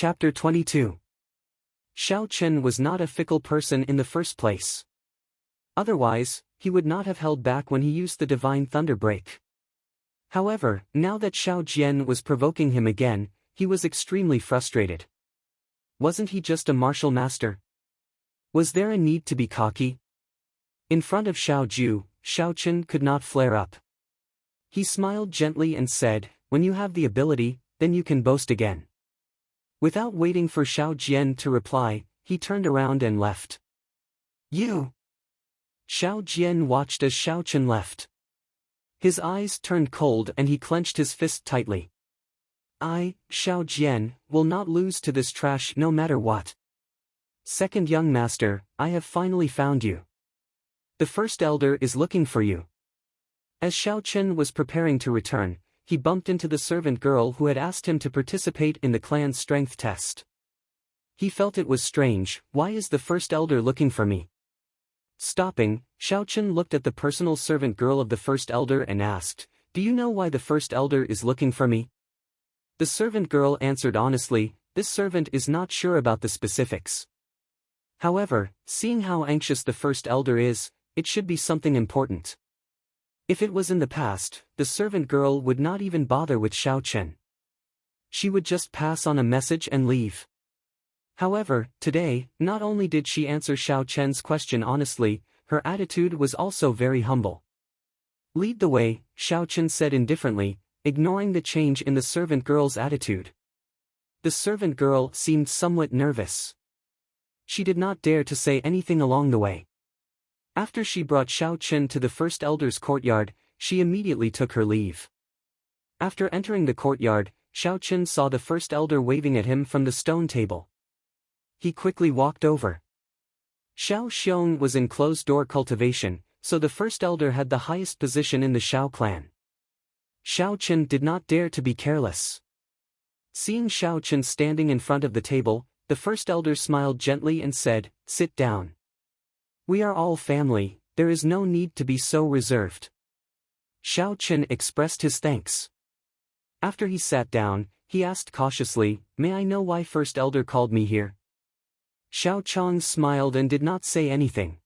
Chapter 22. Xiao Chen was not a fickle person in the first place. Otherwise, he would not have held back when he used the divine thunder break. However, now that Xiao Jian was provoking him again, he was extremely frustrated. Wasn't he just a martial master? Was there a need to be cocky? In front of Xiao Ju, Xiao Chen could not flare up. He smiled gently and said, "When you have the ability, then you can boast again." Without waiting for Xiao Jian to reply, he turned around and left. "You!" Xiao Jian watched as Xiao Chen left. His eyes turned cold and he clenched his fist tightly. "I, Xiao Jian, will not lose to this trash no matter what. Second young master, I have finally found you. The first elder is looking for you." As Xiao Chen was preparing to return, he bumped into the servant girl who had asked him to participate in the clan's strength test. He felt it was strange. Why is the first elder looking for me? Stopping, Xiao Chen looked at the personal servant girl of the first elder and asked, "Do you know why the first elder is looking for me?" The servant girl answered honestly, "This servant is not sure about the specifics. However, seeing how anxious the first elder is, it should be something important." If it was in the past, the servant girl would not even bother with Xiao Chen. She would just pass on a message and leave. However, today, not only did she answer Xiao Chen's question honestly, her attitude was also very humble. "Lead the way," Xiao Chen said indifferently, ignoring the change in the servant girl's attitude. The servant girl seemed somewhat nervous. She did not dare to say anything along the way. After she brought Xiao Chen to the first elder's courtyard, she immediately took her leave. After entering the courtyard, Xiao Chen saw the first elder waving at him from the stone table. He quickly walked over. Xiao Xiong was in closed-door cultivation, so the first elder had the highest position in the Xiao clan. Xiao Chen did not dare to be careless. Seeing Xiao Chen standing in front of the table, the first elder smiled gently and said, "Sit down. We are all family, there is no need to be so reserved." Xiao Chen expressed his thanks. After he sat down, he asked cautiously, "May I know why first elder called me here?" Xiao Chong smiled and did not say anything.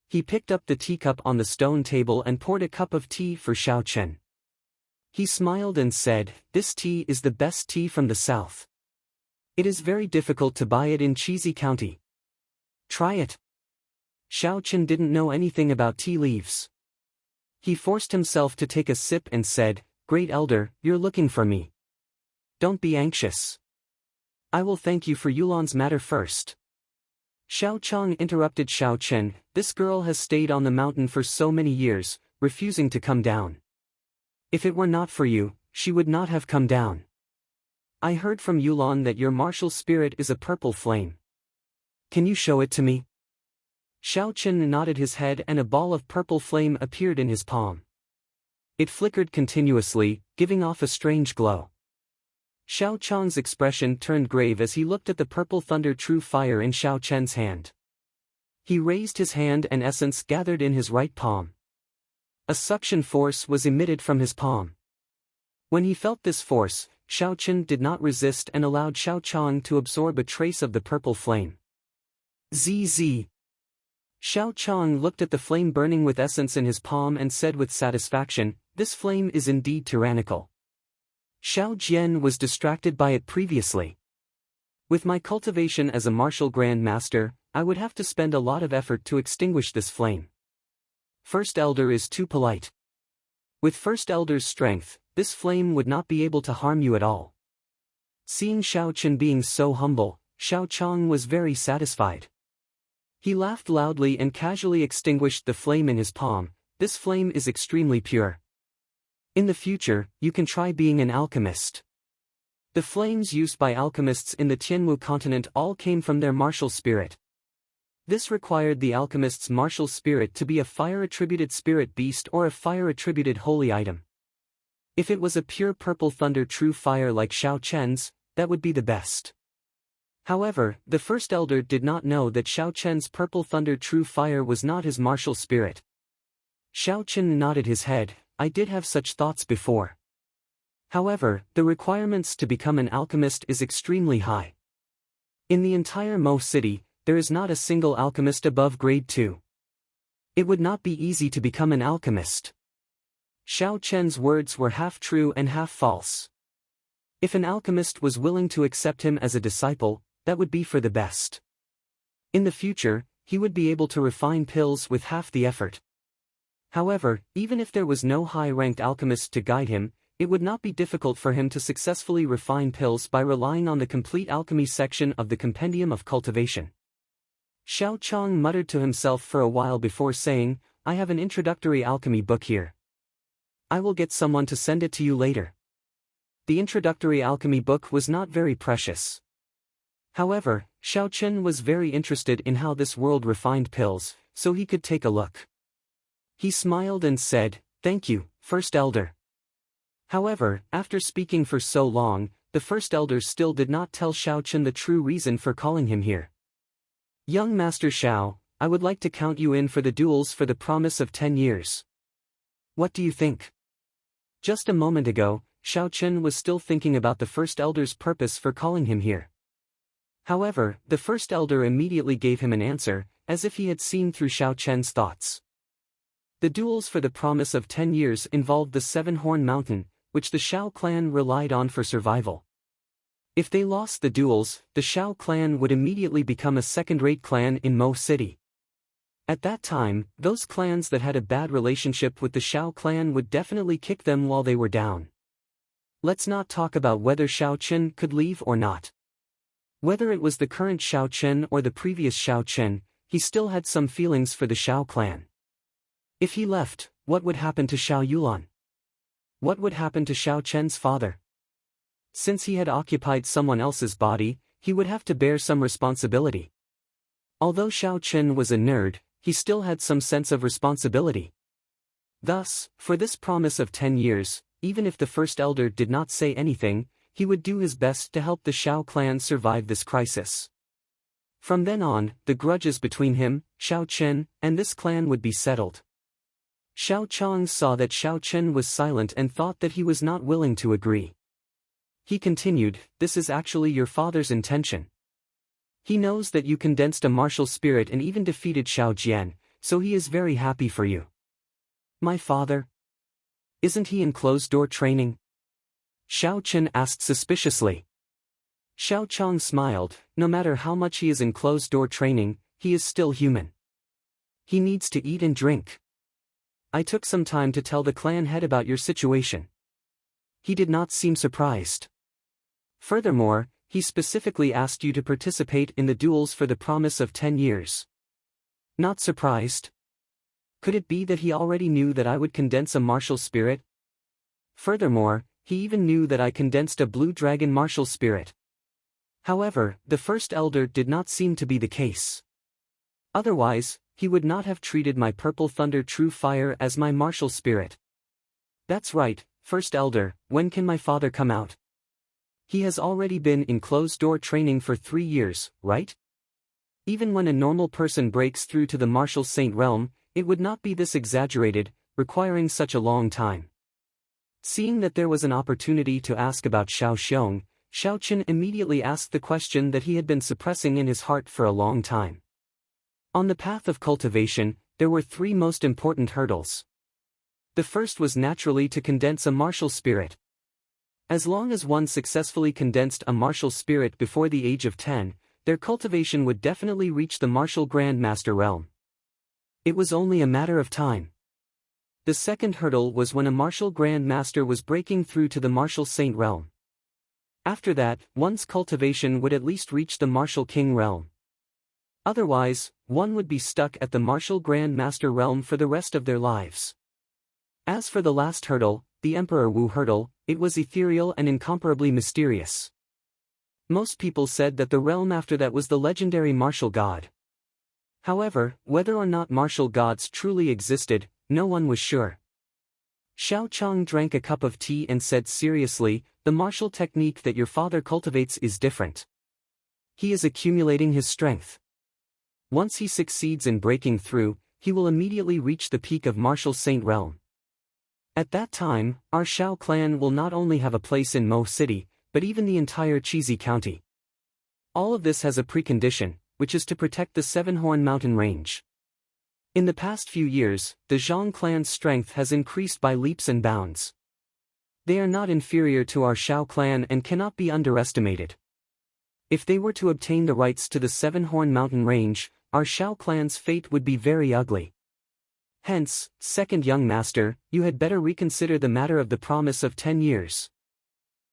He picked up the teacup on the stone table and poured a cup of tea for Xiao Chen. He smiled and said, "This tea is the best tea from the south. It is very difficult to buy it in Cheesy County. Try it." Xiao Chen didn't know anything about tea leaves. He forced himself to take a sip and said, "Great elder, you're looking for me. Don't be anxious. I will thank you for Yulan's matter first." Xiao Chong interrupted Xiao Chen, "This girl has stayed on the mountain for so many years, refusing to come down. If it were not for you, she would not have come down. I heard from Yulan that your martial spirit is a purple flame. Can you show it to me?" Xiao Chen nodded his head and a ball of purple flame appeared in his palm. It flickered continuously, giving off a strange glow. Xiao Chong's expression turned grave as he looked at the purple thunder true fire in Xiao Chen's hand. He raised his hand and essence gathered in his right palm. A suction force was emitted from his palm. When he felt this force, Xiao Chen did not resist and allowed Xiao Chong to absorb a trace of the purple flame. ZZ. Xiao Chong looked at the flame burning with essence in his palm and said with satisfaction, "This flame is indeed tyrannical. Xiao Jian was distracted by it previously. With my cultivation as a martial grand master, I would have to spend a lot of effort to extinguish this flame. First elder is too polite. With first elder's strength, this flame would not be able to harm you at all." Seeing Xiao Chen being so humble, Xiao Chong was very satisfied. He laughed loudly and casually extinguished the flame in his palm. "This flame is extremely pure. In the future, you can try being an alchemist." The flames used by alchemists in the Tianwu continent all came from their martial spirit. This required the alchemist's martial spirit to be a fire-attributed spirit beast or a fire-attributed holy item. If it was a pure purple thunder true fire like Xiao Chen's, that would be the best. However, the first elder did not know that Xiao Chen's purple thunder true fire was not his martial spirit. Xiao Chen nodded his head, "I did have such thoughts before. However, the requirements to become an alchemist is extremely high. In the entire Mo city, there is not a single alchemist above grade 2. It would not be easy to become an alchemist. Xiao Chen's words were half true and half false. If an alchemist was willing to accept him as a disciple, that would be for the best. In the future, he would be able to refine pills with half the effort. However, even if there was no high-ranked alchemist to guide him, it would not be difficult for him to successfully refine pills by relying on the complete alchemy section of the Compendium of Cultivation. Xiao Chang muttered to himself for a while before saying, "I have an introductory alchemy book here. I will get someone to send it to you later." The introductory alchemy book was not very precious. However, Xiao Chen was very interested in how this world refined pills, so he could take a look. He smiled and said, "Thank you, First Elder." However, after speaking for so long, the First Elder still did not tell Xiao Chen the true reason for calling him here. "Young Master Xiao, I would like to count you in for the duels for the promise of 10 years. What do you think?" Just a moment ago, Xiao Chen was still thinking about the First Elder's purpose for calling him here. However, the First Elder immediately gave him an answer, as if he had seen through Xiao Chen's thoughts. The duels for the promise of 10 years involved the Seven-Horn Mountain, which the Shao clan relied on for survival. If they lost the duels, the Shao clan would immediately become a second-rate clan in Mo City. At that time, those clans that had a bad relationship with the Shao clan would definitely kick them while they were down. Let's not talk about whether Xiao Chen could leave or not. Whether it was the current Xiao Chen or the previous Xiao Chen, he still had some feelings for the Shao clan. If he left, what would happen to Xiao Yulan? What would happen to Xiao Chen's father? Since he had occupied someone else's body, he would have to bear some responsibility. Although Xiao Chen was a nerd, he still had some sense of responsibility. Thus, for this promise of 10 years, even if the First Elder did not say anything, he would do his best to help the Shao clan survive this crisis. From then on, the grudges between him, Xiao Chen, and this clan would be settled. Xiao Chang saw that Xiao Chen was silent and thought that he was not willing to agree. He continued, "This is actually your father's intention. He knows that you condensed a martial spirit and even defeated Xiao Jian, so he is very happy for you." "My father? Isn't he in closed-door training?" Xiao Chen asked suspiciously. Xiao Chang smiled, "No matter how much he is in closed-door training, he is still human. He needs to eat and drink. I took some time to tell the clan head about your situation. He did not seem surprised. Furthermore, he specifically asked you to participate in the duels for the promise of 10 years. Not surprised? Could it be that he already knew that I would condense a martial spirit? Furthermore, he even knew that I condensed a blue dragon martial spirit. However, the First Elder did not seem to be the case. Otherwise, he would not have treated my Purple Thunder True Fire as my martial spirit. That's right, First Elder, when can my father come out? He has already been in closed-door training for 3 years, right? Even when a normal person breaks through to the martial saint realm, it would not be this exaggerated, requiring such a long time. Seeing that there was an opportunity to ask about Xiao Xiong, Xiao Chen immediately asked the question that he had been suppressing in his heart for a long time. On the path of cultivation, there were 3 most important hurdles. The first was naturally to condense a martial spirit. As long as one successfully condensed a martial spirit before the age of 10, their cultivation would definitely reach the martial Grand Master realm. It was only a matter of time. The second hurdle was when a martial Grand Master was breaking through to the martial Saint realm. After that, one's cultivation would at least reach the martial King realm. Otherwise, one would be stuck at the martial Grand Master realm for the rest of their lives. As for the last hurdle, the Emperor Wu hurdle, it was ethereal and incomparably mysterious. Most people said that the realm after that was the legendary martial god. However, whether or not martial gods truly existed, no one was sure. Xiao Chang drank a cup of tea and said seriously, "The martial technique that your father cultivates is different. He is accumulating his strength. Once he succeeds in breaking through, he will immediately reach the peak of martial saint realm. At that time, our Shao clan will not only have a place in Mo City, but even the entire Cheesy County. All of this has a precondition, which is to protect the Seven-Horn Mountain Range. In the past few years, the Zhang clan's strength has increased by leaps and bounds. They are not inferior to our Shao clan and cannot be underestimated. If they were to obtain the rights to the Seven-Horn Mountain Range, our Shao clan's fate would be very ugly. Hence, second young master, you had better reconsider the matter of the promise of 10 years.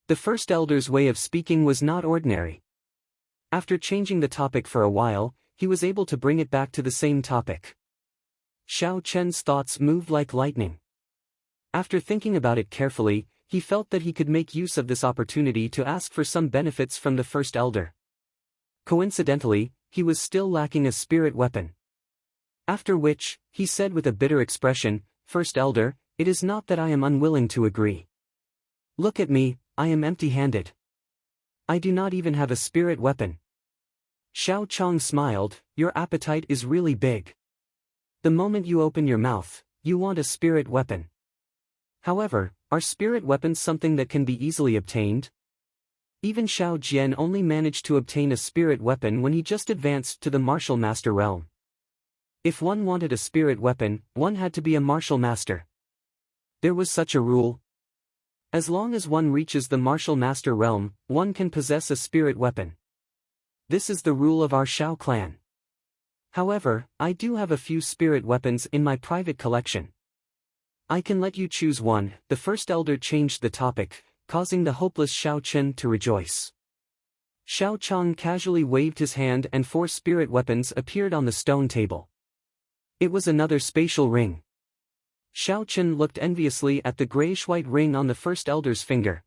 The first elder's way of speaking was not ordinary. After changing the topic for a while, he was able to bring it back to the same topic. Xiao Chen's thoughts moved like lightning. After thinking about it carefully, he felt that he could make use of this opportunity to ask for some benefits from the first elder. Coincidentally, he was still lacking a spirit weapon. After which, he said with a bitter expression, "First elder, it is not that I am unwilling to agree. Look at me, I am empty-handed. I do not even have a spirit weapon." Xiao Chong smiled, "Your appetite is really big. The moment you open your mouth, you want a spirit weapon. However, are spirit weapons something that can be easily obtained? Even Xiao Jian only managed to obtain a spirit weapon when he just advanced to the martial master realm. If one wanted a spirit weapon, one had to be a martial master. There was such a rule. As long as one reaches the martial master realm, one can possess a spirit weapon. This is the rule of our Shao clan. However, I do have a few spirit weapons in my private collection. I can let you choose one." The first elder changed the topic, causing the hopeless Xiao Chen to rejoice. Xiao Chong casually waved his hand and 4 spirit weapons appeared on the stone table. It was another spatial ring. Xiao Chen looked enviously at the grayish-white ring on the first elder's finger.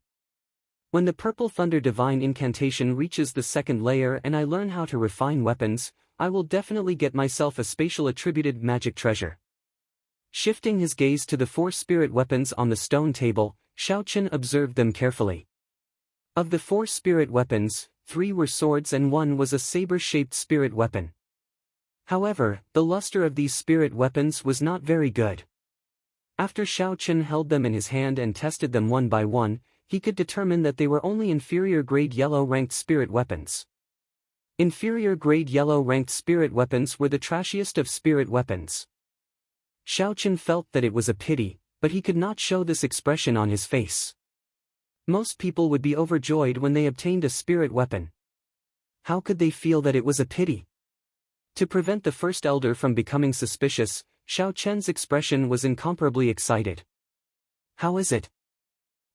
When the purple thunder divine incantation reaches the second layer and I learn how to refine weapons, I will definitely get myself a spatial attributed magic treasure. Shifting his gaze to the 4 spirit weapons on the stone table, Xiao Chen observed them carefully. Of the 4 spirit weapons, 3 were swords and 1 was a saber-shaped spirit weapon. However, the luster of these spirit weapons was not very good. After Xiao Chen held them in his hand and tested them one by one, he could determine that they were only inferior grade yellow ranked spirit weapons. Inferior grade yellow ranked spirit weapons were the trashiest of spirit weapons. Xiao Chen felt that it was a pity, but he could not show this expression on his face. Most people would be overjoyed when they obtained a spirit weapon. How could they feel that it was a pity? To prevent the first elder from becoming suspicious, Xiao Chen's expression was incomparably excited. "How is it?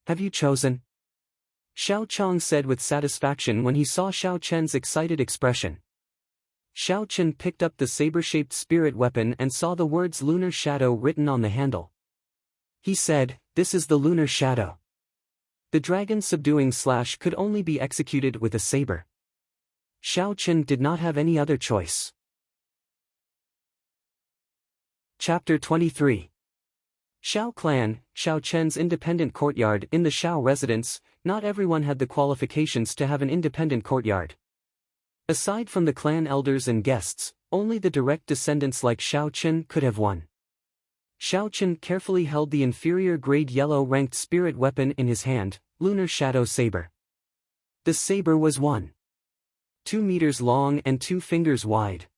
Have you chosen?" Xiao Chong said with satisfaction when he saw Xiao Chen's excited expression. Xiao Chen picked up the saber-shaped spirit weapon and saw the words Lunar Shadow written on the handle. He said, "This is the Lunar Shadow. The dragon subduing slash could only be executed with a saber." Xiao Chen did not have any other choice. Chapter 23. Shao Clan, Xiao Chen's independent courtyard. In the Shao residence, not everyone had the qualifications to have an independent courtyard. Aside from the clan elders and guests, only the direct descendants like Xiao Chen could have one. Xiao Chen carefully held the inferior grade yellow-ranked spirit weapon in his hand, Lunar Shadow Saber. The saber was 1.2 meters long and 2 fingers wide.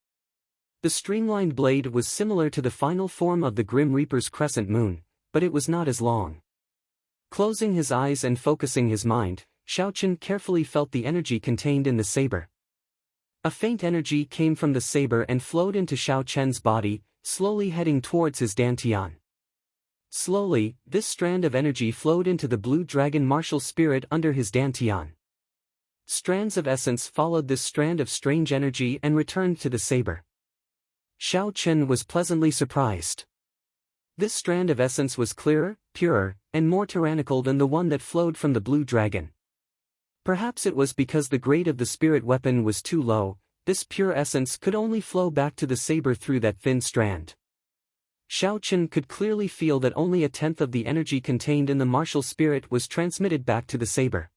The streamlined blade was similar to the final form of the Grim Reaper's crescent moon, but it was not as long. Closing his eyes and focusing his mind, Xiao Chen carefully felt the energy contained in the saber. A faint energy came from the saber and flowed into Xiao Chen's body, slowly heading towards his dantian. Slowly, this strand of energy flowed into the blue dragon martial spirit under his dantian. Strands of essence followed this strand of strange energy and returned to the saber. Xiao Chen was pleasantly surprised. This strand of essence was clearer, purer, and more tyrannical than the one that flowed from the blue dragon. Perhaps it was because the grade of the spirit weapon was too low, this pure essence could only flow back to the saber through that thin strand. Xiao Chen could clearly feel that only 1/10 of the energy contained in the martial spirit was transmitted back to the saber.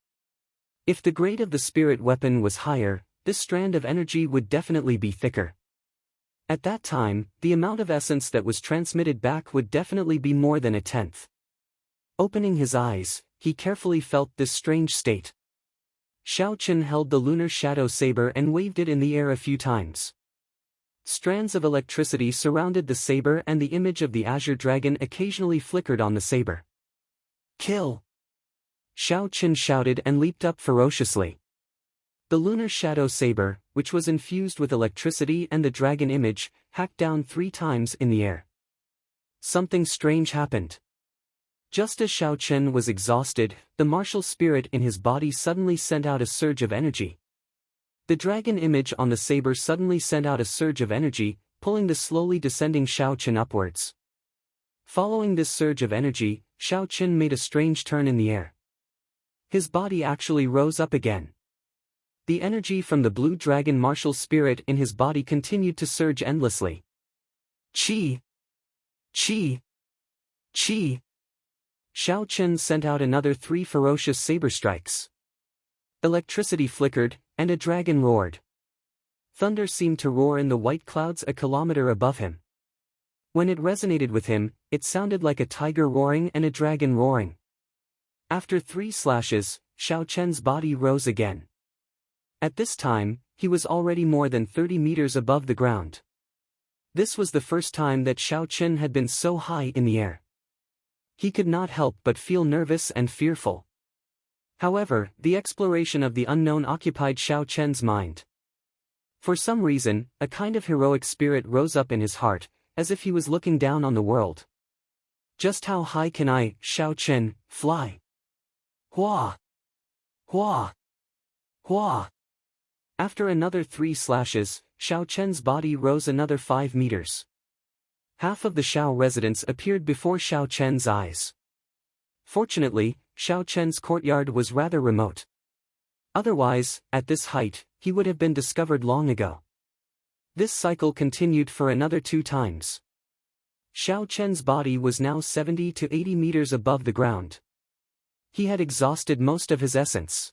If the grade of the spirit weapon was higher, this strand of energy would definitely be thicker. At that time, the amount of essence that was transmitted back would definitely be more than 1/10. Opening his eyes, he carefully felt this strange state. Xiao Chen held the lunar shadow saber and waved it in the air a few times. Strands of electricity surrounded the saber and the image of the azure dragon occasionally flickered on the saber. Kill! Xiao Chen shouted and leaped up ferociously. The lunar shadow saber, which was infused with electricity and the dragon image, hacked down 3 times in the air. Something strange happened. Just as Xiao Chen was exhausted, the martial spirit in his body suddenly sent out a surge of energy. The dragon image on the saber suddenly sent out a surge of energy, pulling the slowly descending Xiao Chen upwards. Following this surge of energy, Xiao Chen made a strange turn in the air. His body actually rose up again. The energy from the blue dragon martial spirit in his body continued to surge endlessly. Chi! Chi! Chi! Xiao Chen sent out another 3 ferocious saber strikes. Electricity flickered, and a dragon roared. Thunder seemed to roar in the white clouds a kilometer above him. When it resonated with him, it sounded like a tiger roaring and a dragon roaring. After 3 slashes, Xiao Chen's body rose again. At this time, he was already more than 30 meters above the ground. This was the first time that Xiao Chen had been so high in the air. He could not help but feel nervous and fearful. However, the exploration of the unknown occupied Xiao Chen's mind. For some reason, a kind of heroic spirit rose up in his heart, as if he was looking down on the world. Just how high can I, Xiao Chen, fly? Hua! Hua! Hua! After another 3 slashes, Xiao Chen's body rose another 5 meters. Half of the Xiao residents appeared before Xiao Chen's eyes. Fortunately, Xiao Chen's courtyard was rather remote. Otherwise, at this height, he would have been discovered long ago. This cycle continued for another 2 times. Xiao Chen's body was now 70 to 80 meters above the ground. He had exhausted most of his essence.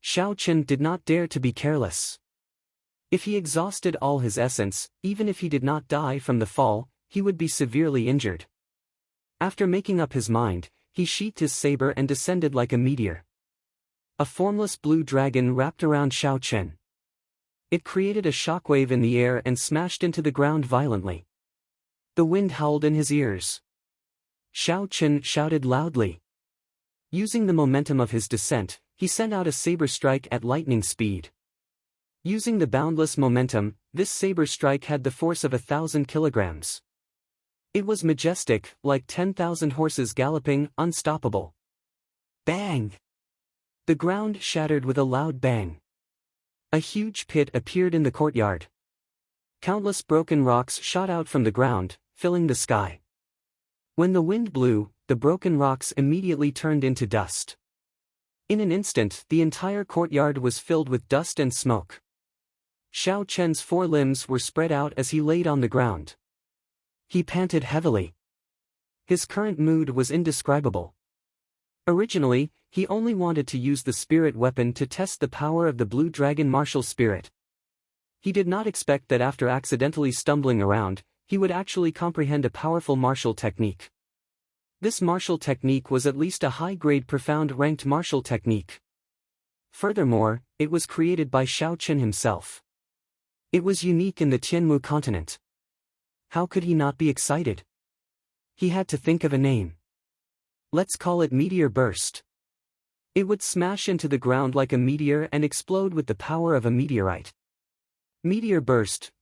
Xiao Chen did not dare to be careless. If he exhausted all his essence, even if he did not die from the fall, he would be severely injured. After making up his mind, he sheathed his saber and descended like a meteor. A formless blue dragon wrapped around Xiao Chen. It created a shockwave in the air and smashed into the ground violently. The wind howled in his ears. Xiao Chen shouted loudly. Using the momentum of his descent, he sent out a saber strike at lightning speed. Using the boundless momentum, this saber strike had the force of 1,000 kilograms. It was majestic, like 10,000 horses galloping, unstoppable. Bang! The ground shattered with a loud bang. A huge pit appeared in the courtyard. Countless broken rocks shot out from the ground, filling the sky. When the wind blew, the broken rocks immediately turned into dust. In an instant, the entire courtyard was filled with dust and smoke. Xiao Chen's 4 limbs were spread out as he laid on the ground. He panted heavily. His current mood was indescribable. Originally, he only wanted to use the spirit weapon to test the power of the blue dragon martial spirit. He did not expect that after accidentally stumbling around, he would actually comprehend a powerful martial technique. This martial technique was at least a high-grade profound-ranked martial technique. Furthermore, it was created by Xiao Chen himself. It was unique in the Tianmu continent. How could he not be excited? He had to think of a name. Let's call it Meteor Burst. It would smash into the ground like a meteor and explode with the power of a meteorite. Meteor Burst,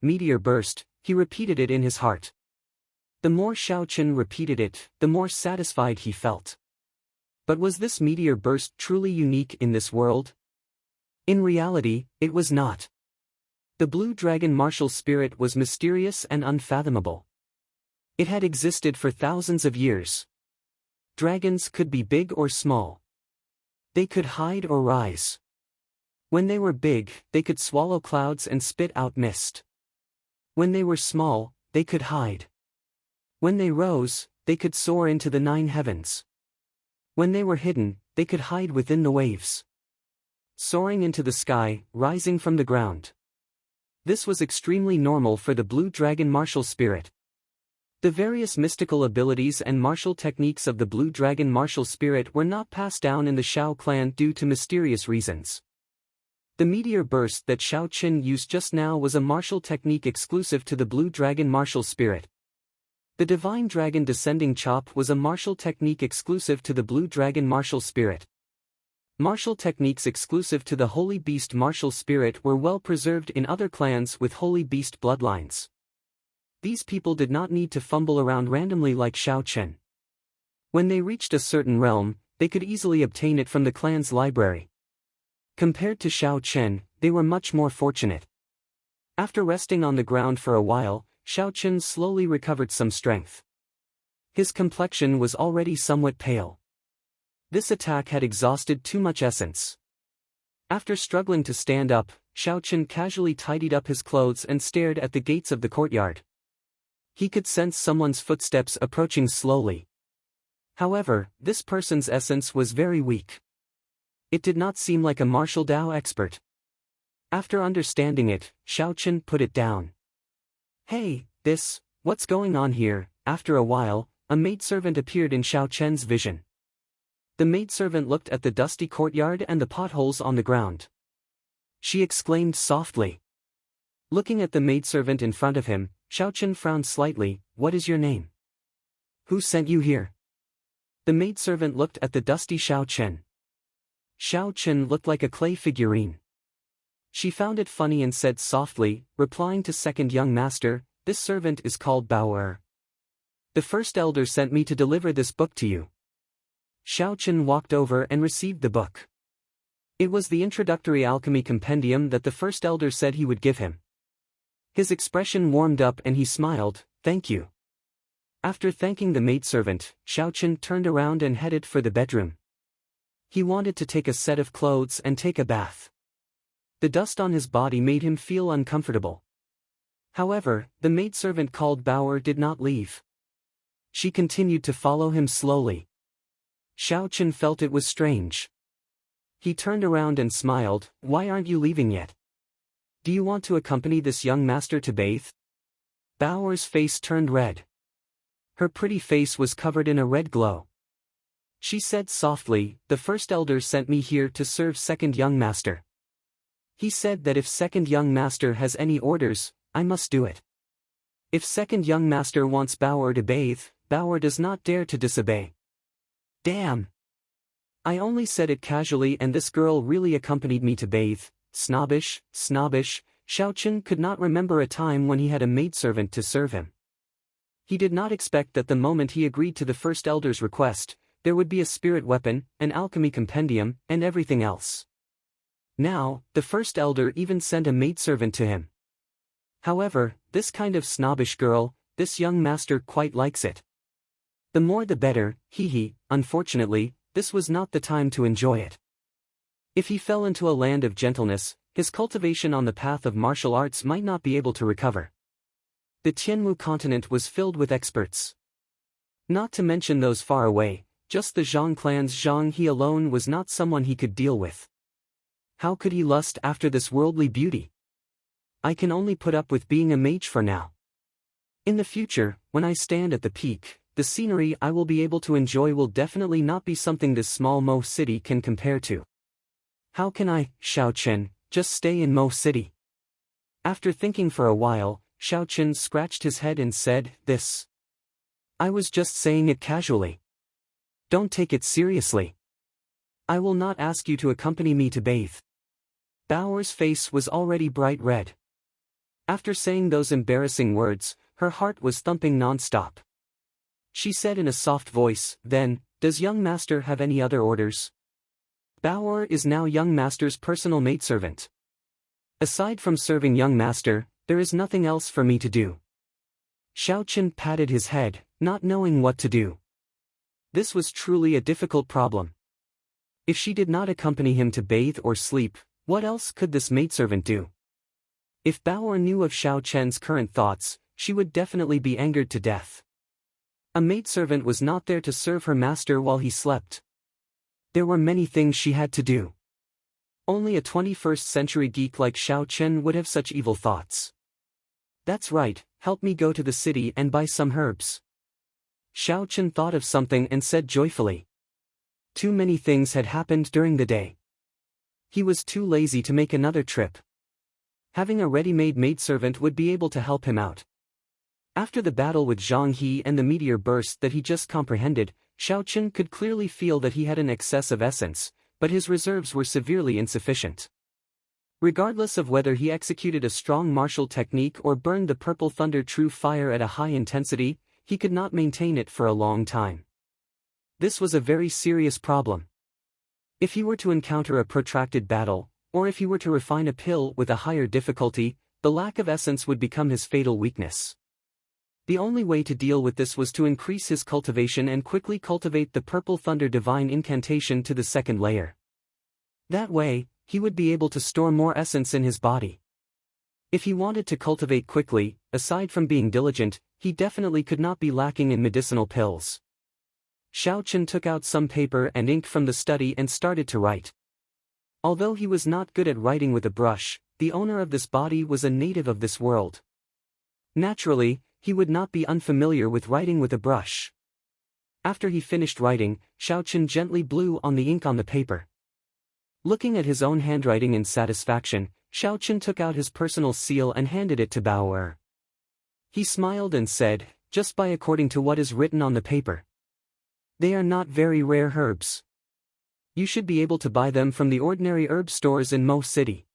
he repeated it in his heart. The more Xiao Chen repeated it, the more satisfied he felt. But was this Meteor Burst truly unique in this world? In reality, it was not. The blue dragon martial spirit was mysterious and unfathomable. It had existed for thousands of years. Dragons could be big or small. They could hide or rise. When they were big, they could swallow clouds and spit out mist. When they were small, they could hide. When they rose, they could soar into the 9 heavens. When they were hidden, they could hide within the waves. Soaring into the sky, rising from the ground. This was extremely normal for the blue dragon martial spirit. The various mystical abilities and martial techniques of the Blue Dragon martial spirit were not passed down in the Shao clan due to mysterious reasons. The meteor burst that Shao Qin used just now was a martial technique exclusive to the Blue Dragon martial spirit. The Divine Dragon Descending Chop was a martial technique exclusive to the Blue Dragon martial spirit. Martial techniques exclusive to the Holy Beast martial spirit were well preserved in other clans with Holy Beast bloodlines. These people did not need to fumble around randomly like Shao Qin. When they reached a certain realm, they could easily obtain it from the clan's library. Compared to Shao Qin, they were much more fortunate. After resting on the ground for a while, Shao Qin slowly recovered some strength. His complexion was already somewhat pale. This attack had exhausted too much essence. After struggling to stand up, Shao Qin casually tidied up his clothes and stared at the gates of the courtyard. He could sense someone's footsteps approaching slowly. However, this person's essence was very weak. It did not seem like a martial Dao expert. After understanding it, Shao Qin put it down. Hey, what's going on here? After a while, a maidservant appeared in Shao Qin's vision. The maidservant looked at the dusty courtyard and the potholes on the ground. She exclaimed softly. Looking at the maidservant in front of him, Shao Qin frowned slightly. What is your name? Who sent you here? The maidservant looked at the dusty Shao Qin. Shao Qin looked like a clay figurine. She found it funny and said softly, replying to second young master, this servant is called Bao. The first elder sent me to deliver this book to you. Shao Qin walked over and received the book. It was the introductory alchemy compendium that the first elder said he would give him. His expression warmed up and he smiled, thank you. After thanking the maidservant, Shao Qin turned around and headed for the bedroom. He wanted to take a set of clothes and take a bath. The dust on his body made him feel uncomfortable. However, the maidservant called Bao did not leave. She continued to follow him slowly. Shao Qin felt it was strange. He turned around and smiled, why aren't you leaving yet? Do you want to accompany this young master to bathe? Bao's face turned red. Her pretty face was covered in a red glow. She said softly, the first elder sent me here to serve second young master. He said that if second young master has any orders, I must do it. If second young master wants Bao to bathe, Bao does not dare to disobey. Damn! I only said it casually and this girl really accompanied me to bathe. Snobbish. Shao Qin could not remember a time when he had a maidservant to serve him. He did not expect that the moment he agreed to the first elder's request, there would be a spirit weapon, an alchemy compendium, and everything else. Now, the first elder even sent a maidservant to him. However, this kind of snobbish girl, this young master quite likes it. The more the better, unfortunately, this was not the time to enjoy it. If he fell into a land of gentleness, his cultivation on the path of martial arts might not be able to recover. The Tianmu continent was filled with experts. Not to mention those far away, just the Zhang clan's Zhang He alone was not someone he could deal with. How could he lust after this worldly beauty? I can only put up with being a mage for now. In the future, when I stand at the peak, the scenery I will be able to enjoy will definitely not be something this small Mo city can compare to. How can I, Shao Qin, just stay in Mo city? After thinking for a while, Shao Qin scratched his head and said, I was just saying it casually. Don't take it seriously. I will not ask you to accompany me to bathe. Bao's face was already bright red. After saying those embarrassing words, her heart was thumping non-stop. She said in a soft voice, then, does young master have any other orders? Bao is now young master's personal maidservant. Aside from serving young master, there is nothing else for me to do. Shao Qin patted his head, not knowing what to do. This was truly a difficult problem. If she did not accompany him to bathe or sleep, what else could this maidservant do? If Bao knew of Shao Qin's current thoughts, she would definitely be angered to death. A maidservant was not there to serve her master while he slept. There were many things she had to do. Only a 21st century geek like Shao Qin would have such evil thoughts. That's right, help me go to the city and buy some herbs. Xiao Chen thought of something and said joyfully. Too many things had happened during the day. He was too lazy to make another trip. Having a ready-made maidservant would be able to help him out. After the battle with Zhang He and the meteor burst that he just comprehended, Xiao Chen could clearly feel that he had an excess of essence, but his reserves were severely insufficient. Regardless of whether he executed a strong martial technique or burned the purple thunder true fire at a high intensity, he could not maintain it for a long time. This was a very serious problem. If he were to encounter a protracted battle, or if he were to refine a pill with a higher difficulty, the lack of essence would become his fatal weakness. The only way to deal with this was to increase his cultivation and quickly cultivate the Purple Thunder Divine Incantation to the second layer. That way, he would be able to store more essence in his body. If he wanted to cultivate quickly, aside from being diligent, he definitely could not be lacking in medicinal pills. Xiao Chen took out some paper and ink from the study and started to write. Although he was not good at writing with a brush, the owner of this body was a native of this world. Naturally, he would not be unfamiliar with writing with a brush. After he finished writing, Xiao Chen gently blew on the ink on the paper. Looking at his own handwriting in satisfaction, Xiao Chen took out his personal seal and handed it to Bao Er. He smiled and said, "Just by according to what is written on the paper. They are not very rare herbs. You should be able to buy them from the ordinary herb stores in Mo City.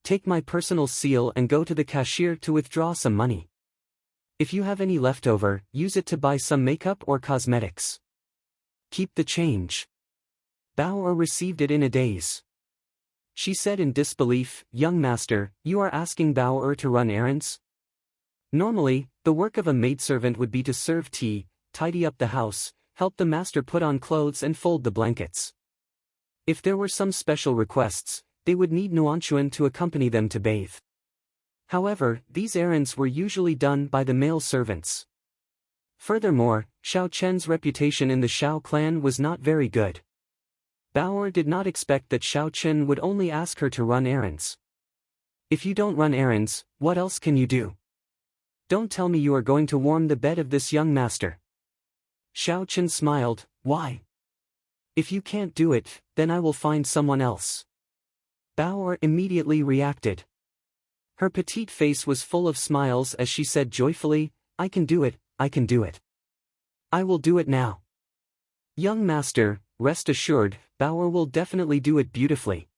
Take my personal seal and go to the cashier to withdraw some money. If you have any leftover, use it to buy some makeup or cosmetics. Keep the change." Bao Er received it in a daze. She said in disbelief, "Young master, you are asking Bao Er to run errands? Normally, the work of a maidservant would be to serve tea, tidy up the house, help the master put on clothes and fold the blankets. If there were some special requests, they would need Nuanchuan to accompany them to bathe. However, these errands were usually done by the male servants. Furthermore, Xiao Chen's reputation in the Xiao clan was not very good. Bao Er did not expect that Xiao Chen would only ask her to run errands. If you don't run errands, what else can you do? Don't tell me you are going to warm the bed of this young master." Xiao Chen smiled, "Why? If you can't do it, then I will find someone else." Bao Er immediately reacted. Her petite face was full of smiles as she said joyfully, "I can do it, I can do it. I will do it now. Young master, rest assured, Bao Er will definitely do it beautifully."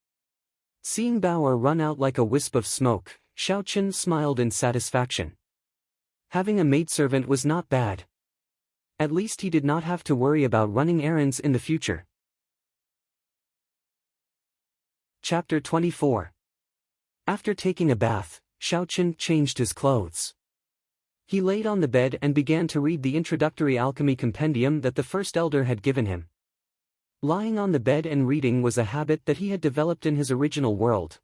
Seeing Bao Er run out like a wisp of smoke, Xiao Chen smiled in satisfaction. Having a maidservant was not bad. At least he did not have to worry about running errands in the future. Chapter 24. After taking a bath, Xiao Chen changed his clothes. He laid on the bed and began to read the introductory alchemy compendium that the first elder had given him. Lying on the bed and reading was a habit that he had developed in his original world.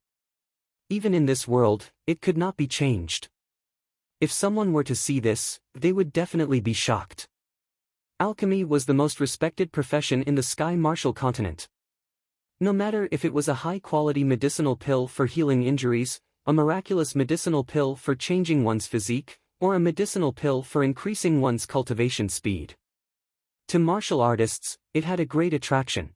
Even in this world, it could not be changed. If someone were to see this, they would definitely be shocked. Alchemy was the most respected profession in the Sky Martial continent. No matter if it was a high-quality medicinal pill for healing injuries, a miraculous medicinal pill for changing one's physique, or a medicinal pill for increasing one's cultivation speed. To martial artists, it had a great attraction.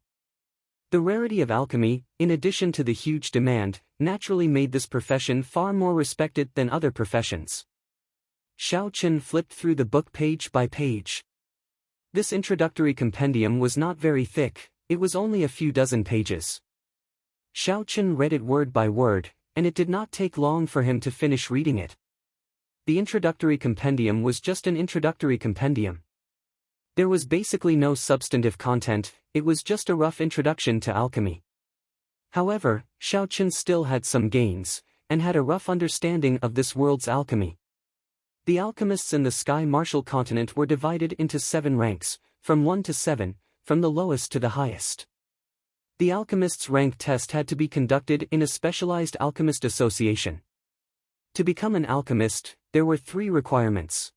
The rarity of alchemy, in addition to the huge demand, naturally made this profession far more respected than other professions. Xiao Chen flipped through the book page by page. This introductory compendium was not very thick. It was only a few dozen pages. Xiao Chen read it word by word, and it did not take long for him to finish reading it. The introductory compendium was just an introductory compendium. There was basically no substantive content, it was just a rough introduction to alchemy. However, Xiao Chen still had some gains, and had a rough understanding of this world's alchemy. The alchemists in the Sky Martial continent were divided into 7 ranks, from 1 to 7, from the lowest to the highest. The alchemist's rank test had to be conducted in a specialized alchemist association. To become an alchemist, there were 3 requirements.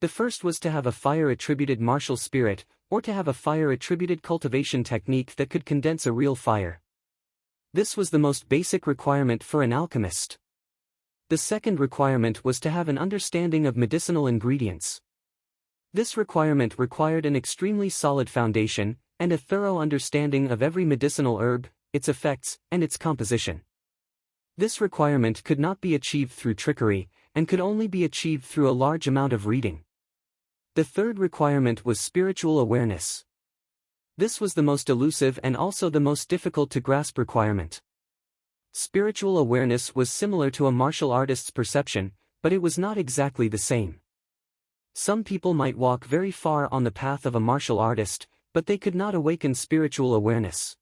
The first was to have a fire-attributed martial spirit, or to have a fire-attributed cultivation technique that could condense a real fire. This was the most basic requirement for an alchemist. The second requirement was to have an understanding of medicinal ingredients. This requirement required an extremely solid foundation, and a thorough understanding of every medicinal herb, its effects, and its composition. This requirement could not be achieved through trickery, and could only be achieved through a large amount of reading. The third requirement was spiritual awareness. This was the most elusive and also the most difficult to grasp requirement. Spiritual awareness was similar to a martial artist's perception, but it was not exactly the same. Some people might walk very far on the path of a martial artist, but they could not awaken spiritual awareness.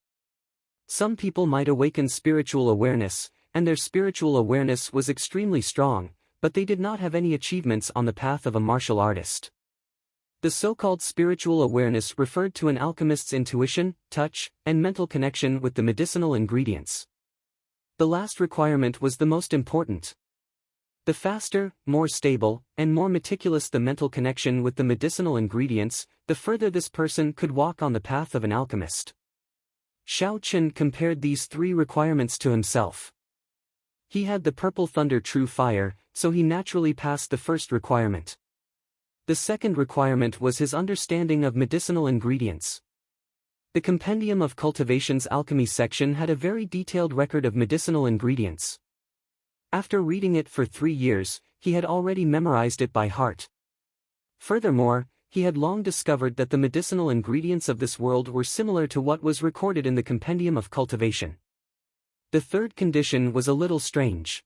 Some people might awaken spiritual awareness, and their spiritual awareness was extremely strong, but they did not have any achievements on the path of a martial artist. The so-called spiritual awareness referred to an alchemist's intuition, touch, and mental connection with the medicinal ingredients. The last requirement was the most important. The faster, more stable, and more meticulous the mental connection with the medicinal ingredients, the further this person could walk on the path of an alchemist. Xiao Qin compared these three requirements to himself. He had the purple thunder true fire, so he naturally passed the first requirement. The second requirement was his understanding of medicinal ingredients. The Compendium of Cultivation's alchemy section had a very detailed record of medicinal ingredients. After reading it for 3 years, he had already memorized it by heart. Furthermore, he had long discovered that the medicinal ingredients of this world were similar to what was recorded in the Compendium of Cultivation. The third condition was a little strange.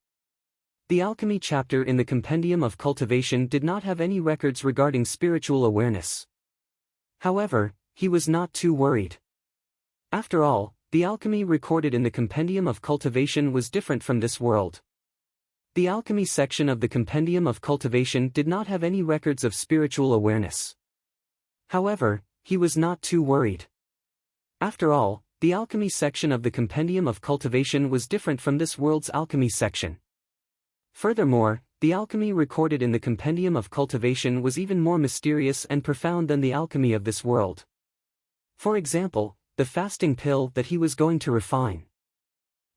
The alchemy chapter in the Compendium of Cultivation did not have any records regarding spiritual awareness. However, he was not too worried. After all, the alchemy recorded in the Compendium of Cultivation was different from this world. The alchemy section of the Compendium of Cultivation did not have any records of spiritual awareness. However, he was not too worried. After all, the alchemy section of the Compendium of Cultivation was different from this world's alchemy section. Furthermore, the alchemy recorded in the Compendium of Cultivation was even more mysterious and profound than the alchemy of this world. For example, the fasting pill that he was going to refine.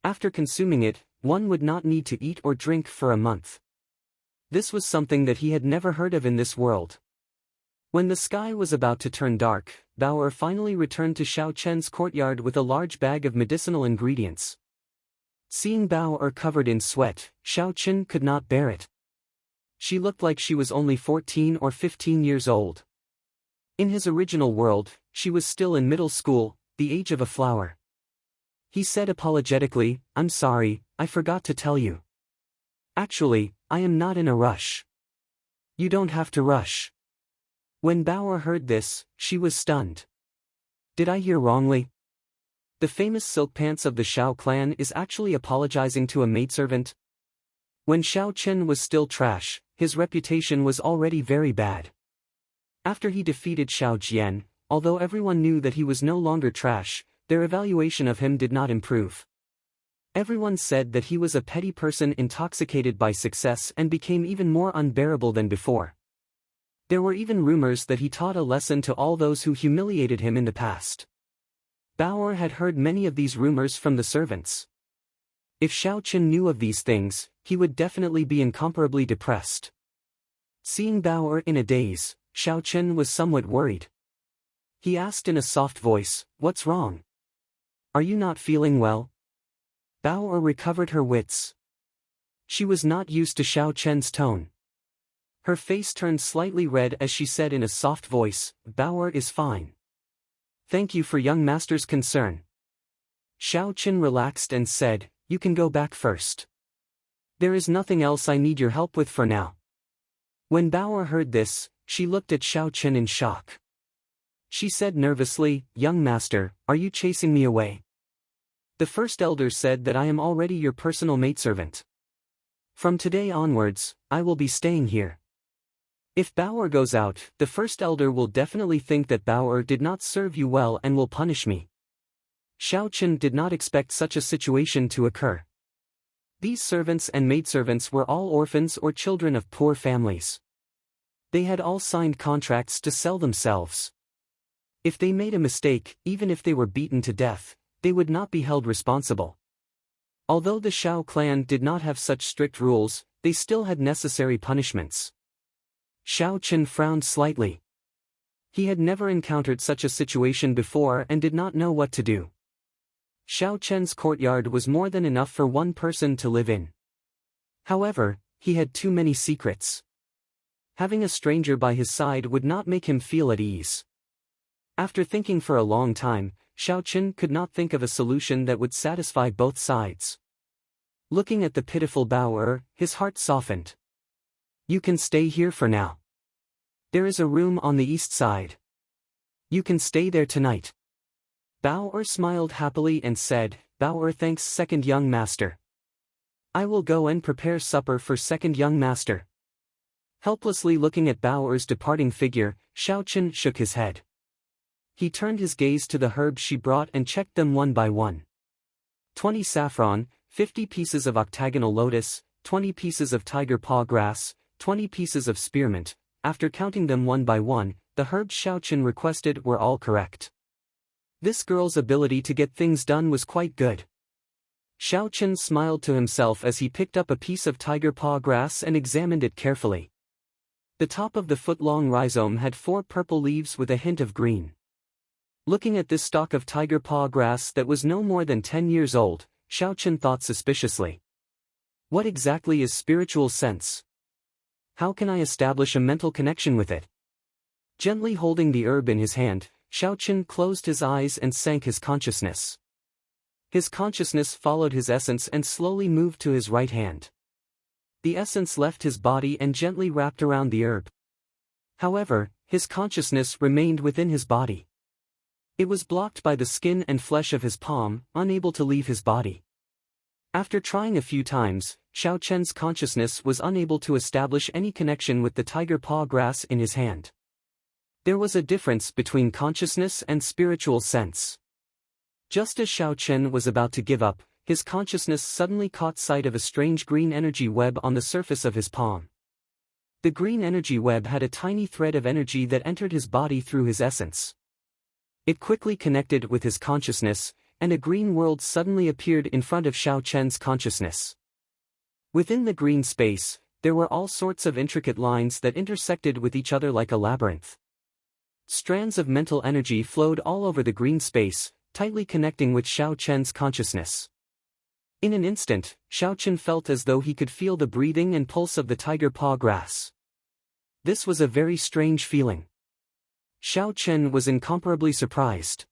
After consuming it, one would not need to eat or drink for a month. This was something that he had never heard of in this world. When the sky was about to turn dark, Bauer finally returned to Xiao Chen's courtyard with a large bag of medicinal ingredients. Seeing Bauer covered in sweat, Xiao Chen could not bear it. She looked like she was only 14 or 15 years old. In his original world, she was still in middle school, the age of a flower. He said apologetically, "I'm sorry, I forgot to tell you. Actually, I am not in a rush." "You don't have to rush." When Bauer heard this, she was stunned. "Did I hear wrongly? The famous silk pants of the Xiao clan is actually apologizing to a maidservant?" When Xiao Chen was still trash, his reputation was already very bad. After he defeated Xiao Jian, although everyone knew that he was no longer trash, their evaluation of him did not improve. Everyone said that he was a petty person intoxicated by success and became even more unbearable than before. There were even rumors that he taught a lesson to all those who humiliated him in the past. Bauer had heard many of these rumors from the servants. If Xiao Chen knew of these things, he would definitely be incomparably depressed. Seeing Bauer in a daze, Xiao Chen was somewhat worried. He asked in a soft voice, "What's wrong? Are you not feeling well?" Bauer recovered her wits. She was not used to Xiao Chen's tone. Her face turned slightly red as she said in a soft voice, "Bauer is fine. Thank you for young master's concern." Xiao Chen relaxed and said, "You can go back first. There is nothing else I need your help with for now." When Bauer heard this, she looked at Xiao Chen in shock. She said nervously, "Young master, are you chasing me away? The first elder said that I am already your personal maidservant. From today onwards, I will be staying here. If Bauer goes out, the first elder will definitely think that Bauer did not serve you well and will punish me." Xiao Chen did not expect such a situation to occur. These servants and maidservants were all orphans or children of poor families. They had all signed contracts to sell themselves. If they made a mistake, even if they were beaten to death, they would not be held responsible. Although the Xiao clan did not have such strict rules, they still had necessary punishments. Xiao Chen frowned slightly. He had never encountered such a situation before and did not know what to do. Xiao Chen's courtyard was more than enough for one person to live in. However, he had too many secrets. Having a stranger by his side would not make him feel at ease. After thinking for a long time, Xiao Chen could not think of a solution that would satisfy both sides. Looking at the pitiful Bao, his heart softened. You can stay here for now. There is a room on the east side. You can stay there tonight. Bao smiled happily and said, Bao, thanks, second young master. I will go and prepare supper for second young master. Helplessly looking at Bao's departing figure, Xiao Chen shook his head. He turned his gaze to the herbs she brought and checked them one by one. 20 saffron, 50 pieces of octagonal lotus, 20 pieces of tiger paw grass, 20 pieces of spearmint. After counting them one by one, the herbs Xiao Chen requested were all correct. This girl's ability to get things done was quite good. Xiao Chen smiled to himself as he picked up a piece of tiger paw grass and examined it carefully. The top of the foot-long rhizome had 4 purple leaves with a hint of green. Looking at this stalk of tiger paw grass that was no more than 10 years old, Xiao Chen thought suspiciously. What exactly is spiritual sense? How can I establish a mental connection with it? Gently holding the herb in his hand, Xiao Chen closed his eyes and sank his consciousness. His consciousness followed his essence and slowly moved to his right hand. The essence left his body and gently wrapped around the herb. However, his consciousness remained within his body. It was blocked by the skin and flesh of his palm, unable to leave his body. After trying a few times, Xiao Chen's consciousness was unable to establish any connection with the tiger paw grass in his hand. There was a difference between consciousness and spiritual sense. Just as Xiao Chen was about to give up, his consciousness suddenly caught sight of a strange green energy web on the surface of his palm. The green energy web had a tiny thread of energy that entered his body through his essence. It quickly connected with his consciousness, and a green world suddenly appeared in front of Xiao Chen's consciousness. Within the green space, there were all sorts of intricate lines that intersected with each other like a labyrinth. Strands of mental energy flowed all over the green space, tightly connecting with Xiao Chen's consciousness. In an instant, Xiao Chen felt as though he could feel the breathing and pulse of the tiger paw grass. This was a very strange feeling. Xiao Chen was incomparably surprised.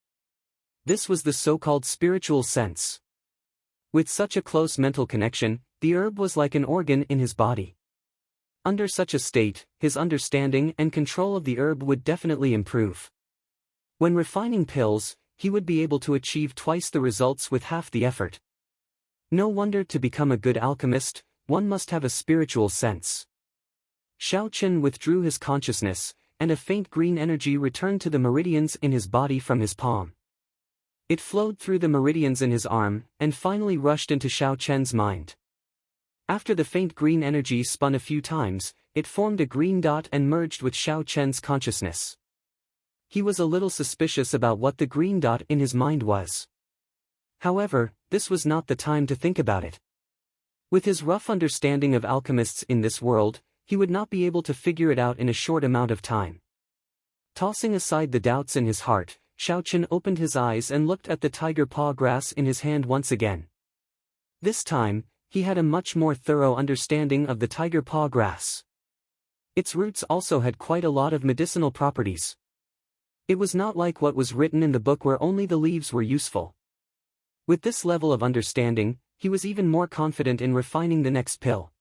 This was the so-called spiritual sense. With such a close mental connection, the herb was like an organ in his body. Under such a state, his understanding and control of the herb would definitely improve. When refining pills, he would be able to achieve twice the results with half the effort. No wonder to become a good alchemist, one must have a spiritual sense. Xiao Chen withdrew his consciousness, and a faint green energy returned to the meridians in his body from his palm. It flowed through the meridians in his arm, and finally rushed into Xiao Chen's mind. After the faint green energy spun a few times, it formed a green dot and merged with Xiao Chen's consciousness. He was a little suspicious about what the green dot in his mind was. However, this was not the time to think about it. With his rough understanding of alchemists in this world, he would not be able to figure it out in a short amount of time. Tossing aside the doubts in his heart, Xiao Chen opened his eyes and looked at the tiger paw grass in his hand once again. This time, he had a much more thorough understanding of the tiger paw grass. Its roots also had quite a lot of medicinal properties. It was not like what was written in the book where only the leaves were useful. With this level of understanding, he was even more confident in refining the next pill.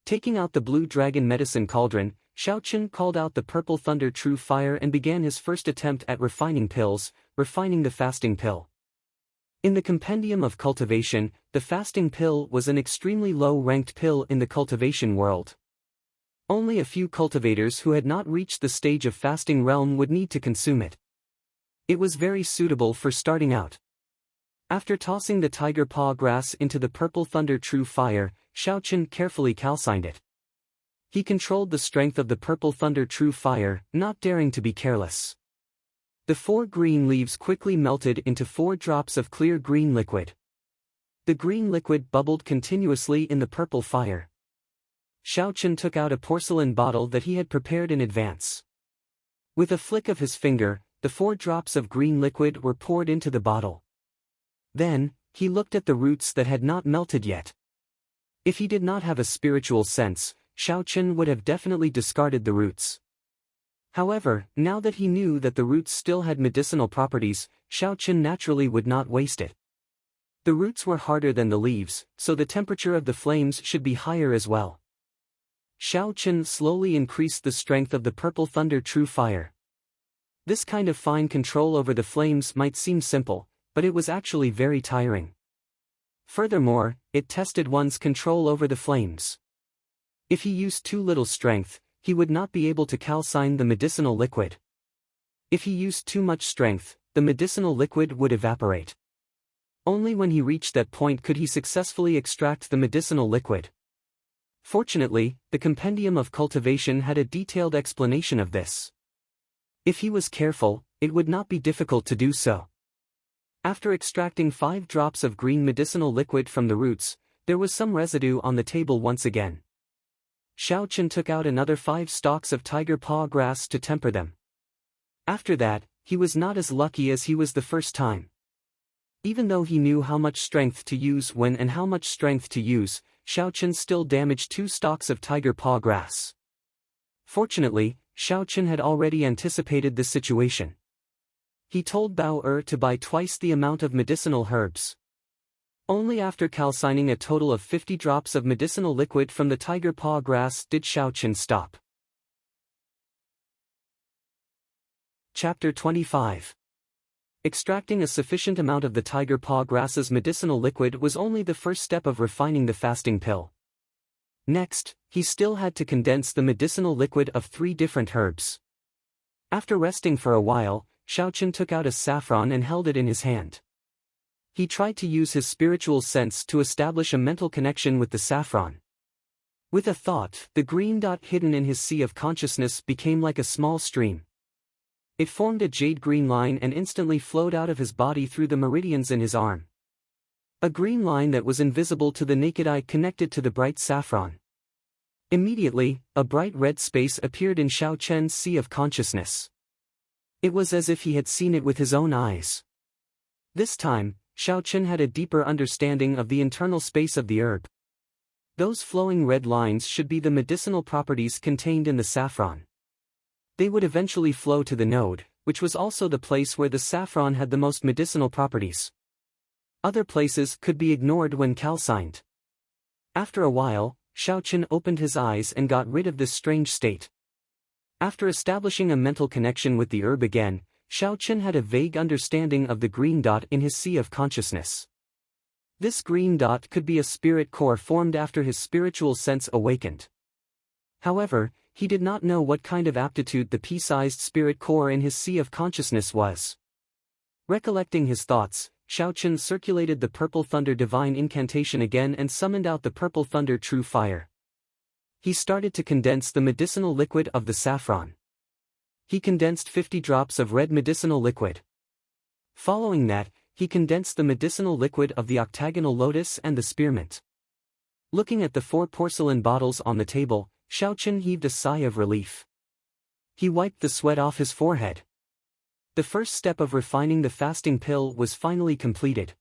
Taking out the blue dragon medicine cauldron, Xiao Chen called out the purple thunder true fire and began his first attempt at refining pills, refining the fasting pill. In the compendium of cultivation, the fasting pill was an extremely low-ranked pill in the cultivation world. Only a few cultivators who had not reached the stage of fasting realm would need to consume it. It was very suitable for starting out. After tossing the tiger paw grass into the purple thunder true fire, Xiao Chen carefully calcined it. He controlled the strength of the purple thunder true fire, not daring to be careless. The 4 green leaves quickly melted into 4 drops of clear green liquid. The green liquid bubbled continuously in the purple fire. Xiao Chen took out a porcelain bottle that he had prepared in advance. With a flick of his finger, the 4 drops of green liquid were poured into the bottle. Then, he looked at the roots that had not melted yet. If he did not have a spiritual sense, Xiao Chen would have definitely discarded the roots. However, now that he knew that the roots still had medicinal properties, Xiao Chen naturally would not waste it. The roots were harder than the leaves, so the temperature of the flames should be higher as well. Xiao Chen slowly increased the strength of the purple thunder true fire. This kind of fine control over the flames might seem simple, but it was actually very tiring. Furthermore, it tested one's control over the flames. If he used too little strength, he would not be able to calcine the medicinal liquid. If he used too much strength, the medicinal liquid would evaporate. Only when he reached that point could he successfully extract the medicinal liquid. Fortunately, the Compendium of Cultivation had a detailed explanation of this. If he was careful, it would not be difficult to do so. After extracting 5 drops of green medicinal liquid from the roots, there was some residue on the table once again. Xiao Chen took out another 5 stalks of tiger paw grass to temper them. After that, he was not as lucky as he was the first time. Even though he knew how much strength to use when and how much strength to use, Xiao Chen still damaged 2 stalks of tiger paw grass. Fortunately, Xiao Chen had already anticipated this situation. He told Bao to buy twice the amount of medicinal herbs. Only after calcining a total of 50 drops of medicinal liquid from the tiger paw grass did Xiao Chen stop. Chapter 25. Extracting a sufficient amount of the tiger paw grass's medicinal liquid was only the first step of refining the fasting pill. Next, he still had to condense the medicinal liquid of 3 different herbs. After resting for a while, Xiao Chen took out a saffron and held it in his hand. He tried to use his spiritual sense to establish a mental connection with the saffron. With a thought, the green dot hidden in his sea of consciousness became like a small stream. It formed a jade-green line and instantly flowed out of his body through the meridians in his arm. A green line that was invisible to the naked eye connected to the bright saffron. Immediately, a bright red space appeared in Xiao Chen's sea of consciousness. It was as if he had seen it with his own eyes. This time, Xiao Chen had a deeper understanding of the internal space of the herb. Those flowing red lines should be the medicinal properties contained in the saffron. They would eventually flow to the node, which was also the place where the saffron had the most medicinal properties. Other places could be ignored when calcined. After a while, Xiao Chen opened his eyes and got rid of this strange state. After establishing a mental connection with the herb again, Xiao Chen had a vague understanding of the green dot in his sea of consciousness. This green dot could be a spirit core formed after his spiritual sense awakened. However, he did not know what kind of aptitude the pea-sized spirit core in his sea of consciousness was. Recollecting his thoughts, Xiao Chen circulated the purple thunder divine incantation again and summoned out the purple thunder true fire. He started to condense the medicinal liquid of the saffron. He condensed 50 drops of red medicinal liquid. Following that, he condensed the medicinal liquid of the octagonal lotus and the spearmint. Looking at the 4 porcelain bottles on the table, Xiao Chen heaved a sigh of relief. He wiped the sweat off his forehead. The first step of refining the fasting pill was finally completed.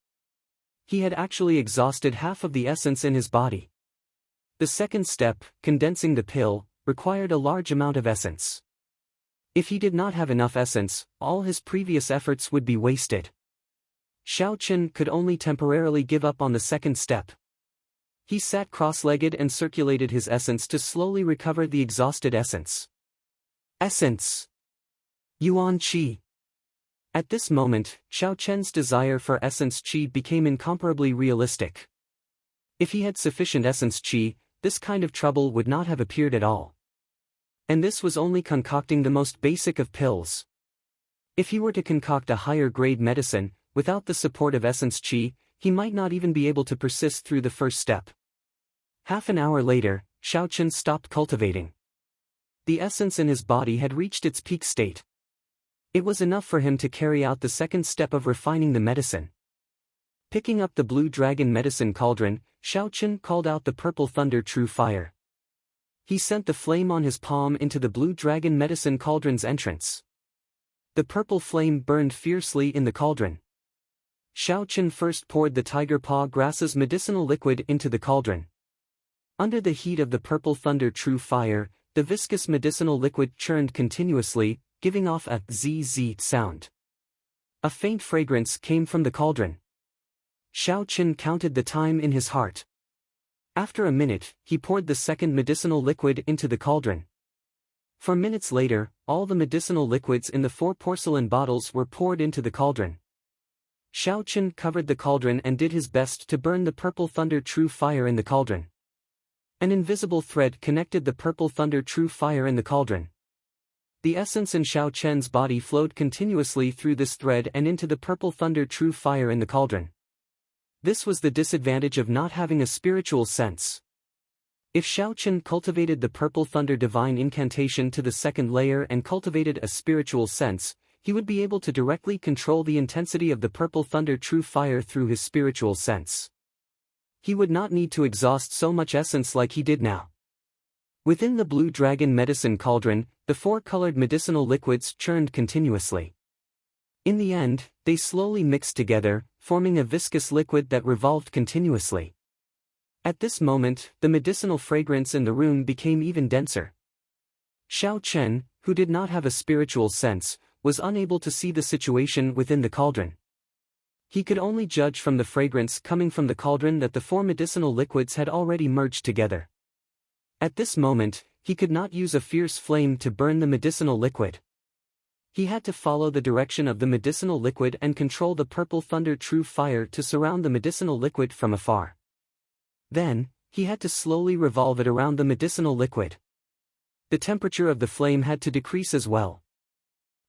He had actually exhausted half of the essence in his body. The second step, condensing the pill, required a large amount of essence. If he did not have enough essence, all his previous efforts would be wasted. Xiao Chen could only temporarily give up on the second step. He sat cross-legged and circulated his essence to slowly recover the exhausted essence. Essence. Yuan Qi. At this moment, Xiao Chen's desire for essence qi became incomparably realistic. If he had sufficient essence qi, this kind of trouble would not have appeared at all. And this was only concocting the most basic of pills. If he were to concoct a higher-grade medicine, without the support of essence qi, he might not even be able to persist through the first step. Half an hour later, Xiao Chen stopped cultivating. The essence in his body had reached its peak state. It was enough for him to carry out the second step of refining the medicine. Picking up the blue dragon medicine cauldron, Xiao Chen called out the purple thunder true fire. He sent the flame on his palm into the blue dragon medicine cauldron's entrance. The purple flame burned fiercely in the cauldron. Xiao Chen first poured the tiger paw grass's medicinal liquid into the cauldron. Under the heat of the purple thunder true fire, the viscous medicinal liquid churned continuously, giving off a zzz sound. A faint fragrance came from the cauldron. Xiao Chen counted the time in his heart. After a minute, he poured the second medicinal liquid into the cauldron. 4 minutes later, all the medicinal liquids in the 4 porcelain bottles were poured into the cauldron. Xiao Chen covered the cauldron and did his best to burn the purple thunder true fire in the cauldron. An invisible thread connected the purple thunder true fire in the cauldron. The essence in Xiao Chen's body flowed continuously through this thread and into the purple thunder true fire in the cauldron. This was the disadvantage of not having a spiritual sense. If Xiao Chen cultivated the purple thunder divine incantation to the second layer and cultivated a spiritual sense, he would be able to directly control the intensity of the purple thunder true fire through his spiritual sense. He would not need to exhaust so much essence like he did now. Within the blue dragon medicine cauldron, the 4 colored medicinal liquids churned continuously. In the end, they slowly mixed together, forming a viscous liquid that revolved continuously. At this moment, the medicinal fragrance in the room became even denser. Xiao Chen, who did not have a spiritual sense, was unable to see the situation within the cauldron. He could only judge from the fragrance coming from the cauldron that the 4 medicinal liquids had already merged together. At this moment, he could not use a fierce flame to burn the medicinal liquid. He had to follow the direction of the medicinal liquid and control the purple thunder true fire to surround the medicinal liquid from afar. Then, he had to slowly revolve it around the medicinal liquid. The temperature of the flame had to decrease as well.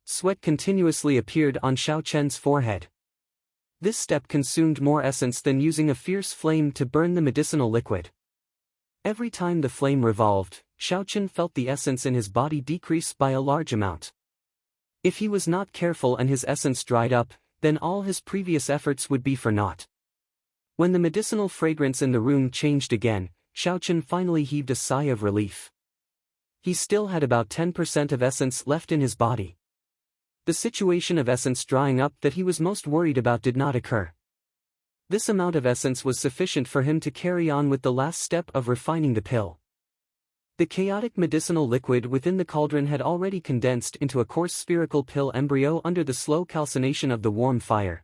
Sweat continuously appeared on Xiao Chen's forehead. This step consumed more essence than using a fierce flame to burn the medicinal liquid. Every time the flame revolved, Xiao Chen felt the essence in his body decrease by a large amount. If he was not careful and his essence dried up, then all his previous efforts would be for naught. When the medicinal fragrance in the room changed again, Xiao Chen finally heaved a sigh of relief. He still had about 10% of essence left in his body. The situation of essence drying up that he was most worried about did not occur. This amount of essence was sufficient for him to carry on with the last step of refining the pill. The chaotic medicinal liquid within the cauldron had already condensed into a coarse spherical pill embryo under the slow calcination of the warm fire.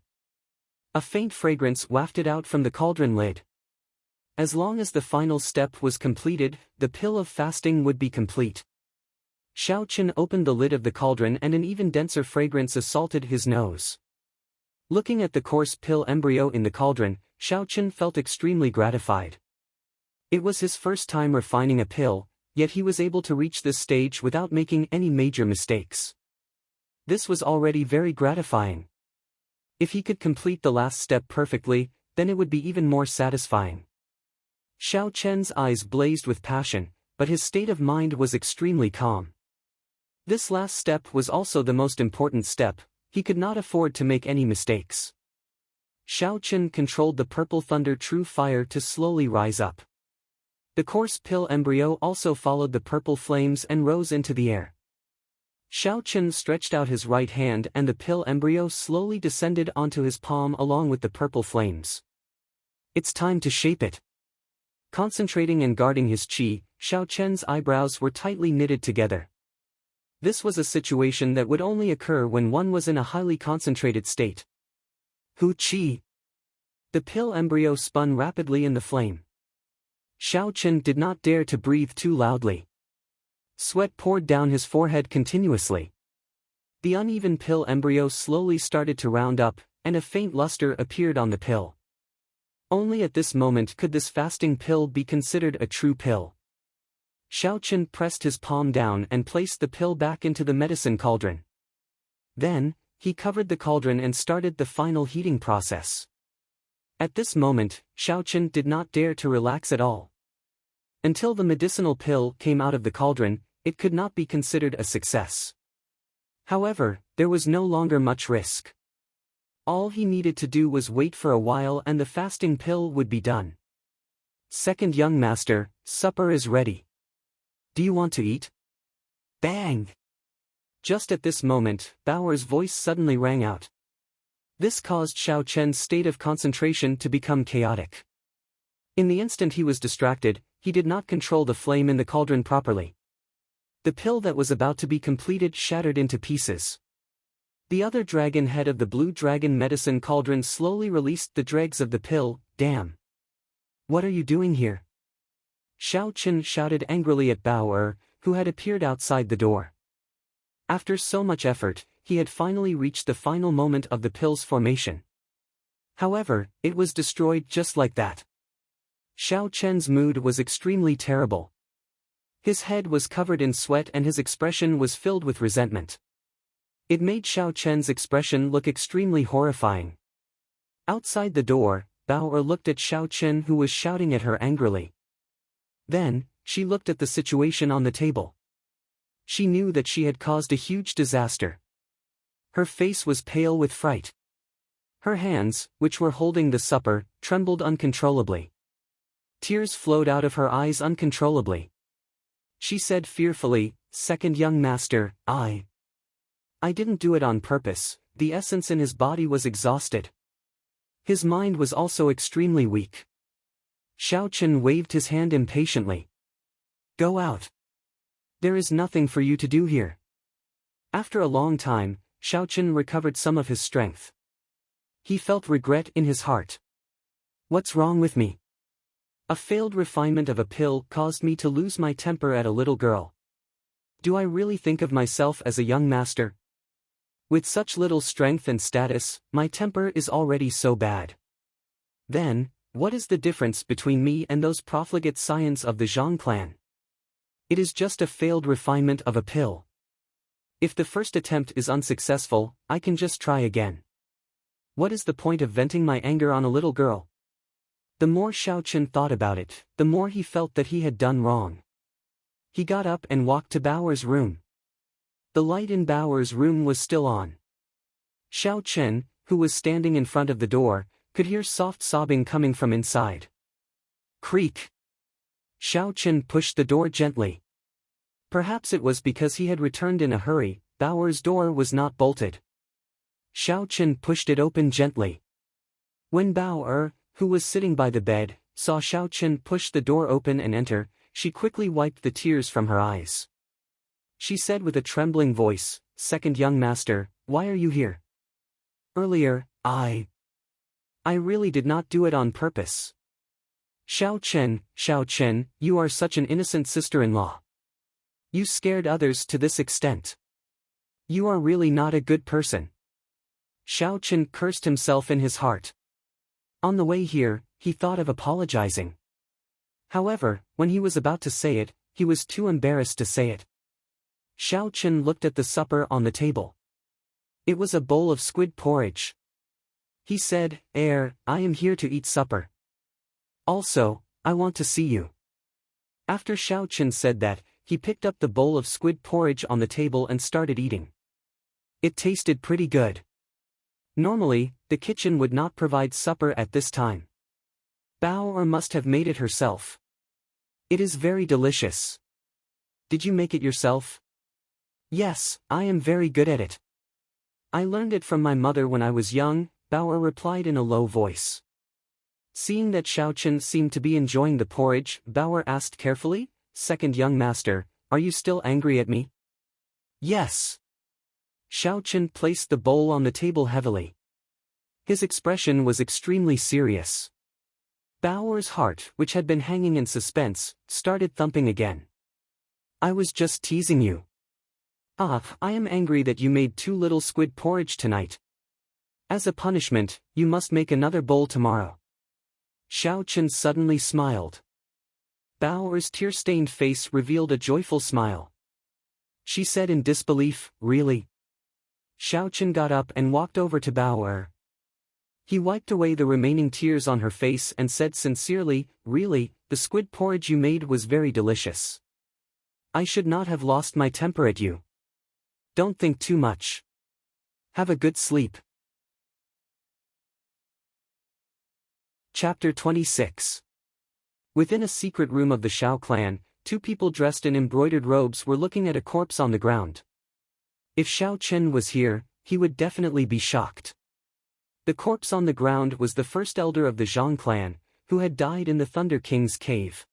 A faint fragrance wafted out from the cauldron lid. As long as the final step was completed, the pill of fasting would be complete. Xiao Chen opened the lid of the cauldron and an even denser fragrance assaulted his nose. Looking at the coarse pill embryo in the cauldron, Xiao Chen felt extremely gratified. It was his first time refining a pill, yet he was able to reach this stage without making any major mistakes. This was already very gratifying. If he could complete the last step perfectly, then it would be even more satisfying. Xiao Chen's eyes blazed with passion, but his state of mind was extremely calm. This last step was also the most important step. He could not afford to make any mistakes. Xiao Chen controlled the purple thunder true fire to slowly rise up. The coarse pill embryo also followed the purple flames and rose into the air. Xiao Chen stretched out his right hand and the pill embryo slowly descended onto his palm along with the purple flames. It's time to shape it. Concentrating and guarding his qi, Xiao Chen's eyebrows were tightly knitted together. This was a situation that would only occur when one was in a highly concentrated state. Hu qi. The pill embryo spun rapidly in the flame. Xiao Chen did not dare to breathe too loudly. Sweat poured down his forehead continuously. The uneven pill embryo slowly started to round up, and a faint luster appeared on the pill. Only at this moment could this fasting pill be considered a true pill. Xiao Chen pressed his palm down and placed the pill back into the medicine cauldron. Then, he covered the cauldron and started the final heating process. At this moment, Xiao Chen did not dare to relax at all. Until the medicinal pill came out of the cauldron, it could not be considered a success. However, there was no longer much risk. All he needed to do was wait for a while and the fasting pill would be done. Second young master, supper is ready. Do you want to eat? Bang! Just at this moment, Bao'er's voice suddenly rang out. This caused Xiao Chen's state of concentration to become chaotic. In the instant he was distracted, he did not control the flame in the cauldron properly. The pill that was about to be completed shattered into pieces. The other dragon head of the blue dragon medicine cauldron slowly released the dregs of the pill. Damn! What are you doing here? Xiao Chen shouted angrily at Bao'er, who had appeared outside the door. After so much effort, he had finally reached the final moment of the pill's formation. However, it was destroyed just like that. Xiao Chen's mood was extremely terrible. His head was covered in sweat and his expression was filled with resentment. It made Xiao Chen's expression look extremely horrifying. Outside the door, Bao'er looked at Xiao Chen, who was shouting at her angrily. Then, she looked at the situation on the table. She knew that she had caused a huge disaster. Her face was pale with fright. Her hands, which were holding the supper, trembled uncontrollably. Tears flowed out of her eyes uncontrollably. She said fearfully, "Second young master, I didn't do it on purpose." The essence in his body was exhausted. His mind was also extremely weak. Xiao Chen waved his hand impatiently. "Go out. There is nothing for you to do here." After a long time, Xiao Chen recovered some of his strength. He felt regret in his heart. What's wrong with me? A failed refinement of a pill caused me to lose my temper at a little girl. Do I really think of myself as a young master? With such little strength and status, my temper is already so bad. Then, what is the difference between me and those profligate scions of the Zhang clan? It is just a failed refinement of a pill. If the first attempt is unsuccessful, I can just try again. What is the point of venting my anger on a little girl? The more Xiao Chen thought about it, the more he felt that he had done wrong. He got up and walked to Bao'er's room. The light in Bao'er's room was still on. Xiao Chen, who was standing in front of the door, could hear soft sobbing coming from inside. Creak! Xiao Chen pushed the door gently. Perhaps it was because he had returned in a hurry. Bao'er's door was not bolted. Xiao Chen pushed it open gently. When Bao'er, who was sitting by the bed, saw Xiao Chen push the door open and enter, she quickly wiped the tears from her eyes. She said with a trembling voice, "Second young master, why are you here? Earlier, I really did not do it on purpose." Xiao Chen, you are such an innocent sister-in-law. You scared others to this extent. You are really not a good person. Xiao Chen cursed himself in his heart. On the way here, he thought of apologizing. However, when he was about to say it, he was too embarrassed to say it. Xiao Chen looked at the supper on the table. It was a bowl of squid porridge. He said, I am here to eat supper. Also, I want to see you." After Xiao Chen said that, he picked up the bowl of squid porridge on the table and started eating. It tasted pretty good. Normally, the kitchen would not provide supper at this time. Bao'er must have made it herself. It is very delicious. Did you make it yourself? Yes, I am very good at it. I learned it from my mother when I was young, Bao'er replied in a low voice. Seeing that Xiao Chen seemed to be enjoying the porridge, Bao'er asked carefully, "Second young master, are you still angry at me?" "Yes." Xiao Chen placed the bowl on the table heavily. His expression was extremely serious. Bao'er's heart, which had been hanging in suspense, started thumping again. "I was just teasing you. I am angry that you made too little squid porridge tonight. As a punishment, you must make another bowl tomorrow." Xiao Chen suddenly smiled. Bao'er's tear-stained face revealed a joyful smile. She said in disbelief, "Really?" Xiao Chen got up and walked over to Bao'er. He wiped away the remaining tears on her face and said sincerely, "Really, the squid porridge you made was very delicious. I should not have lost my temper at you. Don't think too much. Have a good sleep." Chapter 26. Within a secret room of the Shao clan, two people dressed in embroidered robes were looking at a corpse on the ground. If Xiao Chen was here, he would definitely be shocked. The corpse on the ground was the first elder of the Zhang clan, who had died in the Thunder King's cave.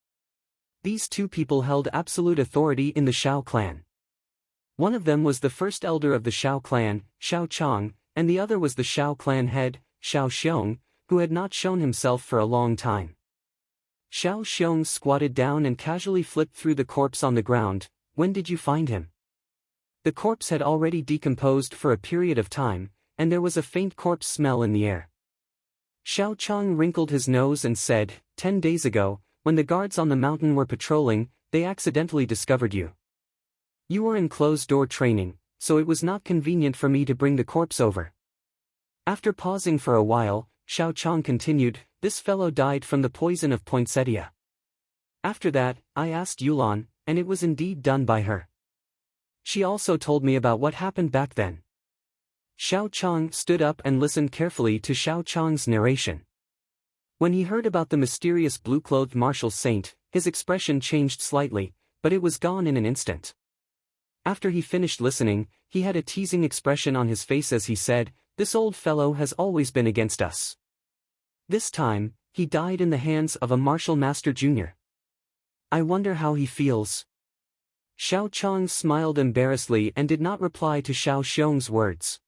These two people held absolute authority in the Xiao clan. One of them was the first elder of the Xiao clan, Xiao Chang, and the other was the Xiao clan head, Xiao Xiong, who had not shown himself for a long time. Xiao Xiong squatted down and casually flipped through the corpse on the ground. When did you find him? The corpse had already decomposed for a period of time, and there was a faint corpse smell in the air. Xiao Chang wrinkled his nose and said, 10 days ago, when the guards on the mountain were patrolling, they accidentally discovered you. You were in closed-door training, so it was not convenient for me to bring the corpse over. After pausing for a while, Xiao Chang continued, this fellow died from the poison of poinsettia. After that, I asked Yulan, and it was indeed done by her. She also told me about what happened back then. Xiao Chang stood up and listened carefully to Xiao Chang's narration. When he heard about the mysterious blue-clothed martial saint, his expression changed slightly, but it was gone in an instant. After he finished listening, he had a teasing expression on his face as he said, this old fellow has always been against us. This time, he died in the hands of a martial master junior. I wonder how he feels. Xiao Chang smiled embarrassedly and did not reply to Xiao Xiong's words.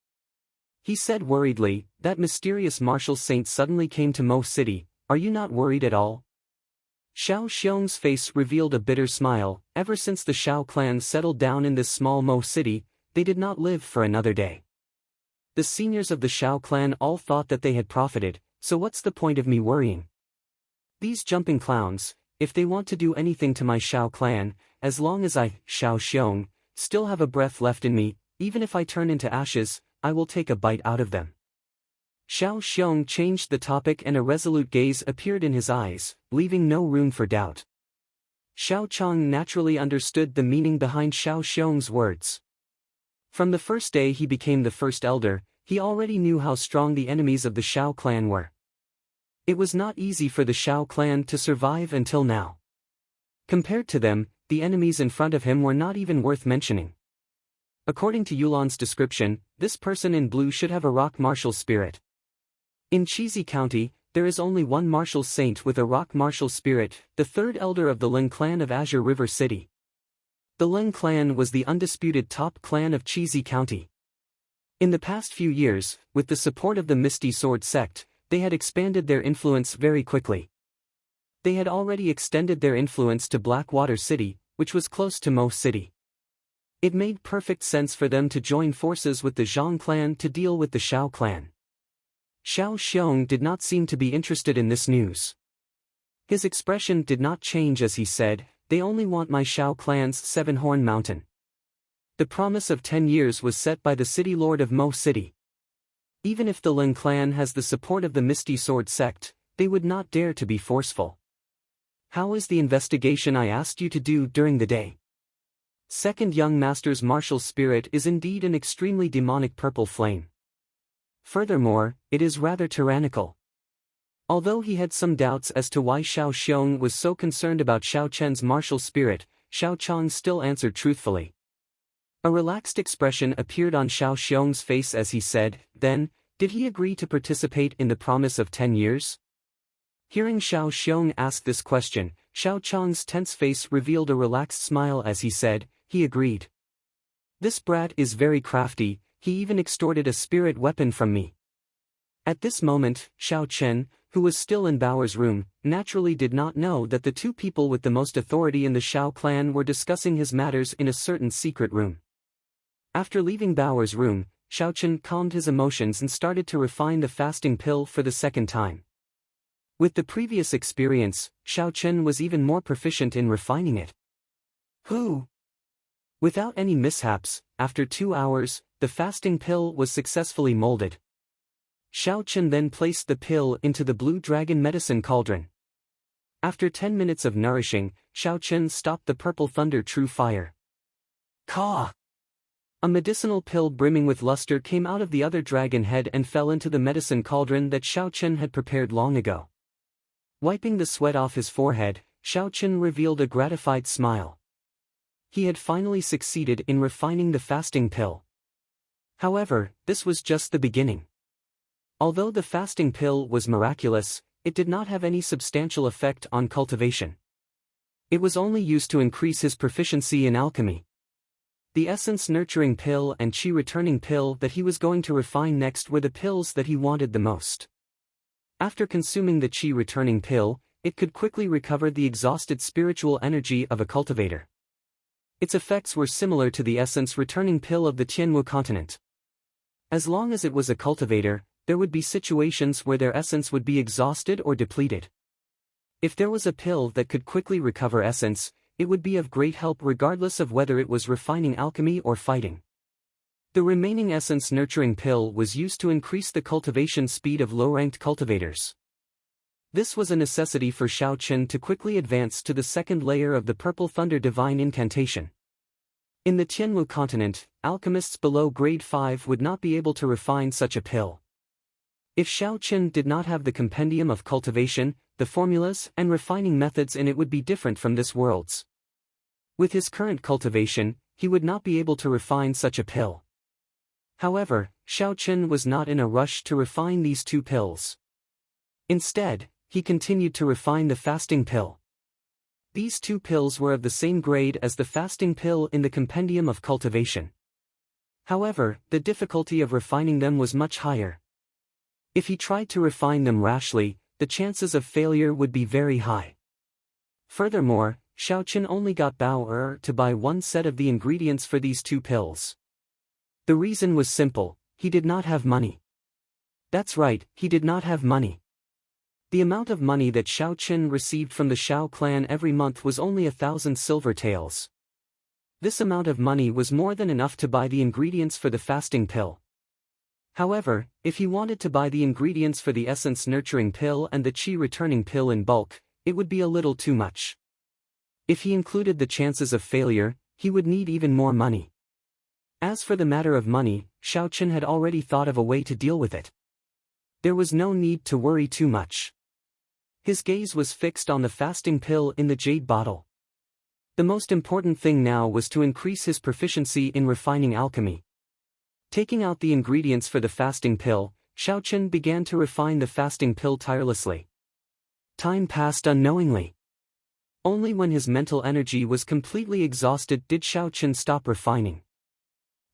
He said worriedly, that mysterious martial saint suddenly came to Mo City, are you not worried at all? Xiao Xiong's face revealed a bitter smile. Ever since the Xiao clan settled down in this small Mo City, they did not live for another day. The seniors of the Xiao clan all thought that they had profited, so what's the point of me worrying? These jumping clowns, if they want to do anything to my Xiao clan, as long as I, Xiao Xiong, still have a breath left in me, even if I turn into ashes, I will take a bite out of them. Xiao Xiong changed the topic and a resolute gaze appeared in his eyes, leaving no room for doubt. Xiao Chang naturally understood the meaning behind Xiao Xiong's words. From the first day he became the first elder, he already knew how strong the enemies of the Xiao clan were. It was not easy for the Xiao clan to survive until now. Compared to them, the enemies in front of him were not even worth mentioning. According to Yulan's description, this person in blue should have a rock martial spirit. In Cheesy County, there is only one martial saint with a rock martial spirit, the third elder of the Ling clan of Azure River City. The Ling clan was the undisputed top clan of Cheesy County. In the past few years, with the support of the Misty Sword sect, they had expanded their influence very quickly. They had already extended their influence to Blackwater City, which was close to Mo City. It made perfect sense for them to join forces with the Zhang clan to deal with the Xiao clan. Xiao Xiong did not seem to be interested in this news. His expression did not change as he said, they only want my Xiao clan's Seven-Horn Mountain. The promise of 10 years was set by the city lord of Mo City. Even if the Ling clan has the support of the Misty Sword sect, they would not dare to be forceful. How is the investigation I asked you to do during the day? Second young master's martial spirit is indeed an extremely demonic purple flame. Furthermore, it is rather tyrannical. Although he had some doubts as to why Xiao Xiong was so concerned about Xiao Chen's martial spirit, Xiao Chang still answered truthfully. A relaxed expression appeared on Xiao Xiong's face as he said, then, did he agree to participate in the promise of 10 years? Hearing Xiao Xiong ask this question, Xiao Chang's tense face revealed a relaxed smile as he said, he agreed. This brat is very crafty, he even extorted a spirit weapon from me. At this moment, Xiao Chen, who was still in Bao's room, naturally did not know that the two people with the most authority in the Xiao clan were discussing his matters in a certain secret room. After leaving Bao's room, Xiao Chen calmed his emotions and started to refine the fasting pill for the second time. With the previous experience, Xiao Chen was even more proficient in refining it. Without any mishaps, after 2 hours, the fasting pill was successfully molded. Xiao Chen then placed the pill into the blue dragon medicine cauldron. After 10 minutes of nourishing, Xiao Chen stopped the purple thunder true fire. Caw! A medicinal pill brimming with luster came out of the other dragon head and fell into the medicine cauldron that Xiao Chen had prepared long ago. Wiping the sweat off his forehead, Xiao Chen revealed a gratified smile. He had finally succeeded in refining the fasting pill. However, this was just the beginning. Although the fasting pill was miraculous, it did not have any substantial effect on cultivation. It was only used to increase his proficiency in alchemy. The essence-nurturing pill and qi-returning pill that he was going to refine next were the pills that he wanted the most. After consuming the qi-returning pill, it could quickly recover the exhausted spiritual energy of a cultivator. Its effects were similar to the essence-returning pill of the Tianwu continent. As long as it was a cultivator, there would be situations where their essence would be exhausted or depleted. If there was a pill that could quickly recover essence, it would be of great help regardless of whether it was refining alchemy or fighting. The remaining essence-nurturing pill was used to increase the cultivation speed of low-ranked cultivators. This was a necessity for Xiao Chen to quickly advance to the second layer of the Purple Thunder Divine Incantation. In the Tianwu continent, alchemists below grade 5 would not be able to refine such a pill. If Xiao Chen did not have the compendium of cultivation, the formulas and refining methods in it would be different from this world's. With his current cultivation, he would not be able to refine such a pill. However, Xiao Chen was not in a rush to refine these two pills. Instead, he continued to refine the fasting pill. These two pills were of the same grade as the fasting pill in the compendium of cultivation. However, the difficulty of refining them was much higher. If he tried to refine them rashly, the chances of failure would be very high. Furthermore, Xiao Chen only got Bao to buy one set of the ingredients for these two pills. The reason was simple: he did not have money. That's right, he did not have money. The amount of money that Xiao Chen received from the Xiao clan every month was only 1,000 silver taels. This amount of money was more than enough to buy the ingredients for the fasting pill. However, if he wanted to buy the ingredients for the essence-nurturing pill and the qi-returning pill in bulk, it would be a little too much. If he included the chances of failure, he would need even more money. As for the matter of money, Xiao Chen had already thought of a way to deal with it. There was no need to worry too much. His gaze was fixed on the fasting pill in the jade bottle. The most important thing now was to increase his proficiency in refining alchemy. Taking out the ingredients for the fasting pill, Xiao Chen began to refine the fasting pill tirelessly. Time passed unknowingly. Only when his mental energy was completely exhausted did Xiao Chen stop refining.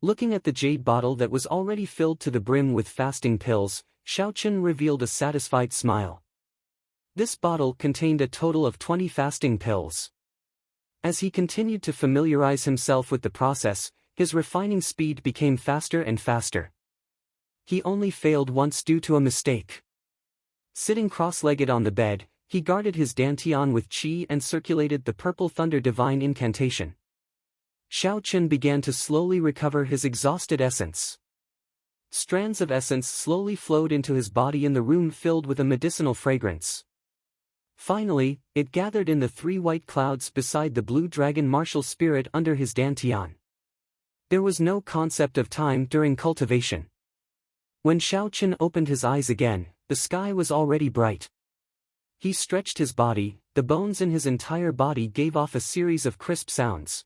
Looking at the jade bottle that was already filled to the brim with fasting pills, Xiao Chen revealed a satisfied smile. This bottle contained a total of 20 fasting pills. As he continued to familiarize himself with the process, his refining speed became faster and faster. He only failed once due to a mistake. Sitting cross-legged on the bed, he guarded his dantian with qi and circulated the Purple Thunder Divine Incantation. Xiao Chen began to slowly recover his exhausted essence. Strands of essence slowly flowed into his body in the room filled with a medicinal fragrance. Finally, it gathered in the 3 white clouds beside the blue dragon martial spirit under his dantian. There was no concept of time during cultivation. When Xiao Chen opened his eyes again, the sky was already bright. He stretched his body, the bones in his entire body gave off a series of crisp sounds.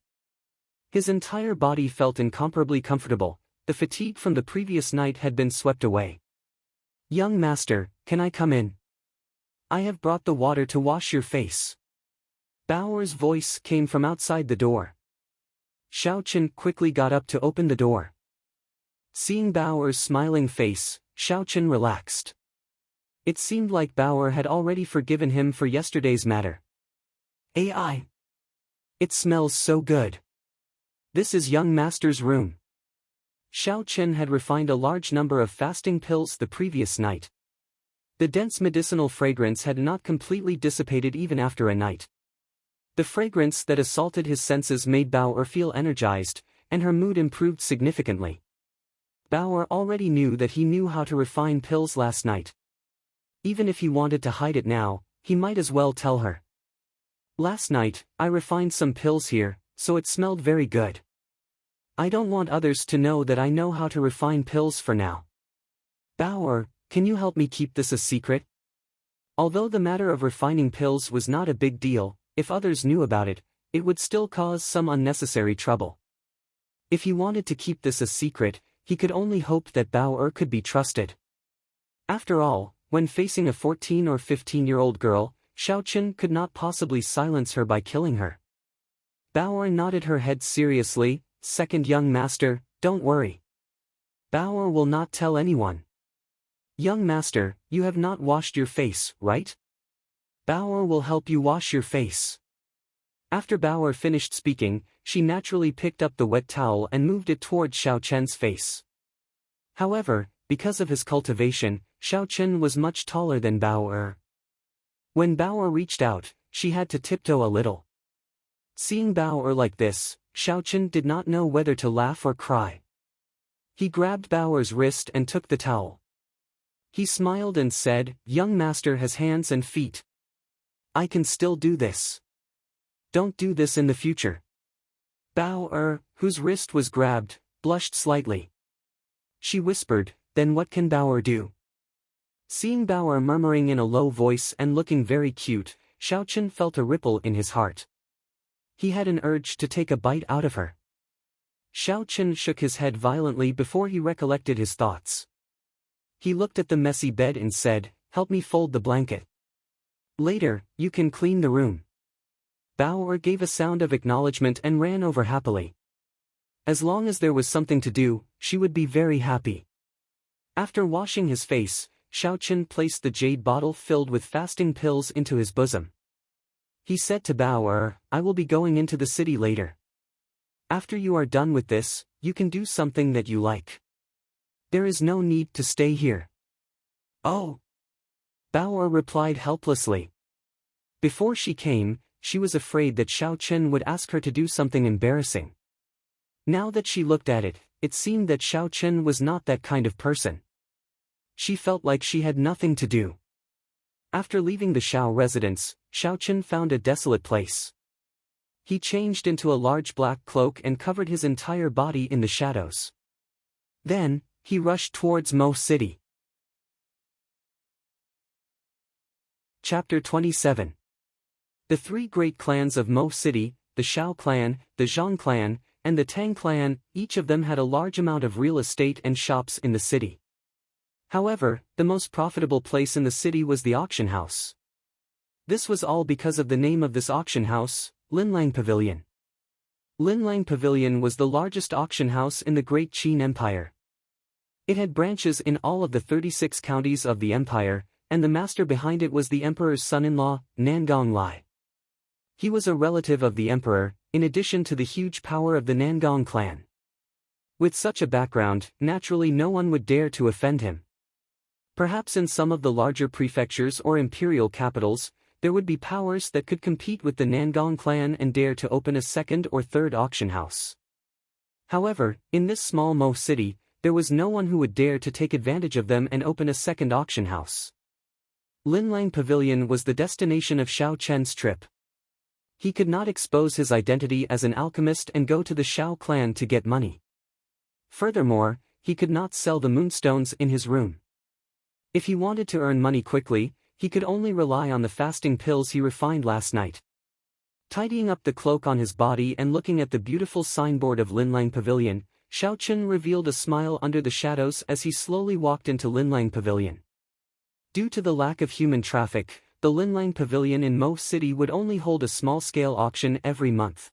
His entire body felt incomparably comfortable, the fatigue from the previous night had been swept away. "Young master, can I come in? I have brought the water to wash your face." Bao'er's voice came from outside the door. Xiao Chen quickly got up to open the door. Seeing Bao'er's smiling face, Xiao Chen relaxed. It seemed like Bao'er had already forgiven him for yesterday's matter. "AI. It smells so good. This is young master's room." Xiao Chen had refined a large number of fasting pills the previous night. The dense medicinal fragrance had not completely dissipated even after a night. The fragrance that assaulted his senses made Bao'er feel energized, and her mood improved significantly. Bao'er already knew that he knew how to refine pills last night. Even if he wanted to hide it now, he might as well tell her. "Last night, I refined some pills here, so it smelled very good. I don't want others to know that I know how to refine pills for now. Bao'er, can you help me keep this a secret?" Although the matter of refining pills was not a big deal, if others knew about it, it would still cause some unnecessary trouble. If he wanted to keep this a secret, he could only hope that Bao could be trusted. After all, when facing a 14 or 15-year-old girl, Xiao Chen could not possibly silence her by killing her. Bao nodded her head seriously. Second young master, don't worry. Bao will not tell anyone. Young master, you have not washed your face, right? Bao will help you wash your face. After Bao finished speaking, she naturally picked up the wet towel and moved it towards Xiao Chen's face. However, because of his cultivation, Xiao Chen was much taller than Bao. When Bao reached out, she had to tiptoe a little. Seeing Bao like this, Xiao Chen did not know whether to laugh or cry. He grabbed Bao's wrist and took the towel. He smiled and said, "Young master has hands and feet. I can still do this. Don't do this in the future." Bao, whose wrist was grabbed, blushed slightly. She whispered, "Then what can Bao do?" Seeing Bao murmuring in a low voice and looking very cute, Xiao Chen felt a ripple in his heart. He had an urge to take a bite out of her. Xiao Chen shook his head violently before he recollected his thoughts. He looked at the messy bed and said, "Help me fold the blanket. Later, you can clean the room." Bao gave a sound of acknowledgement and ran over happily. As long as there was something to do, she would be very happy. After washing his face, Xiao Chen placed the jade bottle filled with fasting pills into his bosom. He said to Bao, "I will be going into the city later. After you are done with this, you can do something that you like. There is no need to stay here." "Oh." Bao replied helplessly. Before she came, she was afraid that Xiao Chen would ask her to do something embarrassing. Now that she looked at it, it seemed that Xiao Chen was not that kind of person. She felt like she had nothing to do. After leaving the Xiao residence, Xiao Chen found a desolate place. He changed into a large black cloak and covered his entire body in the shadows. Then, he rushed towards Mo City. Chapter 27. The three great clans of Mo City, the Xiao clan, the Zhang clan, and the Tang clan, each of them had a large amount of real estate and shops in the city. However, the most profitable place in the city was the auction house. This was all because of the name of this auction house, Linlang Pavilion. Linlang Pavilion was the largest auction house in the Great Qin Empire. It had branches in all of the 36 counties of the empire, and the master behind it was the emperor's son-in-law, Nangong Lai. He was a relative of the emperor, in addition to the huge power of the Nangong clan. With such a background, naturally no one would dare to offend him. Perhaps in some of the larger prefectures or imperial capitals, there would be powers that could compete with the Nangong clan and dare to open a second or third auction house. However, in this small Mo city, there was no one who would dare to take advantage of them and open a second auction house. Linlang Pavilion was the destination of Xiao Chen's trip. He could not expose his identity as an alchemist and go to the Xiao clan to get money. Furthermore, he could not sell the moonstones in his room. If he wanted to earn money quickly, he could only rely on the fasting pills he refined last night. Tidying up the cloak on his body and looking at the beautiful signboard of Linlang Pavilion, Xiao Chen revealed a smile under the shadows as he slowly walked into Linlang Pavilion. Due to the lack of human traffic, the Linlang Pavilion in Mo City would only hold a small-scale auction every month.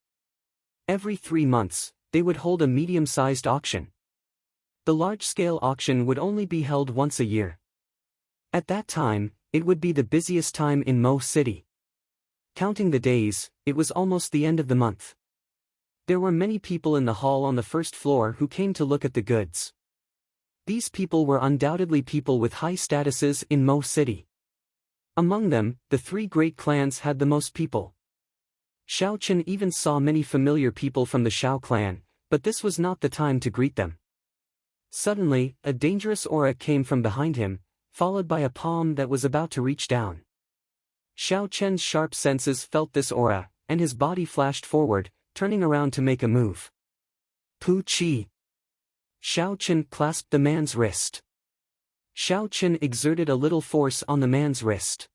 Every 3 months, they would hold a medium-sized auction. The large-scale auction would only be held once a year. At that time, it would be the busiest time in Mo City. Counting the days, it was almost the end of the month. There were many people in the hall on the first floor who came to look at the goods. These people were undoubtedly people with high statuses in Mo City. Among them, the three great clans had the most people. Xiao Chen even saw many familiar people from the Xiao clan, but this was not the time to greet them. Suddenly, a dangerous aura came from behind him, followed by a palm that was about to reach down. Xiao Chen's sharp senses felt this aura, and his body flashed forward, turning around to make a move. Pu Qi. Xiao Chen clasped the man's wrist. Xiao Chen exerted a little force on the man's wrist.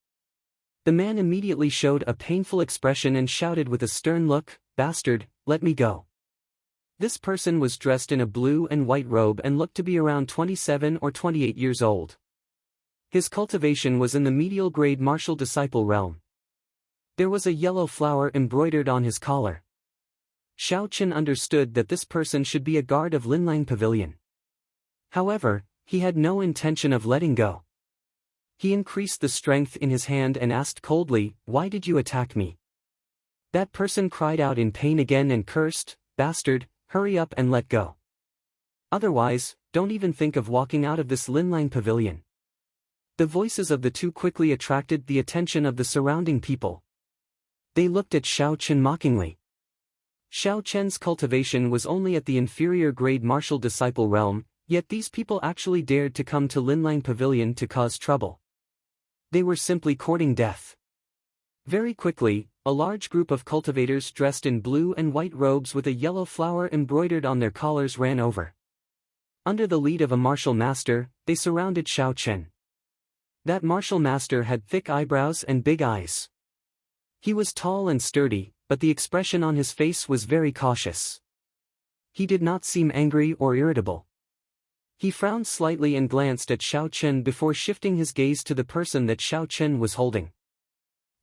The man immediately showed a painful expression and shouted with a stern look, "Bastard, let me go." This person was dressed in a blue and white robe and looked to be around 27 or 28 years old. His cultivation was in the medial grade martial disciple realm. There was a yellow flower embroidered on his collar. Xiao Chen understood that this person should be a guard of Linlang Pavilion. However, he had no intention of letting go. He increased the strength in his hand and asked coldly, "Why did you attack me?" That person cried out in pain again and cursed, "Bastard, hurry up and let go. Otherwise, don't even think of walking out of this Linlang Pavilion." The voices of the two quickly attracted the attention of the surrounding people. They looked at Xiao Chen mockingly. Xiao Chen's cultivation was only at the inferior grade martial disciple realm, yet these people actually dared to come to Linlang Pavilion to cause trouble. They were simply courting death. Very quickly, a large group of cultivators dressed in blue and white robes with a yellow flower embroidered on their collars ran over. Under the lead of a martial master, they surrounded Xiao Chen. That martial master had thick eyebrows and big eyes. He was tall and sturdy, but the expression on his face was very cautious. He did not seem angry or irritable. He frowned slightly and glanced at Xiao Chen before shifting his gaze to the person that Xiao Chen was holding.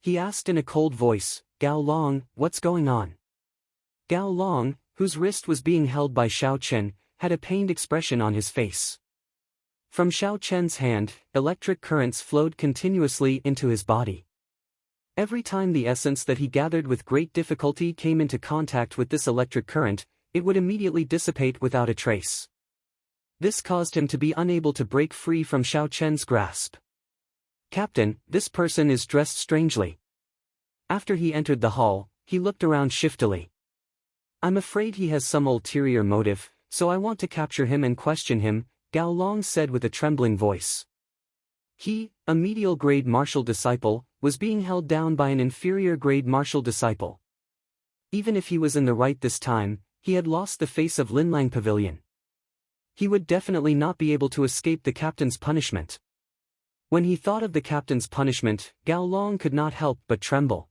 He asked in a cold voice, "Gao Long, what's going on?" Gao Long, whose wrist was being held by Xiao Chen, had a pained expression on his face. From Xiao Chen's hand, electric currents flowed continuously into his body. Every time the essence that he gathered with great difficulty came into contact with this electric current, it would immediately dissipate without a trace. This caused him to be unable to break free from Xiao Chen's grasp. "Captain, this person is dressed strangely." After he entered the hall, he looked around shiftily. "I'm afraid he has some ulterior motive, so I want to capture him and question him," Gao Long said with a trembling voice. He, a medial grade martial disciple, was being held down by an inferior grade martial disciple. Even if he was in the right this time, he had lost the face of Linlang Pavilion. He would definitely not be able to escape the captain's punishment. When he thought of the captain's punishment, Gao Long could not help but tremble.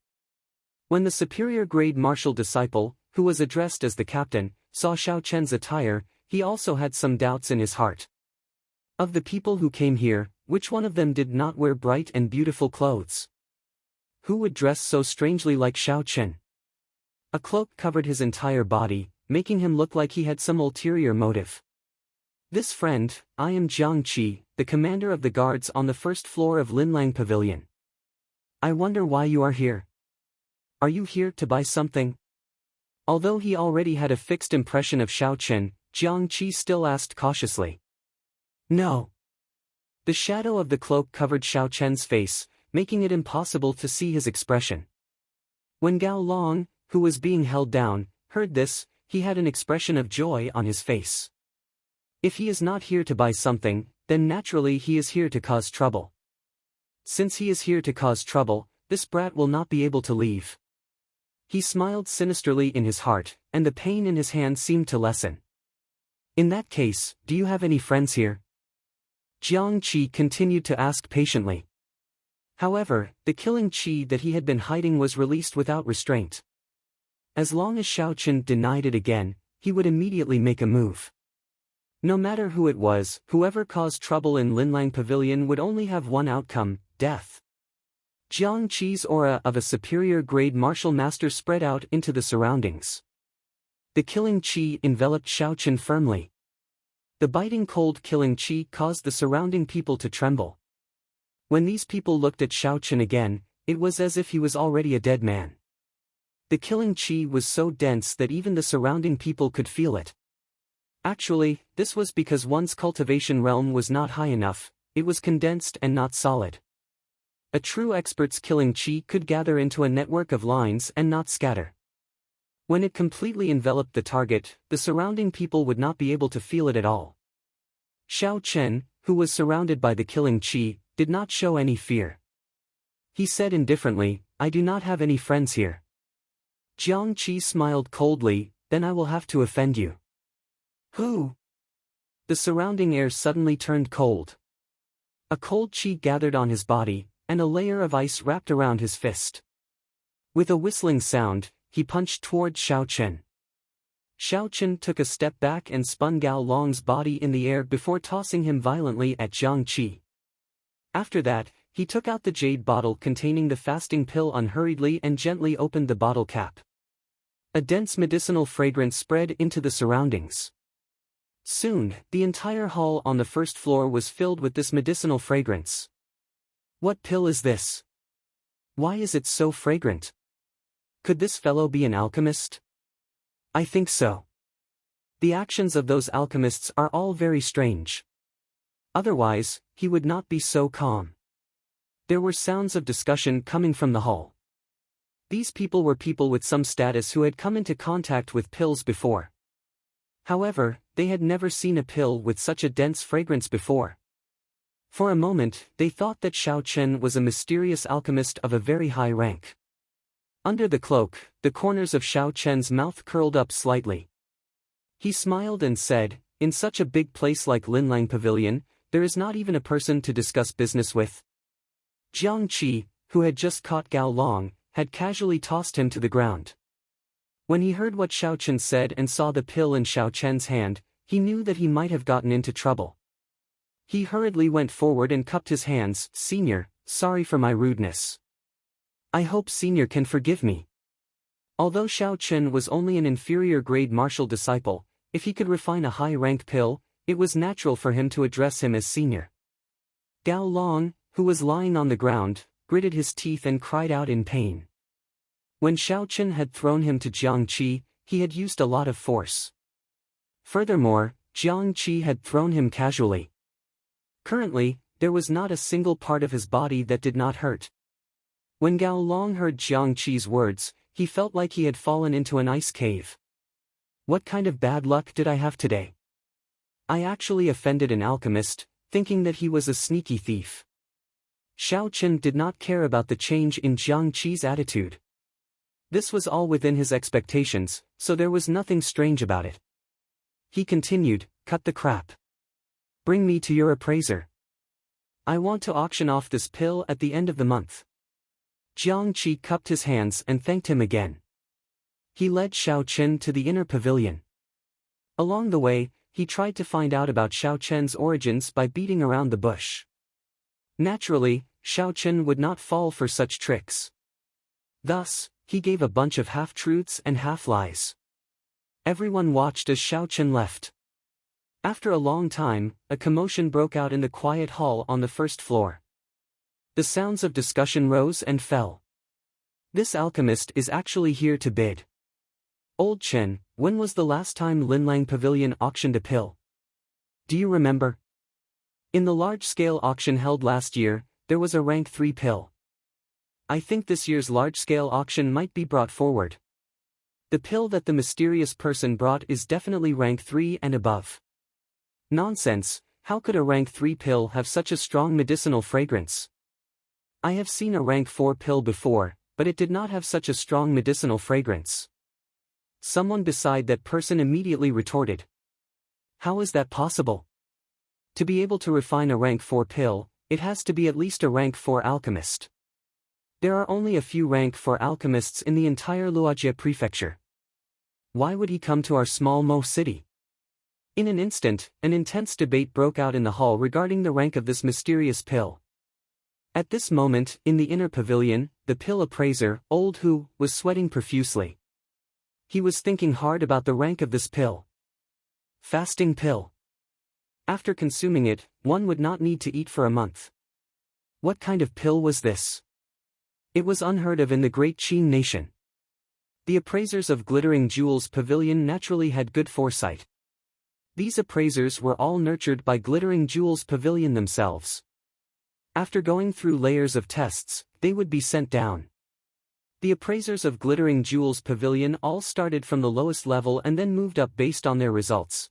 When the superior grade martial disciple, who was addressed as the captain, saw Xiao Chen's attire, he also had some doubts in his heart. Of the people who came here, which one of them did not wear bright and beautiful clothes? Who would dress so strangely like Xiao Chen? A cloak covered his entire body, making him look like he had some ulterior motive. "This friend, I am Jiang Qi, the commander of the guards on the first floor of Linlang Pavilion. I wonder why you are here. Are you here to buy something?" Although he already had a fixed impression of Xiao Chen, Jiang Qi still asked cautiously. "No." The shadow of the cloak covered Xiao Chen's face, making it impossible to see his expression. When Gao Long, who was being held down, heard this, he had an expression of joy on his face. If he is not here to buy something, then naturally he is here to cause trouble. Since he is here to cause trouble, this brat will not be able to leave. He smiled sinisterly in his heart, and the pain in his hand seemed to lessen. "In that case, do you have any friends here?" Jiang Qi continued to ask patiently. However, the killing qi that he had been hiding was released without restraint. As long as Xiao Chen denied it again, he would immediately make a move. No matter who it was, whoever caused trouble in Linlang Pavilion would only have one outcome, death. Jiang Qi's aura of a superior grade martial master spread out into the surroundings. The killing qi enveloped Xiao Chen firmly. The biting cold killing qi caused the surrounding people to tremble. When these people looked at Xiao Chen again, it was as if he was already a dead man. The killing qi was so dense that even the surrounding people could feel it. Actually, this was because one's cultivation realm was not high enough, it was condensed and not solid. A true expert's killing qi could gather into a network of lines and not scatter. When it completely enveloped the target, the surrounding people would not be able to feel it at all. Xiao Chen, who was surrounded by the killing qi, did not show any fear. He said indifferently, "I do not have any friends here." Jiang Qi smiled coldly, "Then I will have to offend you." "Who?" The surrounding air suddenly turned cold. A cold qi gathered on his body, and a layer of ice wrapped around his fist. With a whistling sound, he punched toward Xiao Chen. Xiao Chen took a step back and spun Gao Long's body in the air before tossing him violently at Jiang Qi. After that, he took out the jade bottle containing the fasting pill unhurriedly and gently opened the bottle cap. A dense medicinal fragrance spread into the surroundings. Soon, the entire hall on the first floor was filled with this medicinal fragrance. What pill is this? Why is it so fragrant? Could this fellow be an alchemist? I think so. The actions of those alchemists are all very strange. Otherwise, he would not be so calm. There were sounds of discussion coming from the hall. These people were people with some status who had come into contact with pills before. However, they had never seen a pill with such a dense fragrance before. For a moment, they thought that Xiao Chen was a mysterious alchemist of a very high rank. Under the cloak, the corners of Xiao Chen's mouth curled up slightly. He smiled and said, "In such a big place like Linlang Pavilion, there is not even a person to discuss business with." Jiang Qi, who had just caught Gao Long, had casually tossed him to the ground. When he heard what Xiao Chen said and saw the pill in Xiao Chen's hand, he knew that he might have gotten into trouble. He hurriedly went forward and cupped his hands. "Senior, sorry for my rudeness. I hope Senior can forgive me." Although Xiao Chen was only an inferior grade martial disciple, if he could refine a high-rank pill, it was natural for him to address him as Senior. Gao Long, who was lying on the ground, gritted his teeth and cried out in pain. When Xiao Chen had thrown him to Jiang Qi, he had used a lot of force. Furthermore, Jiang Qi had thrown him casually. Currently, there was not a single part of his body that did not hurt. When Gao Long heard Jiang Qi's words, he felt like he had fallen into an ice cave. What kind of bad luck did I have today? I actually offended an alchemist, thinking that he was a sneaky thief. Xiao Chen did not care about the change in Jiang Qi's attitude. This was all within his expectations, so there was nothing strange about it. He continued, "Cut the crap. Bring me to your appraiser. I want to auction off this pill at the end of the month." Jiang Qi cupped his hands and thanked him again. He led Xiao Chen to the inner pavilion. Along the way, he tried to find out about Xiao Chen's origins by beating around the bush. Naturally, Xiao Chen would not fall for such tricks. Thus, he gave a bunch of half-truths and half-lies. Everyone watched as Xiao Chen left. After a long time, a commotion broke out in the quiet hall on the first floor. The sounds of discussion rose and fell. This alchemist is actually here to bid. Old Chen, when was the last time Linlang Pavilion auctioned a pill? Do you remember? In the large-scale auction held last year, there was a rank 3 pill. I think this year's large-scale auction might be brought forward. The pill that the mysterious person brought is definitely rank 3 and above. Nonsense, how could a rank 3 pill have such a strong medicinal fragrance? I have seen a rank 4 pill before, but it did not have such a strong medicinal fragrance. Someone beside that person immediately retorted. How is that possible? To be able to refine a rank 4 pill, it has to be at least a rank 4 alchemist. There are only a few rank 4 alchemists in the entire Luojie prefecture. Why would he come to our small Mo city? In an instant, an intense debate broke out in the hall regarding the rank of this mysterious pill. At this moment, in the inner pavilion, the pill appraiser, Old Hu, was sweating profusely. He was thinking hard about the rank of this pill. Fasting pill. After consuming it, one would not need to eat for a month. What kind of pill was this? It was unheard of in the great Qin nation. The appraisers of Glittering Jewels Pavilion naturally had good foresight. These appraisers were all nurtured by Glittering Jewels Pavilion themselves. After going through layers of tests, they would be sent down. The appraisers of Glittering Jewels Pavilion all started from the lowest level and then moved up based on their results.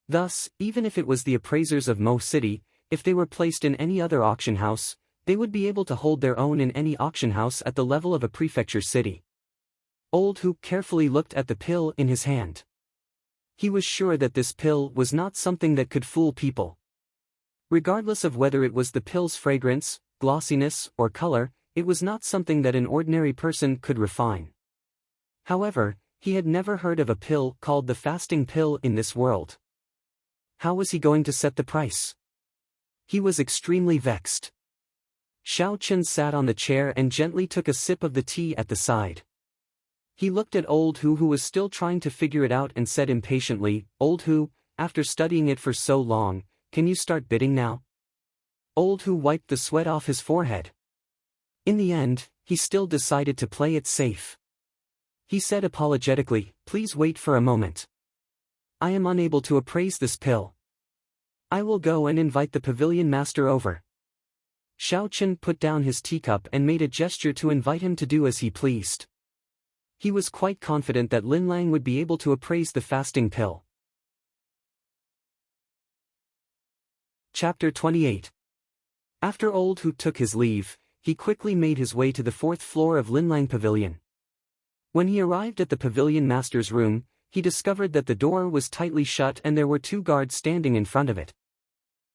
Thus, even if it was the appraisers of Mo City, if they were placed in any other auction house, they would be able to hold their own in any auction house at the level of a prefecture city. Old Hu carefully looked at the pill in his hand. He was sure that this pill was not something that could fool people. Regardless of whether it was the pill's fragrance, glossiness, or color, it was not something that an ordinary person could refine. However, he had never heard of a pill called the fasting pill in this world. How was he going to set the price? He was extremely vexed. Xiao Chen sat on the chair and gently took a sip of the tea at the side. He looked at Old Hu, who was still trying to figure it out, and said impatiently, "Old Hu, after studying it for so long, can you start bidding now?" Old Hu wiped the sweat off his forehead. In the end, he still decided to play it safe. He said apologetically, "Please wait for a moment. I am unable to appraise this pill. I will go and invite the pavilion master over." Xiao Chen put down his teacup and made a gesture to invite him to do as he pleased. He was quite confident that Lin Lang would be able to appraise the fasting pill. Chapter 28. After Old Hu took his leave, he quickly made his way to the 4th floor of Lin Lang Pavilion. When he arrived at the pavilion master's room, he discovered that the door was tightly shut and there were 2 guards standing in front of it.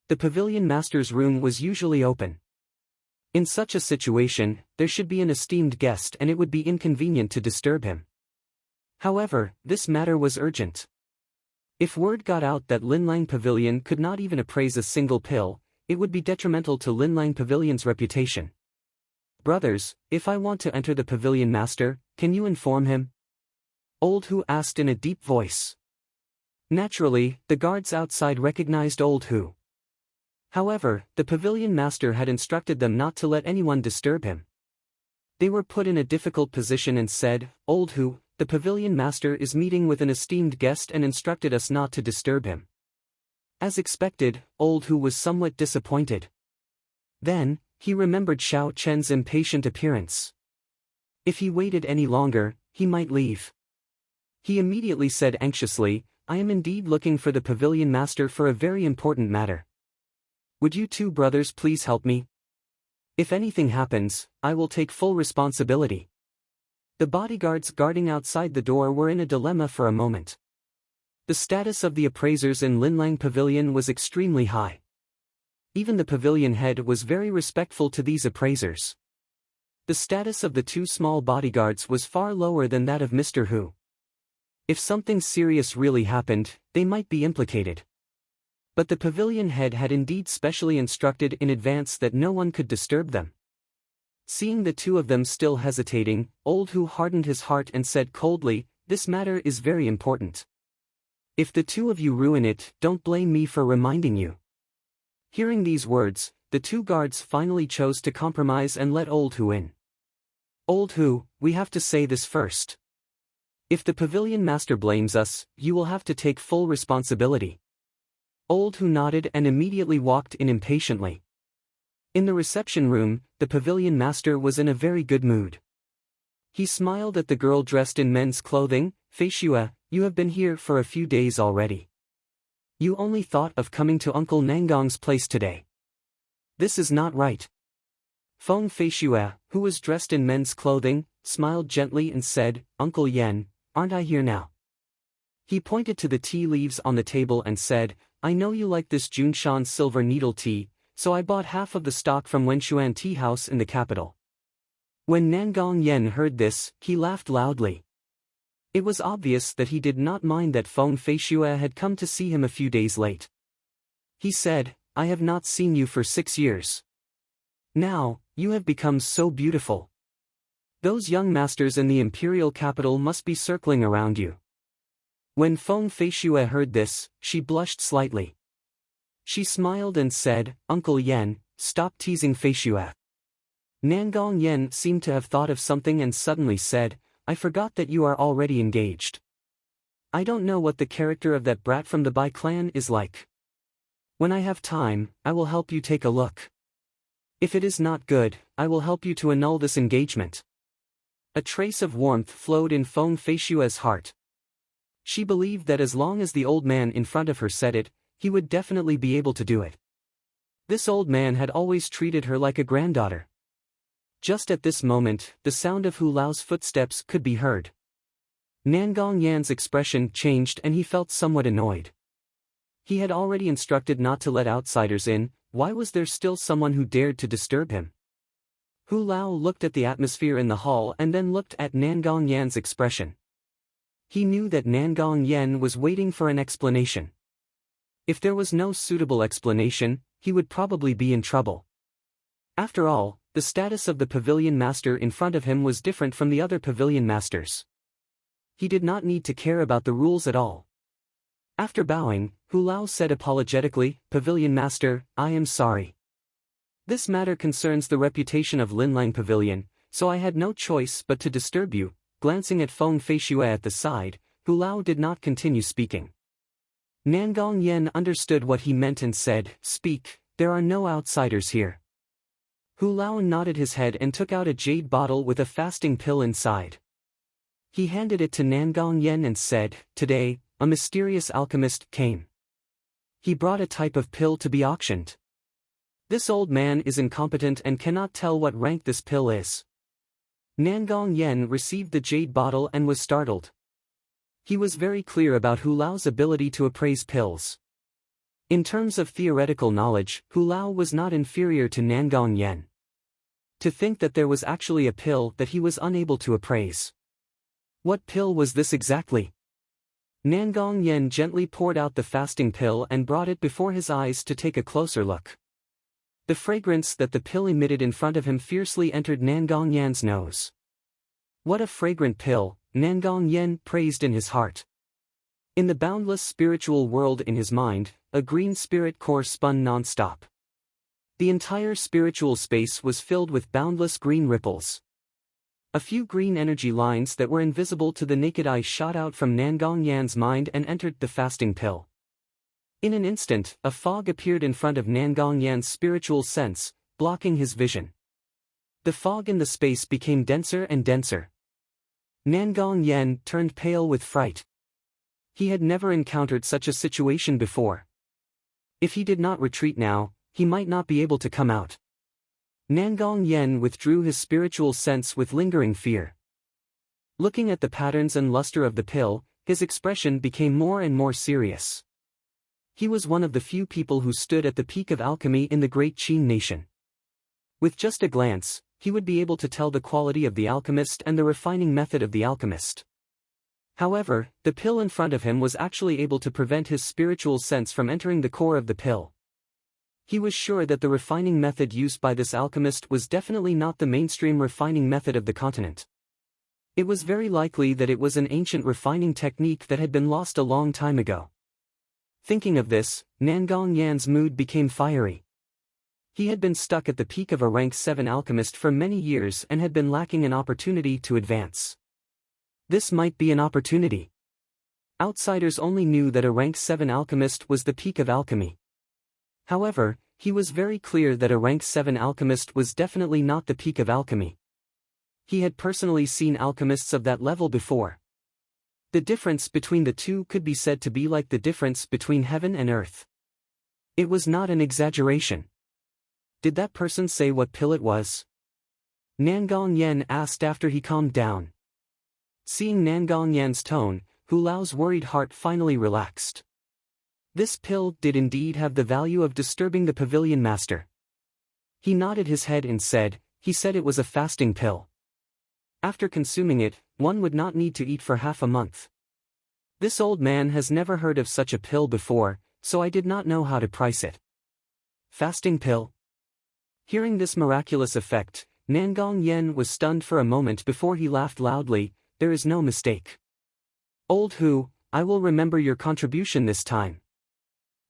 The pavilion master's room was usually open. In such a situation, there should be an esteemed guest and it would be inconvenient to disturb him. However, this matter was urgent. If word got out that Lin Lang Pavilion could not even appraise a single pill, it would be detrimental to Lin Lang Pavilion's reputation. "Brothers, if I want to enter the pavilion master, can you inform him?" Old Hu asked in a deep voice. Naturally, the guards outside recognized Old Hu. However, the pavilion master had instructed them not to let anyone disturb him. They were put in a difficult position and said, "Old Hu, the pavilion master is meeting with an esteemed guest and instructed us not to disturb him." As expected, Old Hu was somewhat disappointed. Then, he remembered Xiao Chen's impatient appearance. If he waited any longer, he might leave. He immediately said anxiously, "I am indeed looking for the pavilion master for a very important matter. Would you 2 brothers please help me? If anything happens, I will take full responsibility." The bodyguards guarding outside the door were in a dilemma for a moment. The status of the appraisers in Lin Lang Pavilion was extremely high. Even the pavilion head was very respectful to these appraisers. The status of the 2 small bodyguards was far lower than that of Mr. Hu. If something serious really happened, they might be implicated. But the pavilion head had indeed specially instructed in advance that no one could disturb them. Seeing the 2 of them still hesitating, Old Hu hardened his heart and said coldly, "This matter is very important. If the 2 of you ruin it, don't blame me for reminding you." Hearing these words, the 2 guards finally chose to compromise and let Old Hu in. "Old Hu, we have to say this first. If the pavilion master blames us, you will have to take full responsibility." Old Hu nodded and immediately walked in impatiently. In the reception room, the pavilion master was in a very good mood. He smiled at the girl dressed in men's clothing. "Fei Xue, you have been here for a few days already. You only thought of coming to Uncle Nangong's place today. This is not right." Feng Fei Xue, who was dressed in men's clothing, smiled gently and said, "Uncle Yen, aren't I here now?" He pointed to the tea leaves on the table and said, "I know you like this Junshan silver needle tea, so I bought half of the stock from Wenshuan Tea House in the capital." When Nangong Yen heard this, he laughed loudly. It was obvious that he did not mind that Feng Fei Xue had come to see him a few days late. He said, "I have not seen you for 6 years. Now, you have become so beautiful. Those young masters in the imperial capital must be circling around you." When Feng Fei Xue heard this, she blushed slightly. She smiled and said, "Uncle Yen, stop teasing Fei Xue." Nangong Yen seemed to have thought of something and suddenly said, "I forgot that you are already engaged. I don't know what the character of that brat from the Bai clan is like. When I have time, I will help you take a look. If it is not good, I will help you to annul this engagement." A trace of warmth flowed in Feng Fei Xue's heart. She believed that as long as the old man in front of her said it, he would definitely be able to do it. This old man had always treated her like a granddaughter. Just at this moment, the sound of Hu Lao's footsteps could be heard. Nangong Yan's expression changed and he felt somewhat annoyed. He had already instructed not to let outsiders in, why was there still someone who dared to disturb him? Hu Lao looked at the atmosphere in the hall and then looked at Nangong Yan's expression. He knew that Nangong Yan was waiting for an explanation. If there was no suitable explanation, he would probably be in trouble. After all, the status of the pavilion master in front of him was different from the other pavilion masters. He did not need to care about the rules at all. After bowing, Hu Lao said apologetically, "Pavilion master, I am sorry. This matter concerns the reputation of Linlang Pavilion, so I had no choice but to disturb you." Glancing at Feng Feishue at the side, Hu Lao did not continue speaking. Nangong Yan understood what he meant and said, "Speak, there are no outsiders here." Hu Lao nodded his head and took out a jade bottle with a fasting pill inside. He handed it to Nangong Yan and said, "Today, a mysterious alchemist came. He brought a type of pill to be auctioned. This old man is incompetent and cannot tell what rank this pill is." Nangong Yan received the jade bottle and was startled. He was very clear about Hu Lao's ability to appraise pills. In terms of theoretical knowledge, Hu Lao was not inferior to Nangong Yan. To think that there was actually a pill that he was unable to appraise. What pill was this exactly? Nangong Yan gently poured out the fasting pill and brought it before his eyes to take a closer look. The fragrance that the pill emitted in front of him fiercely entered Nangong Yan's nose. "What a fragrant pill," Nangong Yan praised in his heart. In the boundless spiritual world in his mind, a green spirit core spun non-stop. The entire spiritual space was filled with boundless green ripples. A few green energy lines that were invisible to the naked eye shot out from Nangong Yan's mind and entered the fasting pill. In an instant, a fog appeared in front of Nangong Yan's spiritual sense, blocking his vision. The fog in the space became denser and denser. Nangong Yan turned pale with fright. He had never encountered such a situation before. If he did not retreat now, he might not be able to come out. Nangong Yan withdrew his spiritual sense with lingering fear. Looking at the patterns and luster of the pill, his expression became more and more serious. He was one of the few people who stood at the peak of alchemy in the great Qin nation. With just a glance, he would be able to tell the quality of the alchemist and the refining method of the alchemist. However, the pill in front of him was actually able to prevent his spiritual sense from entering the core of the pill. He was sure that the refining method used by this alchemist was definitely not the mainstream refining method of the continent. It was very likely that it was an ancient refining technique that had been lost a long time ago. Thinking of this, Nangong Yan's mood became fiery. He had been stuck at the peak of a rank 7 alchemist for many years and had been lacking an opportunity to advance. This might be an opportunity. Outsiders only knew that a rank 7 alchemist was the peak of alchemy. However, he was very clear that a rank 7 alchemist was definitely not the peak of alchemy. He had personally seen alchemists of that level before. The difference between the two could be said to be like the difference between heaven and earth. It was not an exaggeration. Did that person say what pill it was? Nangong Yan asked after he calmed down. Seeing Nangong Yan's tone, Hu Lao's worried heart finally relaxed. This pill did indeed have the value of disturbing the pavilion master. He nodded his head and said, "He said it was a fasting pill. After consuming it, one would not need to eat for half a month. This old man has never heard of such a pill before, so I did not know how to price it." Fasting pill? Hearing this miraculous effect, Nangong Yan was stunned for a moment before he laughed loudly. "There is no mistake. Old Hu, I will remember your contribution this time.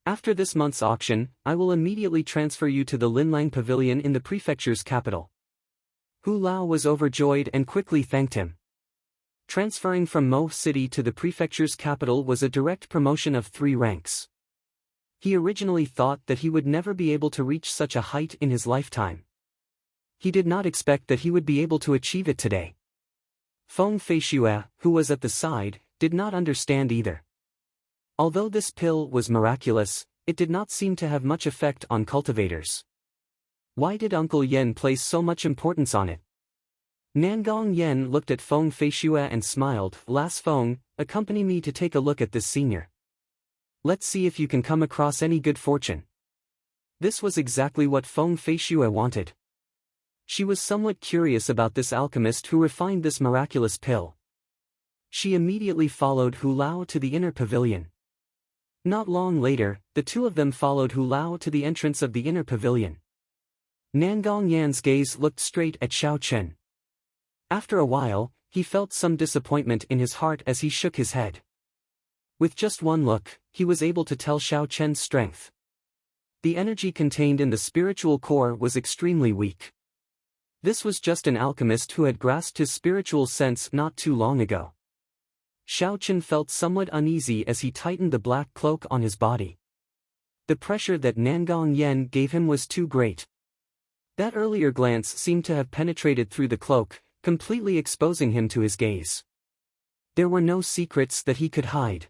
After this month's auction, I will immediately transfer you to the Linlang Pavilion in the prefecture's capital." Hu Lao was overjoyed and quickly thanked him. Transferring from Mo City to the prefecture's capital was a direct promotion of 3 ranks. He originally thought that he would never be able to reach such a height in his lifetime. He did not expect that he would be able to achieve it today. Feng Feishue, who was at the side, did not understand either. Although this pill was miraculous, it did not seem to have much effect on cultivators. Why did Uncle Yen place so much importance on it? Nangong Yen looked at Feng Feishue and smiled. "Last Feng, accompany me to take a look at this senior. Let's see if you can come across any good fortune." This was exactly what Feng Feishue wanted. She was somewhat curious about this alchemist who refined this miraculous pill. She immediately followed Hu Lao to the inner pavilion. Not long later, the two of them followed Hu Lao to the entrance of the inner pavilion. Nangong Yan's gaze looked straight at Xiao Chen. After a while, he felt some disappointment in his heart as he shook his head. With just one look, he was able to tell Xiao Chen's strength. The energy contained in the spiritual core was extremely weak. This was just an alchemist who had grasped his spiritual sense not too long ago. Xiao Chen felt somewhat uneasy as he tightened the black cloak on his body. The pressure that Nangong Yan gave him was too great. That earlier glance seemed to have penetrated through the cloak, completely exposing him to his gaze. There were no secrets that he could hide.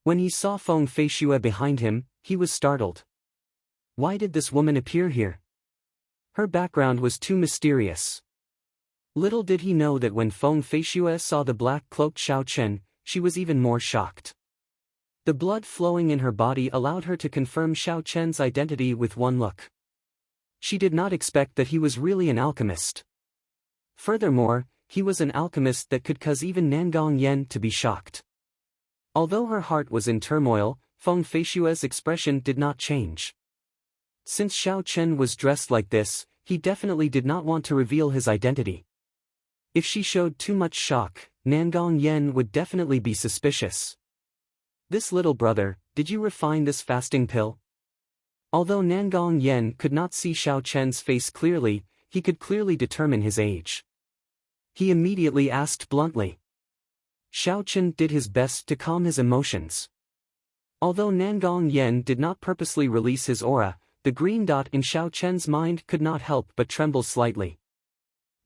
When he saw Feng Feishue behind him, he was startled. Why did this woman appear here? Her background was too mysterious. Little did he know that when Feng Feishue saw the black-cloaked Xiao Chen, she was even more shocked. The blood flowing in her body allowed her to confirm Xiao Chen's identity with one look. She did not expect that he was really an alchemist. Furthermore, he was an alchemist that could cause even Nangong Yan to be shocked. Although her heart was in turmoil, Feng Feishue's expression did not change. Since Xiao Chen was dressed like this, he definitely did not want to reveal his identity. If she showed too much shock, Nangong Yan would definitely be suspicious. This little brother, did you refine this fasting pill? Although Nangong Yan could not see Xiao Chen's face clearly, he could clearly determine his age. He immediately asked bluntly. Xiao Chen did his best to calm his emotions. Although Nangong Yan did not purposely release his aura, the green dot in Xiao Chen's mind could not help but tremble slightly.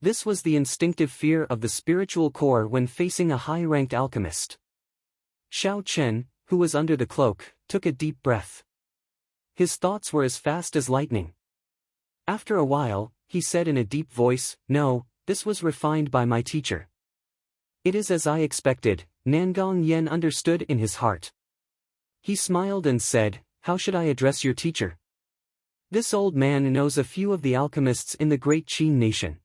This was the instinctive fear of the spiritual core when facing a high-ranked alchemist. Xiao Chen, who was under the cloak, took a deep breath. His thoughts were as fast as lightning. After a while, he said in a deep voice, "No, this was refined by my teacher." "It is as I expected," Nangong Yan understood in his heart. He smiled and said, "How should I address your teacher? This old man knows a few of the alchemists in the great Qin nation.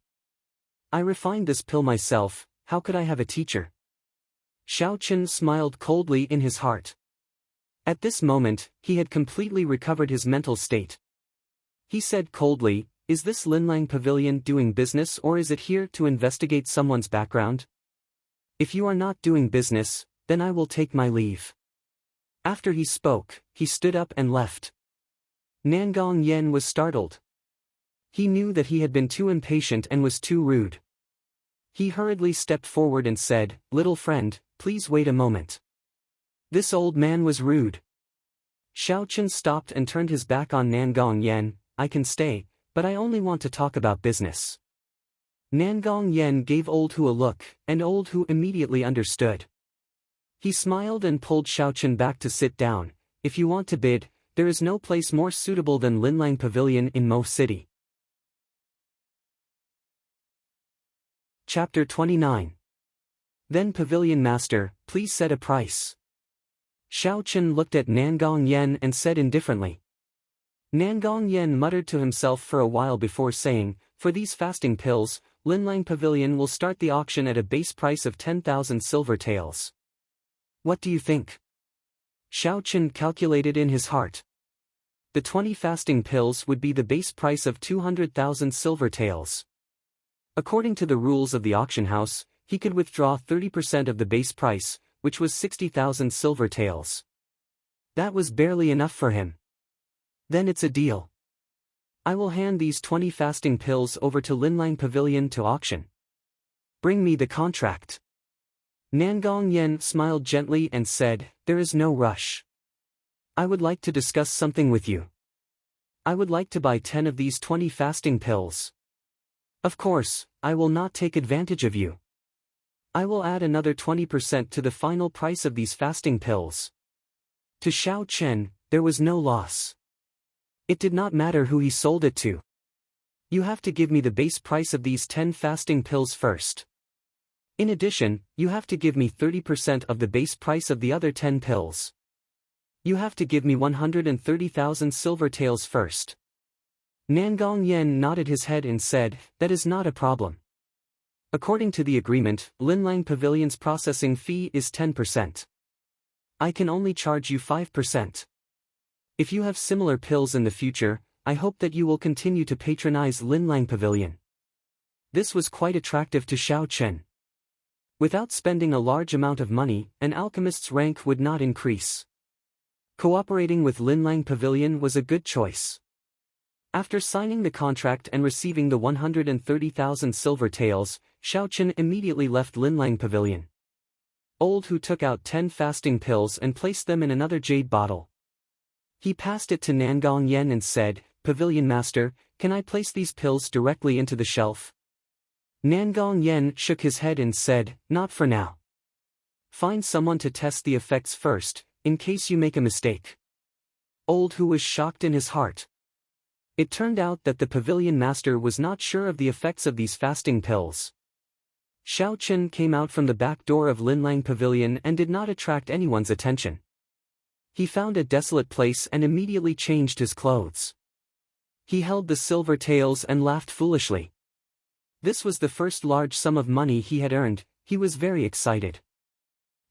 I refined this pill myself, how could I have a teacher?" Xiao Chen smiled coldly in his heart. At this moment, he had completely recovered his mental state. He said coldly, "Is this Linlang Pavilion doing business or is it here to investigate someone's background? If you are not doing business, then I will take my leave." After he spoke, he stood up and left. Nangong Yan was startled. He knew that he had been too impatient and was too rude. He hurriedly stepped forward and said, "Little friend, please wait a moment." This old man was rude. Xiao Chen stopped and turned his back on Nangong Yan. "I can stay, but I only want to talk about business." Nangong Yan gave Old Hu a look, and Old Hu immediately understood. He smiled and pulled Xiao Chen back to sit down. "If you want to bid, there is no place more suitable than Linlang Pavilion in Mo City. Chapter 29. Then Pavilion Master, please set a price. Xiao Chen looked at Nangong Yan and said indifferently. Nangong Yan muttered to himself for a while before saying, "For these fasting pills, Linlang Pavilion will start the auction at a base price of 10,000 silver taels. What do you think?" Xiao Chen calculated in his heart. The 20 fasting pills would be the base price of 200,000 silver taels. According to the rules of the auction house, he could withdraw 30% of the base price, which was 60,000 silver taels. That was barely enough for him. "Then it's a deal. I will hand these 20 fasting pills over to Linlang Pavilion to auction. Bring me the contract." Nangong Yan smiled gently and said, "There is no rush. I would like to discuss something with you. I would like to buy 10 of these 20 fasting pills. Of course, I will not take advantage of you. I will add another 20% to the final price of these fasting pills." To Xiao Chen, there was no loss. It did not matter who he sold it to. "You have to give me the base price of these 10 fasting pills first. In addition, you have to give me 30% of the base price of the other 10 pills." You have to give me 130,000 silver taels first. Nangong Yen nodded his head and said, that is not a problem. According to the agreement, Linlang Pavilion's processing fee is 10%. I can only charge you 5%. If you have similar pills in the future, I hope that you will continue to patronize Linlang Pavilion. This was quite attractive to Xiao Chen. Without spending a large amount of money, an alchemist's rank would not increase. Cooperating with Linlang Pavilion was a good choice. After signing the contract and receiving the 130,000 silver taels, Xiao Chen immediately left Linlang Pavilion. Old Hu took out 10 fasting pills and placed them in another jade bottle. He passed it to Nangong Yen and said, Pavilion Master, can I place these pills directly into the shelf? Nangong Yen shook his head and said, not for now. Find someone to test the effects first, in case you make a mistake. Old Hu was shocked in his heart. It turned out that the Pavilion Master was not sure of the effects of these fasting pills. Xiao Chen came out from the back door of Linlang Pavilion and did not attract anyone's attention. He found a desolate place and immediately changed his clothes. He held the silver taels and laughed foolishly. This was the first large sum of money he had earned. He was very excited.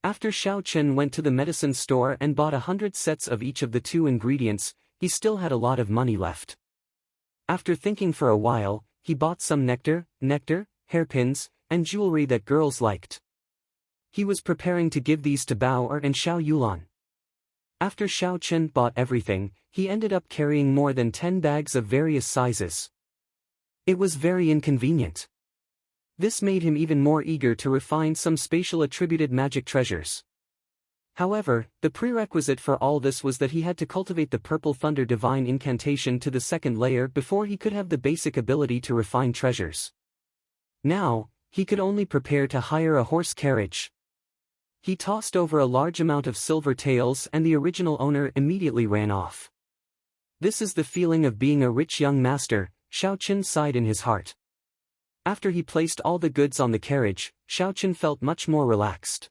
After Xiao Chen went to the medicine store and bought 100 sets of each of the 2 ingredients, he still had a lot of money left. After thinking for a while, he bought some nectar, hairpins, and jewelry that girls liked. He was preparing to give these to Bao Er and Xiao Yulan. After Xiao Chen bought everything, he ended up carrying more than 10 bags of various sizes. It was very inconvenient. This made him even more eager to refine some spatial attributed magic treasures. However, the prerequisite for all this was that he had to cultivate the Purple Thunder Divine Incantation to the 2nd layer before he could have the basic ability to refine treasures. Now, he could only prepare to hire a horse carriage. He tossed over a large amount of silver taels and the original owner immediately ran off. This is the feeling of being a rich young master, Xiao Chen sighed in his heart. After he placed all the goods on the carriage, Xiao Chen felt much more relaxed.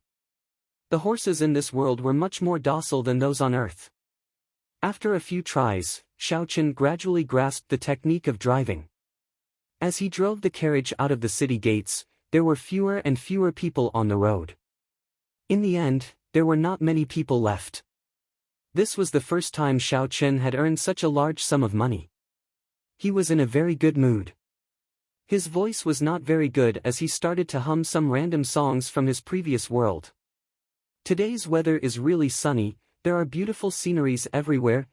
The horses in this world were much more docile than those on Earth. After a few tries, Xiao Chen gradually grasped the technique of driving. As he drove the carriage out of the city gates, there were fewer and fewer people on the road. In the end, there were not many people left. This was the first time Xiao Chen had earned such a large sum of money. He was in a very good mood. His voice was not very good as he started to hum some random songs from his previous world. Today's weather is really sunny, there are beautiful sceneries everywhere,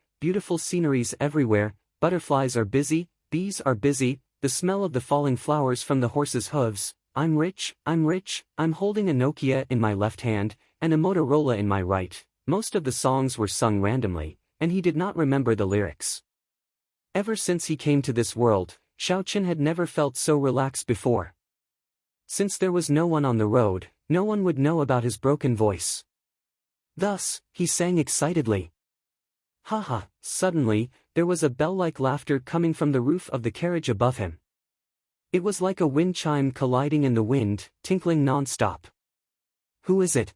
butterflies are busy, bees are busy, the smell of the falling flowers from the horse's hooves, I'm rich, I'm holding a Nokia in my left hand, and a Motorola in my right. Most of the songs were sung randomly, and he did not remember the lyrics. Ever since he came to this world, Xiao Chen had never felt so relaxed before. Since there was no one on the road, no one would know about his broken voice. Thus, he sang excitedly. Haha, suddenly, there was a bell-like laughter coming from the roof of the carriage above him. It was like a wind chime colliding in the wind, tinkling non-stop. Who is it?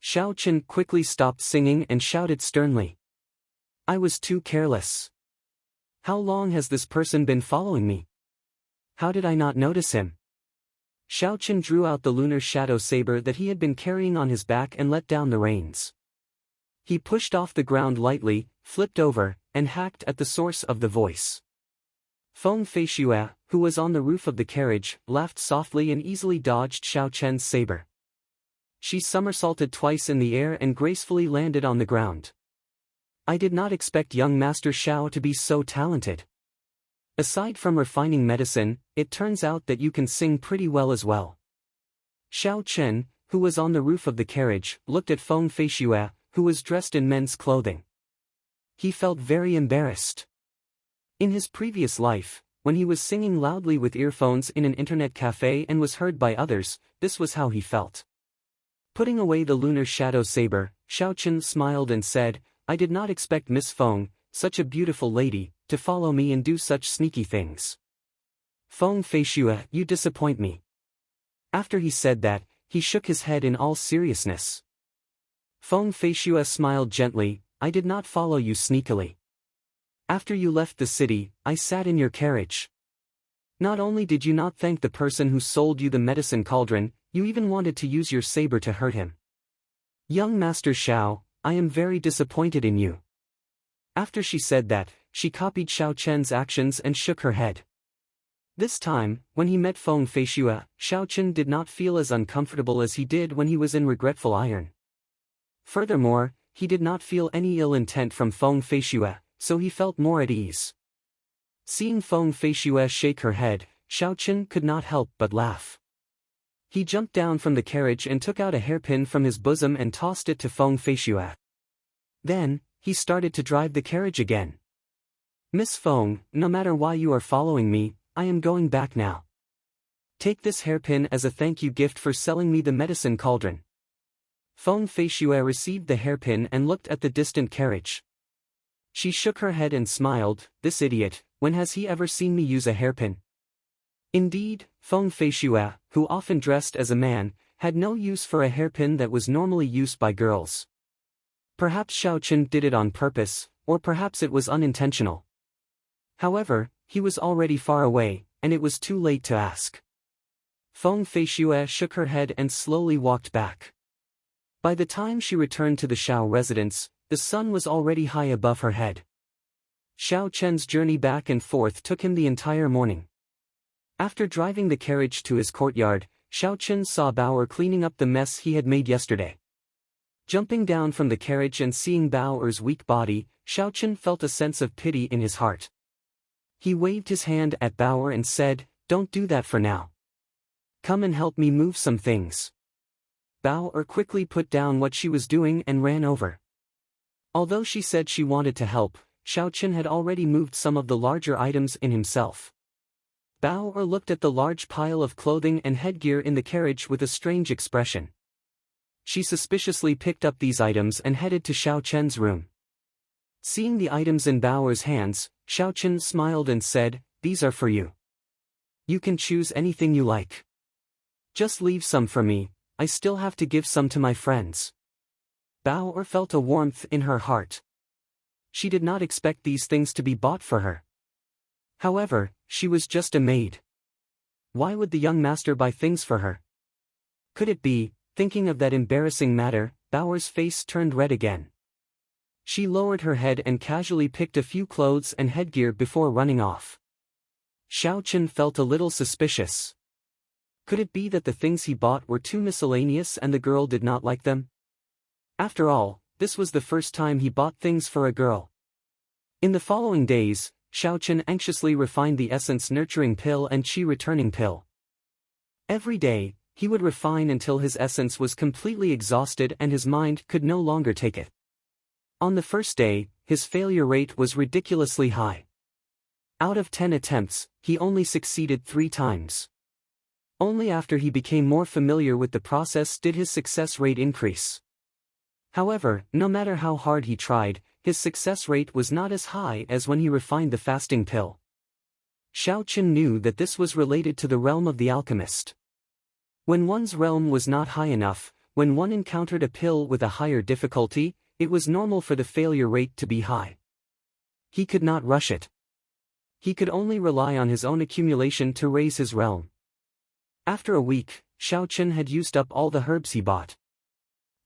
Xiao Chen quickly stopped singing and shouted sternly. I was too careless. How long has this person been following me? How did I not notice him? Xiao Chen drew out the lunar shadow saber that he had been carrying on his back and let down the reins. He pushed off the ground lightly, flipped over, and hacked at the source of the voice. Feng Feishue, who was on the roof of the carriage, laughed softly and easily dodged Xiao Chen's saber. She somersaulted twice in the air and gracefully landed on the ground. I did not expect young Master Xiao to be so talented. Aside from refining medicine, it turns out that you can sing pretty well as well. Xiao Chen, who was on the roof of the carriage, looked at Feng Feishue, who was dressed in men's clothing. He felt very embarrassed. In his previous life, when he was singing loudly with earphones in an internet cafe and was heard by others, this was how he felt. Putting away the lunar shadow saber, Xiao Chen smiled and said, I did not expect Miss Feng, such a beautiful lady, to follow me and do such sneaky things. Feng Feishue, you disappoint me. After he said that, he shook his head in all seriousness. Feng Feishue smiled gently, I did not follow you sneakily. After you left the city, I sat in your carriage. Not only did you not thank the person who sold you the medicine cauldron, you even wanted to use your saber to hurt him. Young Master Xiao, I am very disappointed in you." After she said that, she copied Xiao Chen's actions and shook her head. This time, when he met Feng Feishue, Xiao Chen did not feel as uncomfortable as he did when he was in Regretful Iron. Furthermore, he did not feel any ill intent from Feng Feishue, so he felt more at ease. Seeing Feng Feishue shake her head, Xiao Chen could not help but laugh. He jumped down from the carriage and took out a hairpin from his bosom and tossed it to Feng Feishue. Then, he started to drive the carriage again. "Miss Feng, no matter why you are following me, I am going back now. Take this hairpin as a thank you gift for selling me the medicine cauldron." Feng Feishue received the hairpin and looked at the distant carriage. She shook her head and smiled. "This idiot, when has he ever seen me use a hairpin?" Indeed, Feng Feishue, who often dressed as a man, had no use for a hairpin that was normally used by girls. Perhaps Xiao Chen did it on purpose, or perhaps it was unintentional. However, he was already far away, and it was too late to ask. Feng Feishue shook her head and slowly walked back. By the time she returned to the Xiao residence, the sun was already high above her head. Xiao Chen's journey back and forth took him the entire morning. After driving the carriage to his courtyard, Xiao Chen saw Bauer cleaning up the mess he had made yesterday. Jumping down from the carriage and seeing Bauer's weak body, Xiao Chen felt a sense of pity in his heart. He waved his hand at Bauer and said, "Don't do that for now. Come and help me move some things." Bauer quickly put down what she was doing and ran over. Although she said she wanted to help, Xiao Chen had already moved some of the larger items in himself. Bauer looked at the large pile of clothing and headgear in the carriage with a strange expression. She suspiciously picked up these items and headed to Xiao Chen's room. Seeing the items in Bauer's hands, Xiao Chen smiled and said, "These are for you. You can choose anything you like. Just leave some for me, I still have to give some to my friends." Bauer felt a warmth in her heart. She did not expect these things to be bought for her. However, she was just a maid. Why would the young master buy things for her? Could it be, thinking of that embarrassing matter, Bauer's face turned red again. She lowered her head and casually picked a few clothes and headgear before running off. Xiao Chen felt a little suspicious. Could it be that the things he bought were too miscellaneous and the girl did not like them? After all, this was the first time he bought things for a girl. In the following days, Xiao Chen anxiously refined the essence nurturing pill and qi returning pill. Every day, he would refine until his essence was completely exhausted and his mind could no longer take it. On the first day, his failure rate was ridiculously high. Out of 10 attempts, he only succeeded 3 times. Only after he became more familiar with the process did his success rate increase. However, no matter how hard he tried, his success rate was not as high as when he refined the fasting pill. Xiao Chen knew that this was related to the realm of the alchemist. When one's realm was not high enough, when one encountered a pill with a higher difficulty, it was normal for the failure rate to be high. He could not rush it. He could only rely on his own accumulation to raise his realm. After a week, Xiao Chen had used up all the herbs he bought.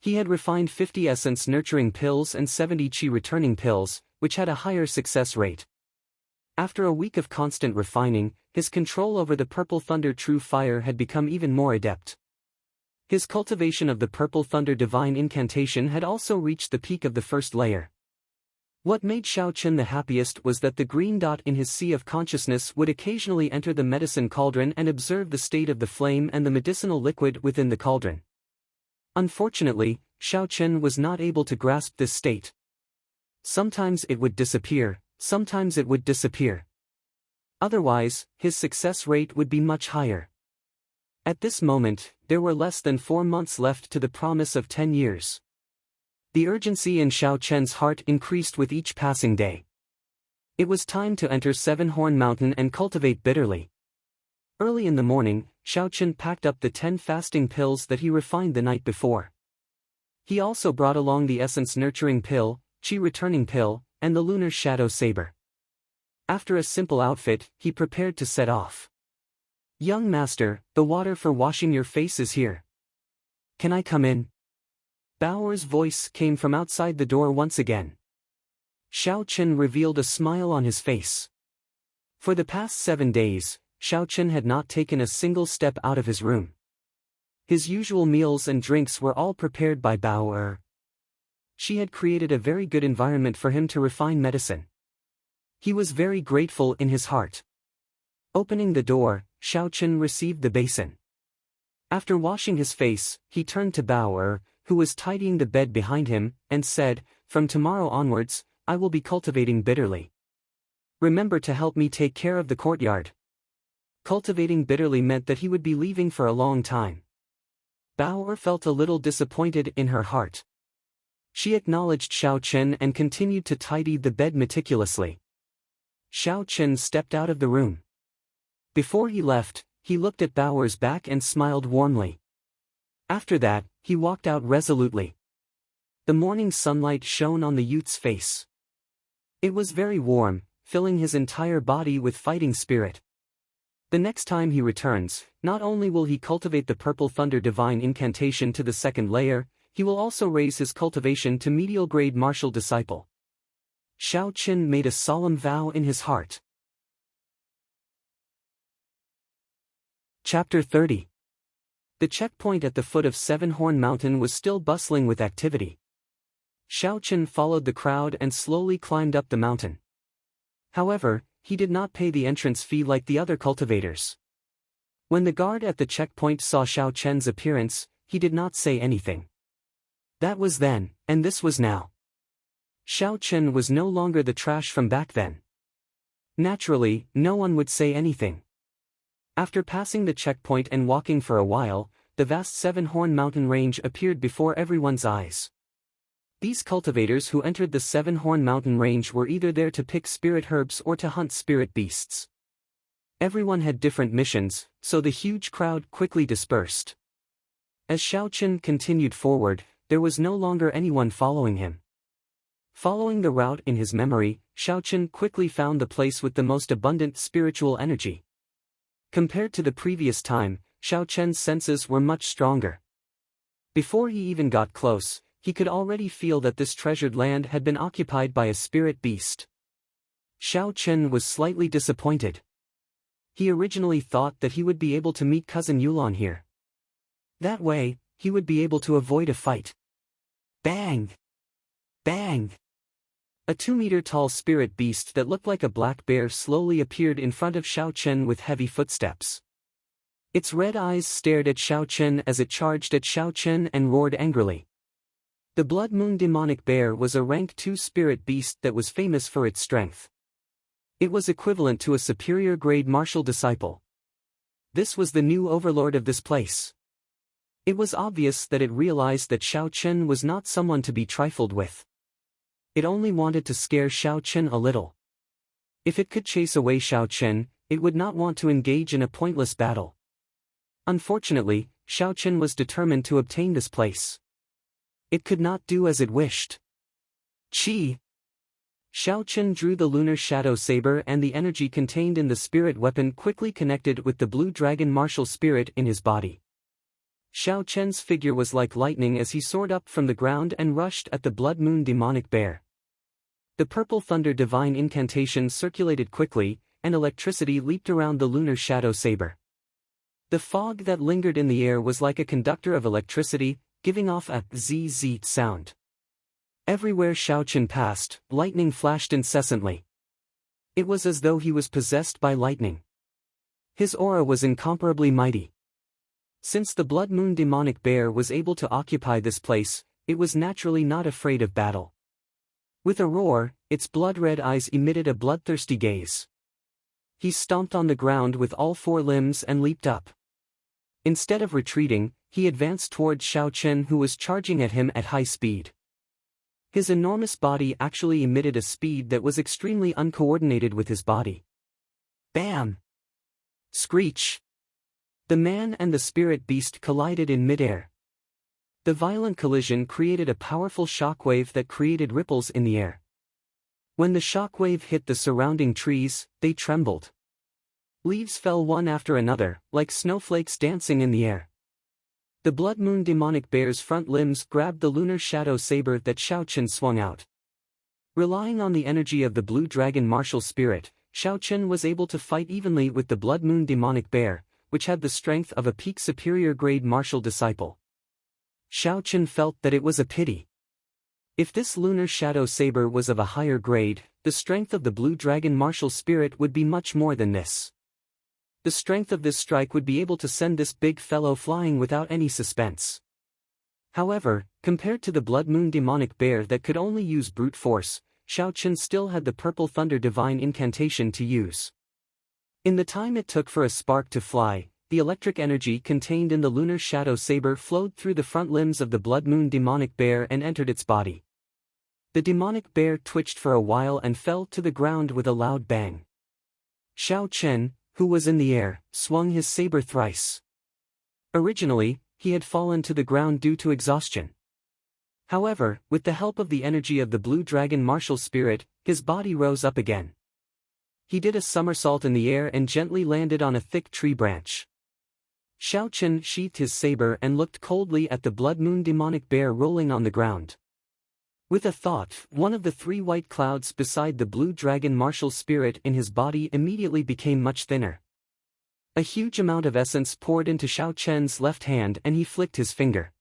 He had refined 50 essence nurturing pills and 70 qi returning pills, which had a higher success rate. After a week of constant refining, his control over the Purple Thunder True Fire had become even more adept. His cultivation of the Purple Thunder Divine Incantation had also reached the peak of the first layer. What made Xiao Chen the happiest was that the green dot in his sea of consciousness would occasionally enter the medicine cauldron and observe the state of the flame and the medicinal liquid within the cauldron. Unfortunately, Xiao Chen was not able to grasp this state. Sometimes it would disappear, sometimes it would disappear. Otherwise, his success rate would be much higher. At this moment, there were less than 4 months left to the promise of 10 years. The urgency in Xiao Chen's heart increased with each passing day. It was time to enter Seven Horn Mountain and cultivate bitterly. Early in the morning, Xiao Chen packed up the 10 fasting pills that he refined the night before. He also brought along the essence nurturing pill, chi returning pill, and the lunar shadow saber. After a simple outfit, he prepared to set off. "Young master, the water for washing your face is here. Can I come in?" Bao'er's voice came from outside the door once again. Xiao Chen revealed a smile on his face. For the past 7 days, Xiao Chen had not taken a single step out of his room. His usual meals and drinks were all prepared by Bao'er. She had created a very good environment for him to refine medicine. He was very grateful in his heart. Opening the door, Xiao Chen received the basin. After washing his face, he turned to Bao'er, who was tidying the bed behind him, and said, "From tomorrow onwards, I will be cultivating bitterly. Remember to help me take care of the courtyard." Cultivating bitterly meant that he would be leaving for a long time. Bao'er felt a little disappointed in her heart. She acknowledged Xiao Chen and continued to tidy the bed meticulously. Xiao Chen stepped out of the room. Before he left, he looked at Bao'er's back and smiled warmly. After that, he walked out resolutely. The morning sunlight shone on the youth's face. It was very warm, filling his entire body with fighting spirit. The next time he returns, not only will he cultivate the Purple Thunder Divine Incantation to the 2nd layer, he will also raise his cultivation to medial grade martial disciple. Xiao Chen made a solemn vow in his heart. Chapter 30. The checkpoint at the foot of Seven Horn Mountain was still bustling with activity. Xiao Chen followed the crowd and slowly climbed up the mountain. However, he did not pay the entrance fee like the other cultivators. When the guard at the checkpoint saw Xiao Chen's appearance, he did not say anything. That was then, and this was now. Xiao Chen was no longer the trash from back then. Naturally, no one would say anything. After passing the checkpoint and walking for a while, the vast Seven Horn Mountain range appeared before everyone's eyes. These cultivators who entered the Seven Horn Mountain range were either there to pick spirit herbs or to hunt spirit beasts. Everyone had different missions, so the huge crowd quickly dispersed. As Xiao Chen continued forward, there was no longer anyone following him. Following the route in his memory, Xiao Chen quickly found the place with the most abundant spiritual energy. Compared to the previous time, Xiao Chen's senses were much stronger. Before he even got close, he could already feel that this treasured land had been occupied by a spirit beast. Xiao Chen was slightly disappointed. He originally thought that he would be able to meet Cousin Yulon here. That way, he would be able to avoid a fight. Bang! Bang! A 2-meter-tall spirit beast that looked like a black bear slowly appeared in front of Xiao Chen with heavy footsteps. Its red eyes stared at Xiao Chen as it charged at Xiao Chen and roared angrily. The Blood Moon Demonic Bear was a rank 2 spirit beast that was famous for its strength. It was equivalent to a superior grade martial disciple. This was the new overlord of this place. It was obvious that it realized that Xiao Chen was not someone to be trifled with. It only wanted to scare Xiao Chen a little. If it could chase away Xiao Chen, it would not want to engage in a pointless battle. Unfortunately, Xiao Chen was determined to obtain this place. It could not do as it wished. Chi! Xiao Chen drew the lunar shadow saber, and the energy contained in the spirit weapon quickly connected with the blue dragon martial spirit in his body. Xiao Chen's figure was like lightning as he soared up from the ground and rushed at the Blood Moon Demonic Bear. The Purple Thunder Divine Incantation circulated quickly, and electricity leaped around the lunar shadow saber. The fog that lingered in the air was like a conductor of electricity, giving off a zzz sound. Everywhere Xiao Chen passed, lightning flashed incessantly. It was as though he was possessed by lightning. His aura was incomparably mighty. Since the Blood Moon Demonic Bear was able to occupy this place, it was naturally not afraid of battle. With a roar, its blood-red eyes emitted a bloodthirsty gaze. He stomped on the ground with all 4 limbs and leaped up. Instead of retreating, he advanced towards Xiao Chen, who was charging at him at high speed. His enormous body actually emitted a speed that was extremely uncoordinated with his body. Bam! Screech! The man and the spirit beast collided in midair. The violent collision created a powerful shockwave that created ripples in the air. When the shockwave hit the surrounding trees, they trembled. Leaves fell one after another, like snowflakes dancing in the air. The Blood Moon demonic bear's front limbs grabbed the lunar shadow saber that Xiao Chen swung out. Relying on the energy of the blue dragon martial spirit, Xiao Chen was able to fight evenly with the Blood Moon demonic bear, which had the strength of a peak superior grade martial disciple. Xiao Chen felt that it was a pity. If this lunar shadow saber was of a higher grade, the strength of the blue dragon martial spirit would be much more than this. The strength of this strike would be able to send this big fellow flying without any suspense. However, compared to the Blood Moon demonic bear that could only use brute force, Xiao Chen still had the Purple Thunder divine incantation to use. In the time it took for a spark to fly, the electric energy contained in the lunar shadow saber flowed through the front limbs of the Blood Moon demonic bear and entered its body. The demonic bear twitched for a while and fell to the ground with a loud bang. Xiao Chen, who was in the air, swung his saber thrice. Originally, he had fallen to the ground due to exhaustion. However, with the help of the energy of the blue dragon martial spirit, his body rose up again. He did a somersault in the air and gently landed on a thick tree branch. Xiao Chen sheathed his saber and looked coldly at the Blood Moon demonic bear rolling on the ground. With a thought, one of the three white clouds beside the blue dragon martial spirit in his body immediately became much thinner. A huge amount of essence poured into Xiao Chen's left hand and he flicked his finger.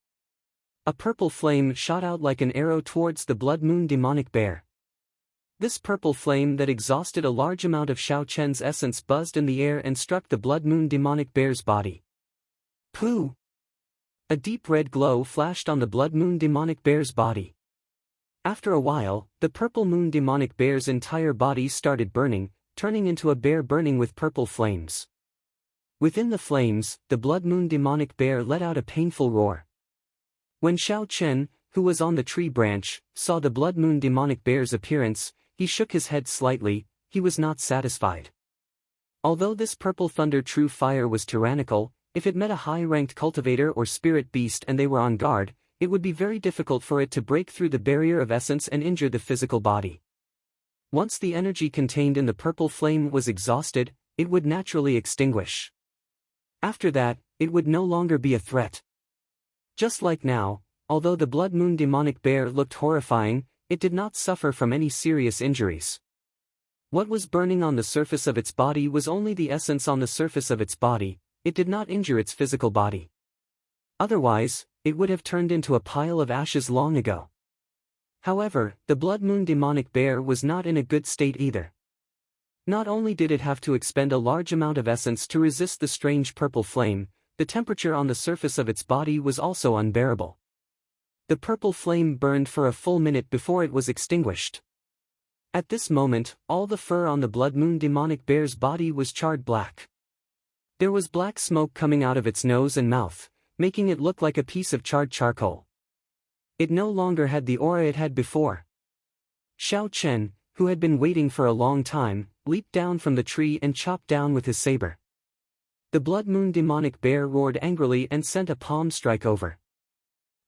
A purple flame shot out like an arrow towards the Blood Moon demonic bear. This purple flame that exhausted a large amount of Xiao Chen's essence buzzed in the air and struck the Blood Moon demonic bear's body. Pooh! A deep red glow flashed on the Blood Moon demonic bear's body. After a while, the Purple Moon demonic bear's entire body started burning, turning into a bear burning with purple flames. Within the flames, the Blood Moon demonic bear let out a painful roar. When Xiao Chen, who was on the tree branch, saw the Blood Moon demonic bear's appearance, he shook his head slightly. He was not satisfied. Although this Purple Thunder True Fire was tyrannical, if it met a high-ranked cultivator or spirit beast and they were on guard, it would be very difficult for it to break through the barrier of essence and injure the physical body. Once the energy contained in the purple flame was exhausted, it would naturally extinguish. After that, it would no longer be a threat. Just like now, although the Blood Moon demonic bear looked horrifying, it did not suffer from any serious injuries. What was burning on the surface of its body was only the essence on the surface of its body. It did not injure its physical body. Otherwise, it would have turned into a pile of ashes long ago. However, the Blood Moon demonic bear was not in a good state either. Not only did it have to expend a large amount of essence to resist the strange purple flame, the temperature on the surface of its body was also unbearable. The purple flame burned for a full minute before it was extinguished. At this moment, all the fur on the Blood Moon demonic bear's body was charred black. There was black smoke coming out of its nose and mouth, making it look like a piece of charred charcoal. It no longer had the aura it had before. Xiao Chen, who had been waiting for a long time, leaped down from the tree and chopped down with his saber. The Blood Moon demonic bear roared angrily and sent a palm strike over.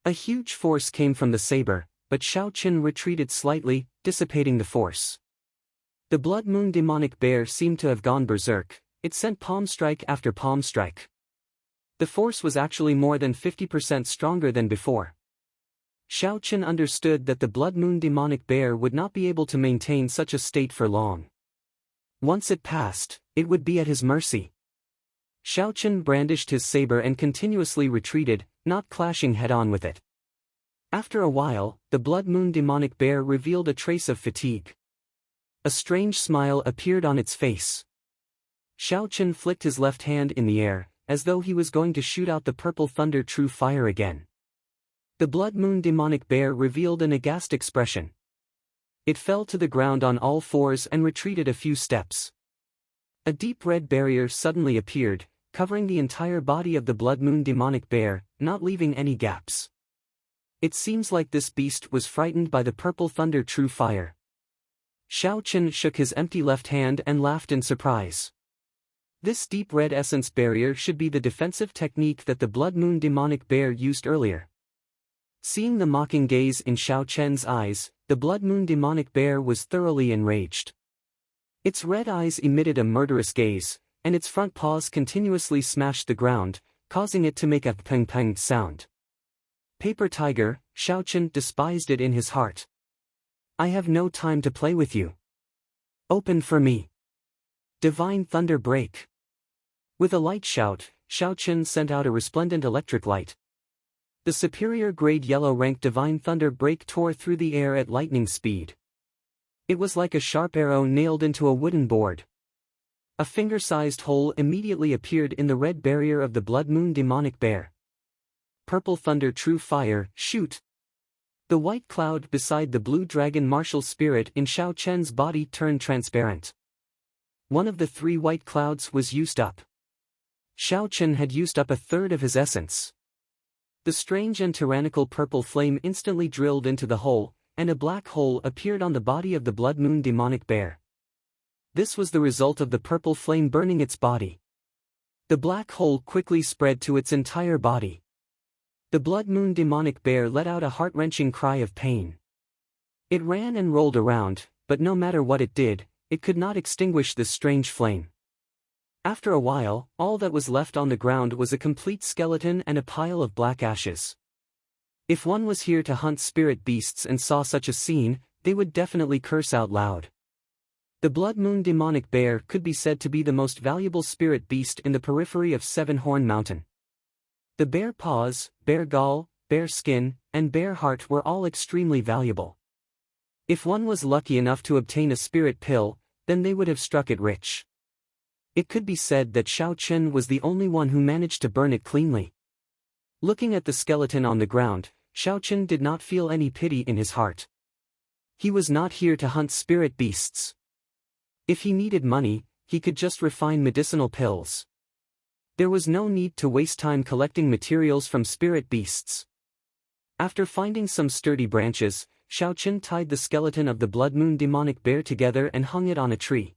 A huge force came from the saber, but Xiao Chen retreated slightly, dissipating the force. The Blood Moon demonic bear seemed to have gone berserk. It sent palm strike after palm strike. The force was actually more than 50% stronger than before. Xiao Chen understood that the Blood Moon demonic bear would not be able to maintain such a state for long. Once it passed, it would be at his mercy. Xiao Chen brandished his saber and continuously retreated, not clashing head-on with it. After a while, the Blood Moon demonic bear revealed a trace of fatigue. A strange smile appeared on its face. Xiao Chen flicked his left hand in the air, as though he was going to shoot out the Purple Thunder True Fire again. The Blood Moon demonic bear revealed an aghast expression. It fell to the ground on all fours and retreated a few steps. A deep red barrier suddenly appeared, covering the entire body of the Blood Moon demonic bear, not leaving any gaps. It seems like this beast was frightened by the Purple Thunder True Fire. Xiao Chen shook his empty left hand and laughed in surprise. This deep red essence barrier should be the defensive technique that the Blood Moon demonic bear used earlier. Seeing the mocking gaze in Xiao Chen's eyes, the Blood Moon demonic bear was thoroughly enraged. Its red eyes emitted a murderous gaze, and its front paws continuously smashed the ground, causing it to make a peng-peng sound. Paper tiger, Xiao Chen despised it in his heart. I have no time to play with you. Open for me. Divine thunder break. With a light shout, Xiao Chen sent out a resplendent electric light. The superior grade yellow rank divine thunder break tore through the air at lightning speed. It was like a sharp arrow nailed into a wooden board. A finger-sized hole immediately appeared in the red barrier of the Blood Moon demonic bear. Purple thunder true fire, shoot! The white cloud beside the blue dragon martial spirit in Xiao Chen's body turned transparent. One of the 3 white clouds was used up. Xiao Chen had used up a third of his essence. The strange and tyrannical purple flame instantly drilled into the hole, and a black hole appeared on the body of the Blood Moon demonic bear. This was the result of the purple flame burning its body. The black hole quickly spread to its entire body. The Blood Moon demonic bear let out a heart-wrenching cry of pain. It ran and rolled around, but no matter what it did, it could not extinguish this strange flame. After a while, all that was left on the ground was a complete skeleton and a pile of black ashes. If one was here to hunt spirit beasts and saw such a scene, they would definitely curse out loud. The Blood Moon demonic bear could be said to be the most valuable spirit beast in the periphery of Seven Horn Mountain. The bear paws, bear gall, bear skin, and bear heart were all extremely valuable. If one was lucky enough to obtain a spirit pill, then they would have struck it rich. It could be said that Xiao Chen was the only one who managed to burn it cleanly. Looking at the skeleton on the ground, Xiao Chen did not feel any pity in his heart. He was not here to hunt spirit beasts. If he needed money, he could just refine medicinal pills. There was no need to waste time collecting materials from spirit beasts. After finding some sturdy branches, Xiao Chen tied the skeleton of the Blood Moon demonic bear together and hung it on a tree.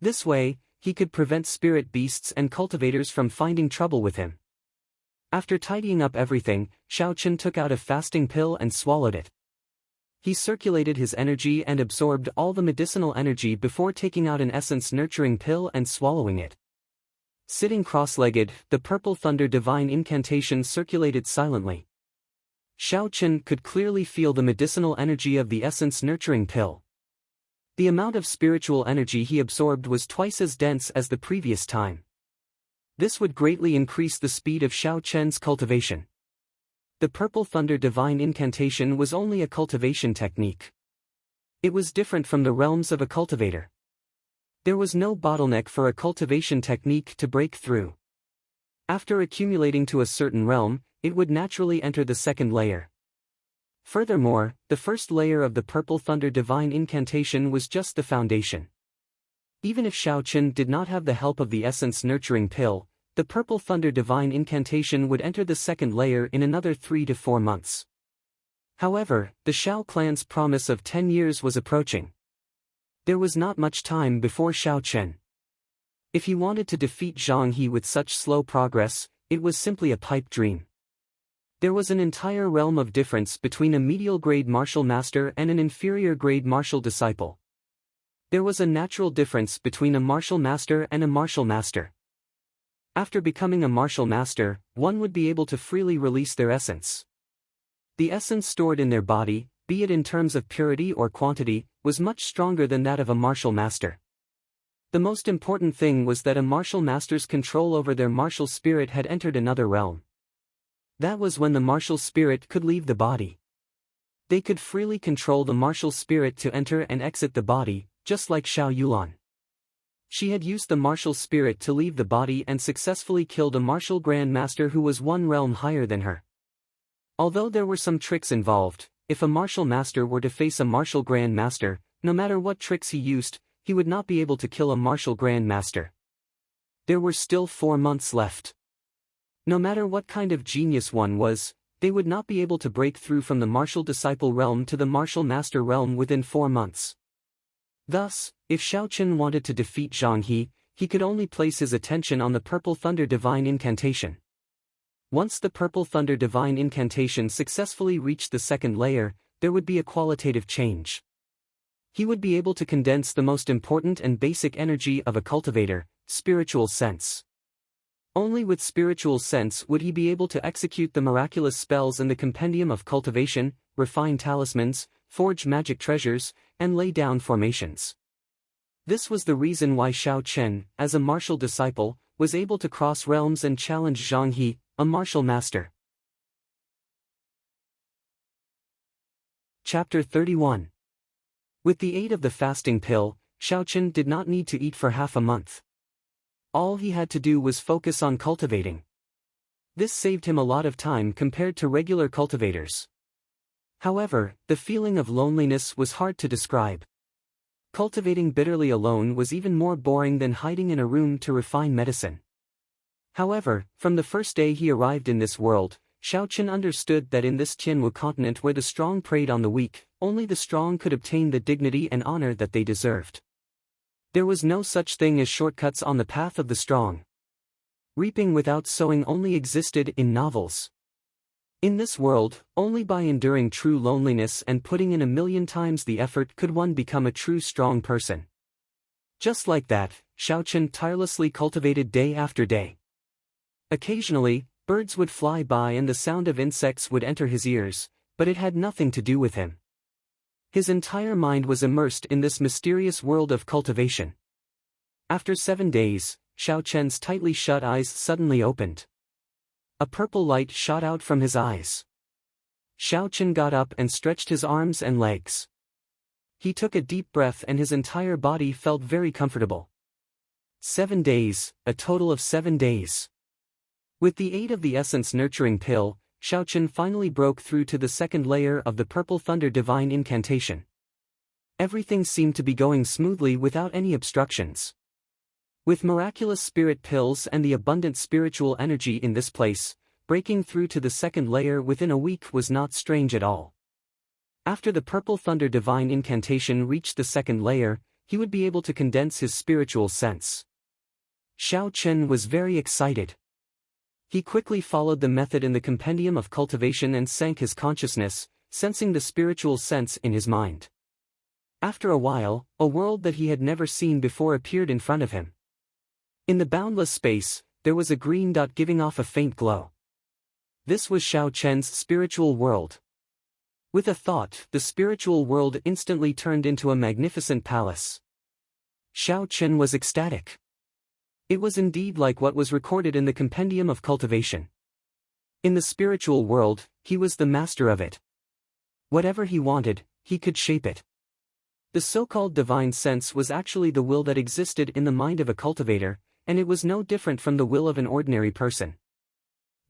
This way, he could prevent spirit beasts and cultivators from finding trouble with him. After tidying up everything, Xiao Chen took out a fasting pill and swallowed it. He circulated his energy and absorbed all the medicinal energy before taking out an essence-nurturing pill and swallowing it. Sitting cross-legged, the purple thunder divine incantation circulated silently. Xiao Chen could clearly feel the medicinal energy of the essence-nurturing pill. The amount of spiritual energy he absorbed was twice as dense as the previous time. This would greatly increase the speed of Xiao Chen's cultivation. The purple thunder divine incantation was only a cultivation technique. It was different from the realms of a cultivator. There was no bottleneck for a cultivation technique to break through. After accumulating to a certain realm, it would naturally enter the second layer. Furthermore, the first layer of the purple thunder divine incantation was just the foundation. Even if Xiao Chen did not have the help of the essence nurturing pill, the purple thunder divine incantation would enter the second layer in another 3 to 4 months. However, the Xiao clan's promise of 10 years was approaching. There was not much time before Xiao Chen. If he wanted to defeat Zhang He with such slow progress, it was simply a pipe dream. There was an entire realm of difference between a medial-grade martial master and an inferior-grade martial disciple. There was a natural difference between a martial master and a martial master. After becoming a martial master, one would be able to freely release their essence. The essence stored in their body, be it in terms of purity or quantity, was much stronger than that of a martial master. The most important thing was that a martial master's control over their martial spirit had entered another realm. That was when the martial spirit could leave the body. They could freely control the martial spirit to enter and exit the body, just like Xiao Yulan. She had used the martial spirit to leave the body and successfully killed a martial grand master who was one realm higher than her. Although there were some tricks involved, if a martial master were to face a martial grand master, no matter what tricks he used, he would not be able to kill a martial grand master. There were still 4 months left. No matter what kind of genius one was, they would not be able to break through from the martial disciple realm to the martial master realm within 4 months. Thus, if Xiao Chen wanted to defeat Zhang He, he could only place his attention on the purple thunder divine incantation. Once the Purple Thunder Divine Incantation successfully reached the second layer, there would be a qualitative change. He would be able to condense the most important and basic energy of a cultivator, spiritual sense. Only with spiritual sense would he be able to execute the miraculous spells in the compendium of cultivation, refine talismans, forge magic treasures, and lay down formations. This was the reason why Xiao Chen, as a martial disciple, was able to cross realms and challenge Zhang He, a martial master. Chapter 31. With the aid of the fasting pill, Xiao Chen did not need to eat for half a month. All he had to do was focus on cultivating. This saved him a lot of time compared to regular cultivators. However, the feeling of loneliness was hard to describe. Cultivating bitterly alone was even more boring than hiding in a room to refine medicine. However, from the first day he arrived in this world, Xiao Chen understood that in this Tianwu continent where the strong preyed on the weak, only the strong could obtain the dignity and honor that they deserved. There was no such thing as shortcuts on the path of the strong. Reaping without sowing only existed in novels. In this world, only by enduring true loneliness and putting in 1,000,000 times the effort could one become a true strong person. Just like that, Xiao Chen tirelessly cultivated day after day. Occasionally, birds would fly by and the sound of insects would enter his ears, but it had nothing to do with him. His entire mind was immersed in this mysterious world of cultivation. After 7 days, Xiao Chen's tightly shut eyes suddenly opened. A purple light shot out from his eyes. Xiao Chen got up and stretched his arms and legs. He took a deep breath and his entire body felt very comfortable. 7 days, a total of 7 days. With the aid of the essence nurturing pill, Xiao Chen finally broke through to the second layer of the Purple Thunder Divine Incantation. Everything seemed to be going smoothly without any obstructions. With miraculous spirit pills and the abundant spiritual energy in this place, breaking through to the second layer within a week was not strange at all. After the Purple Thunder Divine Incantation reached the second layer, he would be able to condense his spiritual sense. Xiao Chen was very excited. He quickly followed the method in the compendium of cultivation and sank his consciousness, sensing the spiritual sense in his mind. After a while, a world that he had never seen before appeared in front of him. In the boundless space, there was a green dot giving off a faint glow. This was Xiao Chen's spiritual world. With a thought, the spiritual world instantly turned into a magnificent palace. Xiao Chen was ecstatic. It was indeed like what was recorded in the compendium of cultivation. In the spiritual world, he was the master of it. Whatever he wanted, he could shape it. The so-called divine sense was actually the will that existed in the mind of a cultivator, and it was no different from the will of an ordinary person.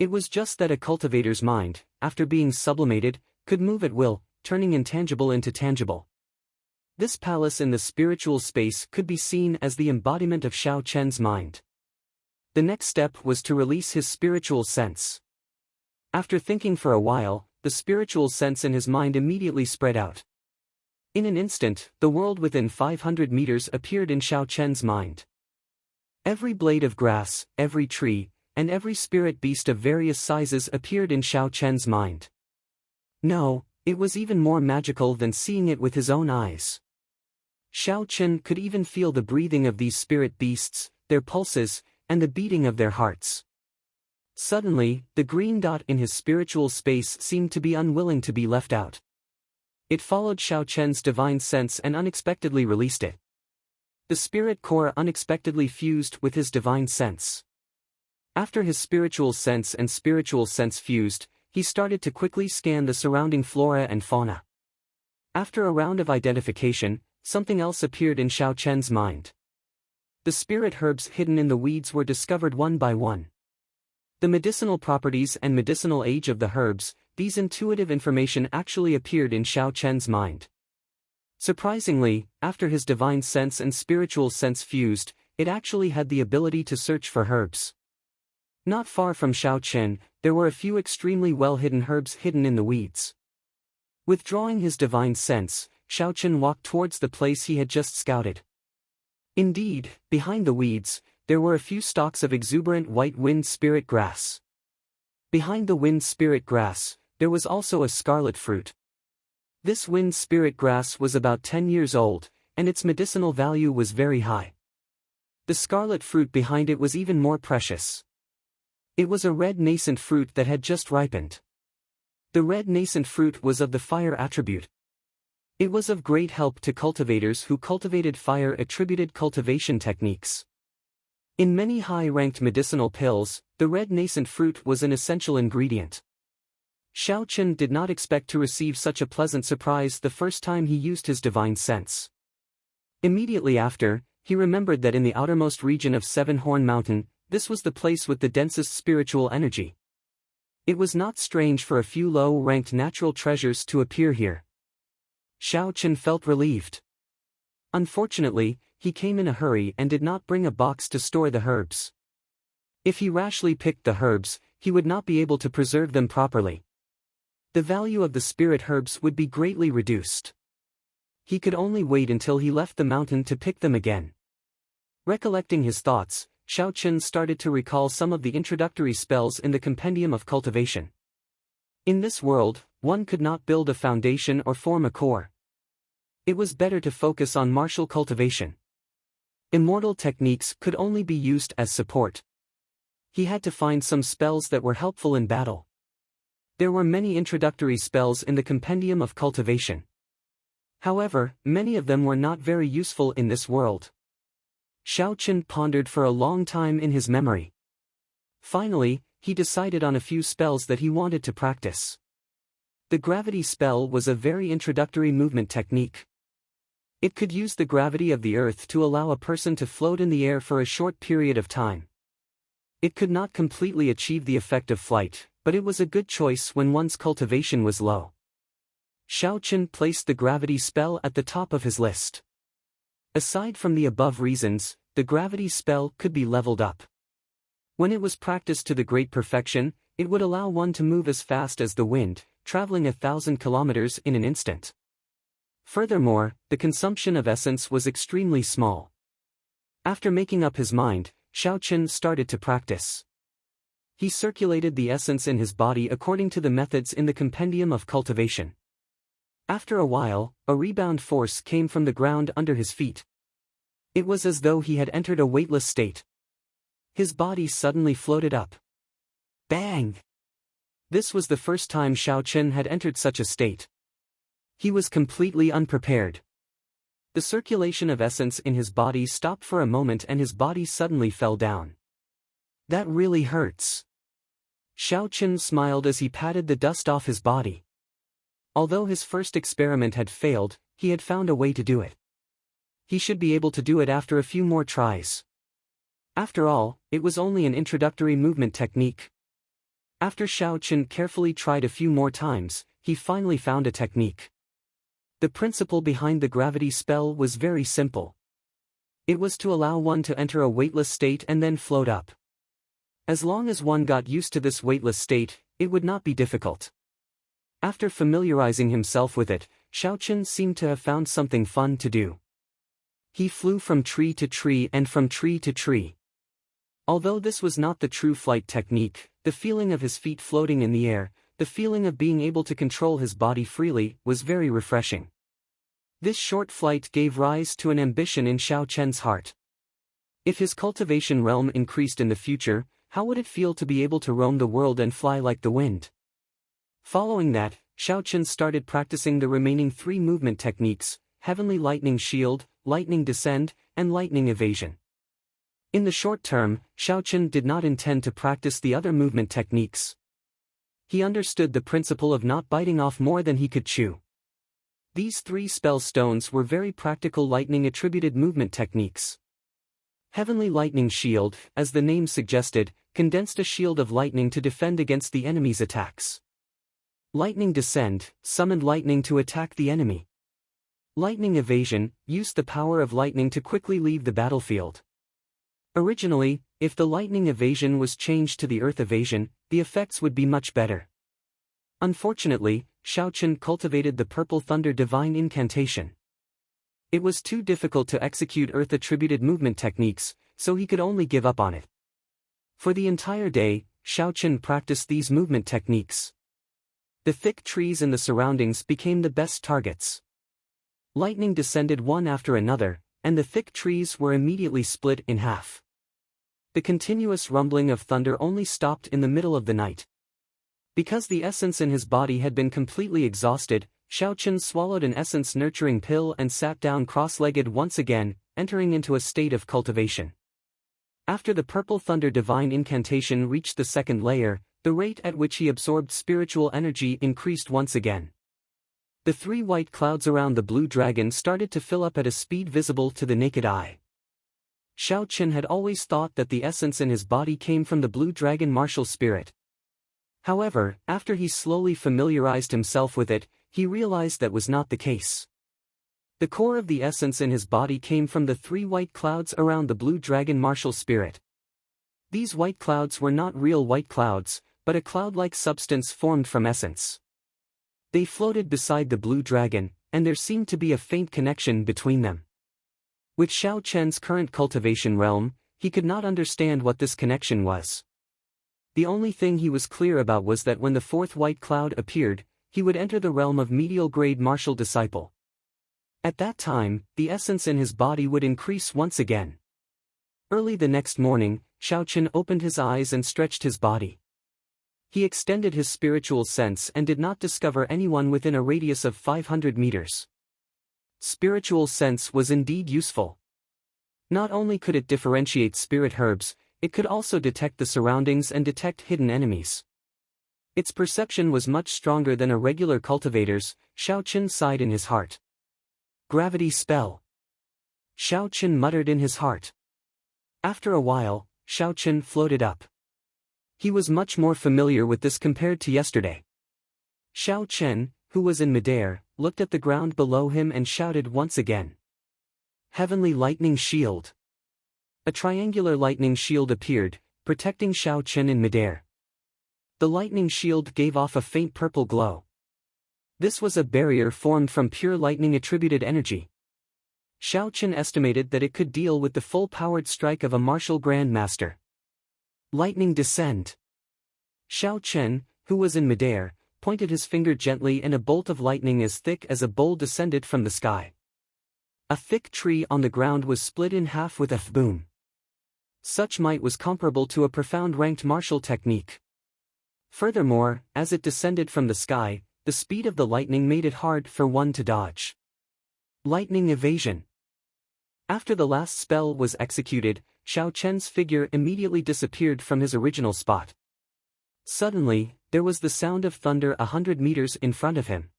It was just that a cultivator's mind, after being sublimated, could move at will, turning intangible into tangible. This palace in the spiritual space could be seen as the embodiment of Xiao Chen's mind. The next step was to release his spiritual sense. After thinking for a while, the spiritual sense in his mind immediately spread out. In an instant, the world within 500 meters appeared in Xiao Chen's mind. Every blade of grass, every tree, and every spirit beast of various sizes appeared in Xiao Chen's mind. No, it was even more magical than seeing it with his own eyes. Xiao Chen could even feel the breathing of these spirit beasts, their pulses, and the beating of their hearts. Suddenly, the green dot in his spiritual space seemed to be unwilling to be left out. It followed Xiao Chen's divine sense and unexpectedly released it. The spirit core unexpectedly fused with his divine sense. After his spiritual sense and spiritual sense fused, he started to quickly scan the surrounding flora and fauna. After a round of identification, something else appeared in Xiao Chen's mind. The spirit herbs hidden in the weeds were discovered one by one. The medicinal properties and medicinal age of the herbs, these intuitive information actually appeared in Xiao Chen's mind. Surprisingly, after his divine sense and spiritual sense fused, it actually had the ability to search for herbs. Not far from Xiao Chen, there were a few extremely well-hidden herbs hidden in the weeds. Withdrawing his divine sense, Xiao Chen walked towards the place he had just scouted. Indeed, behind the weeds, there were a few stalks of exuberant white wind spirit grass. Behind the wind spirit grass, there was also a scarlet fruit. This wind spirit grass was about 10 years old, and its medicinal value was very high. The scarlet fruit behind it was even more precious. It was a red nascent fruit that had just ripened. The red nascent fruit was of the fire attribute. It was of great help to cultivators who cultivated fire-attributed cultivation techniques. In many high-ranked medicinal pills, the red nascent fruit was an essential ingredient. Xiao Chen did not expect to receive such a pleasant surprise the first time he used his divine sense. Immediately after, he remembered that in the outermost region of Seven Horn Mountain, this was the place with the densest spiritual energy. It was not strange for a few low-ranked natural treasures to appear here. Xiao Chen felt relieved. Unfortunately, he came in a hurry and did not bring a box to store the herbs. If he rashly picked the herbs, he would not be able to preserve them properly. The value of the spirit herbs would be greatly reduced. He could only wait until he left the mountain to pick them again. Recollecting his thoughts, Xiao Chen started to recall some of the introductory spells in the Compendium of Cultivation. In this world, one could not build a foundation or form a core. It was better to focus on martial cultivation. Immortal techniques could only be used as support. He had to find some spells that were helpful in battle. There were many introductory spells in the Compendium of Cultivation. However, many of them were not very useful in this world. Xiao Chen pondered for a long time in his memory. Finally, he decided on a few spells that he wanted to practice. The gravity spell was a very introductory movement technique. It could use the gravity of the earth to allow a person to float in the air for a short period of time. It could not completely achieve the effect of flight, but it was a good choice when one's cultivation was low. Xiao Chen placed the gravity spell at the top of his list. Aside from the above reasons, the gravity spell could be leveled up. When it was practiced to the great perfection, it would allow one to move as fast as the wind, traveling 1,000 kilometers in an instant. Furthermore, the consumption of essence was extremely small. After making up his mind, Xiao Chen started to practice. He circulated the essence in his body according to the methods in the Compendium of Cultivation. After a while, a rebound force came from the ground under his feet. It was as though he had entered a weightless state. His body suddenly floated up. Bang! This was the first time Xiao Chen had entered such a state. He was completely unprepared. The circulation of essence in his body stopped for a moment and his body suddenly fell down. That really hurts. Xiao Chen smiled as he patted the dust off his body. Although his first experiment had failed, he had found a way to do it. He should be able to do it after a few more tries. After all, it was only an introductory movement technique. After Xiao Chen carefully tried a few more times, he finally found a technique. The principle behind the gravity spell was very simple. It was to allow one to enter a weightless state and then float up. As long as one got used to this weightless state, it would not be difficult. After familiarizing himself with it, Xiao Chen seemed to have found something fun to do. He flew from tree to tree and from tree to tree. Although this was not the true flight technique, the feeling of his feet floating in the air, the feeling of being able to control his body freely, was very refreshing. This short flight gave rise to an ambition in Xiao Chen's heart. If his cultivation realm increased in the future, how would it feel to be able to roam the world and fly like the wind? Following that, Xiao Chen started practicing the remaining 3 movement techniques: Heavenly Lightning Shield, Lightning Descend, and Lightning Evasion. In the short term, Xiao Chen did not intend to practice the other movement techniques. He understood the principle of not biting off more than he could chew. These 3 spell stones were very practical lightning-attributed movement techniques. Heavenly Lightning Shield, as the name suggested, condensed a shield of lightning to defend against the enemy's attacks. Lightning Descend summoned lightning to attack the enemy. Lightning Evasion used the power of lightning to quickly leave the battlefield. Originally, if the Lightning Evasion was changed to the Earth Evasion, the effects would be much better. Unfortunately, Xiao Chen cultivated the Purple Thunder Divine Incantation. It was too difficult to execute Earth-attributed movement techniques, so he could only give up on it. For the entire day, Shao Chen practiced these movement techniques. The thick trees in the surroundings became the best targets. Lightning descended one after another, and the thick trees were immediately split in half. The continuous rumbling of thunder only stopped in the middle of the night. Because the essence in his body had been completely exhausted, Shao Chen swallowed an essence-nurturing pill and sat down cross-legged once again, entering into a state of cultivation. After the purple thunder divine incantation reached the second layer, the rate at which he absorbed spiritual energy increased once again. The three white clouds around the blue dragon started to fill up at a speed visible to the naked eye. Shao Chen had always thought that the essence in his body came from the blue dragon martial spirit. However, after he slowly familiarized himself with it, he realized that was not the case. The core of the essence in his body came from the three white clouds around the blue dragon martial spirit. These white clouds were not real white clouds, but a cloud-like substance formed from essence. They floated beside the blue dragon, and there seemed to be a faint connection between them. With Shao Chen's current cultivation realm, he could not understand what this connection was. The only thing he was clear about was that when the fourth white cloud appeared, he would enter the realm of medial-grade martial disciple. At that time, the essence in his body would increase once again. Early the next morning, Shao Chen opened his eyes and stretched his body. He extended his spiritual sense and did not discover anyone within a radius of 500 meters. Spiritual sense was indeed useful. Not only could it differentiate spirit herbs, it could also detect the surroundings and detect hidden enemies. Its perception was much stronger than a regular cultivator's. Shao Chen sighed in his heart. Gravity spell. Shao Chen muttered in his heart. After a while, Shao Chen floated up. He was much more familiar with this compared to yesterday. Shao Chen, who was in midair, looked at the ground below him and shouted once again. Heavenly Lightning Shield. A triangular lightning shield appeared, protecting Shao Chen in midair. The lightning shield gave off a faint purple glow. This was a barrier formed from pure lightning-attributed energy. Shao Chen estimated that it could deal with the full-powered strike of a martial grandmaster. Lightning descend. Shao Chen, who was in midair, pointed his finger gently and a bolt of lightning as thick as a bowl descended from the sky. A thick tree on the ground was split in half with a boom. Such might was comparable to a profound ranked martial technique. Furthermore, as it descended from the sky, the speed of the lightning made it hard for one to dodge. Lightning evasion. After the last spell was executed, Shao Chen's figure immediately disappeared from his original spot. Suddenly, there was the sound of thunder 100 meters in front of him.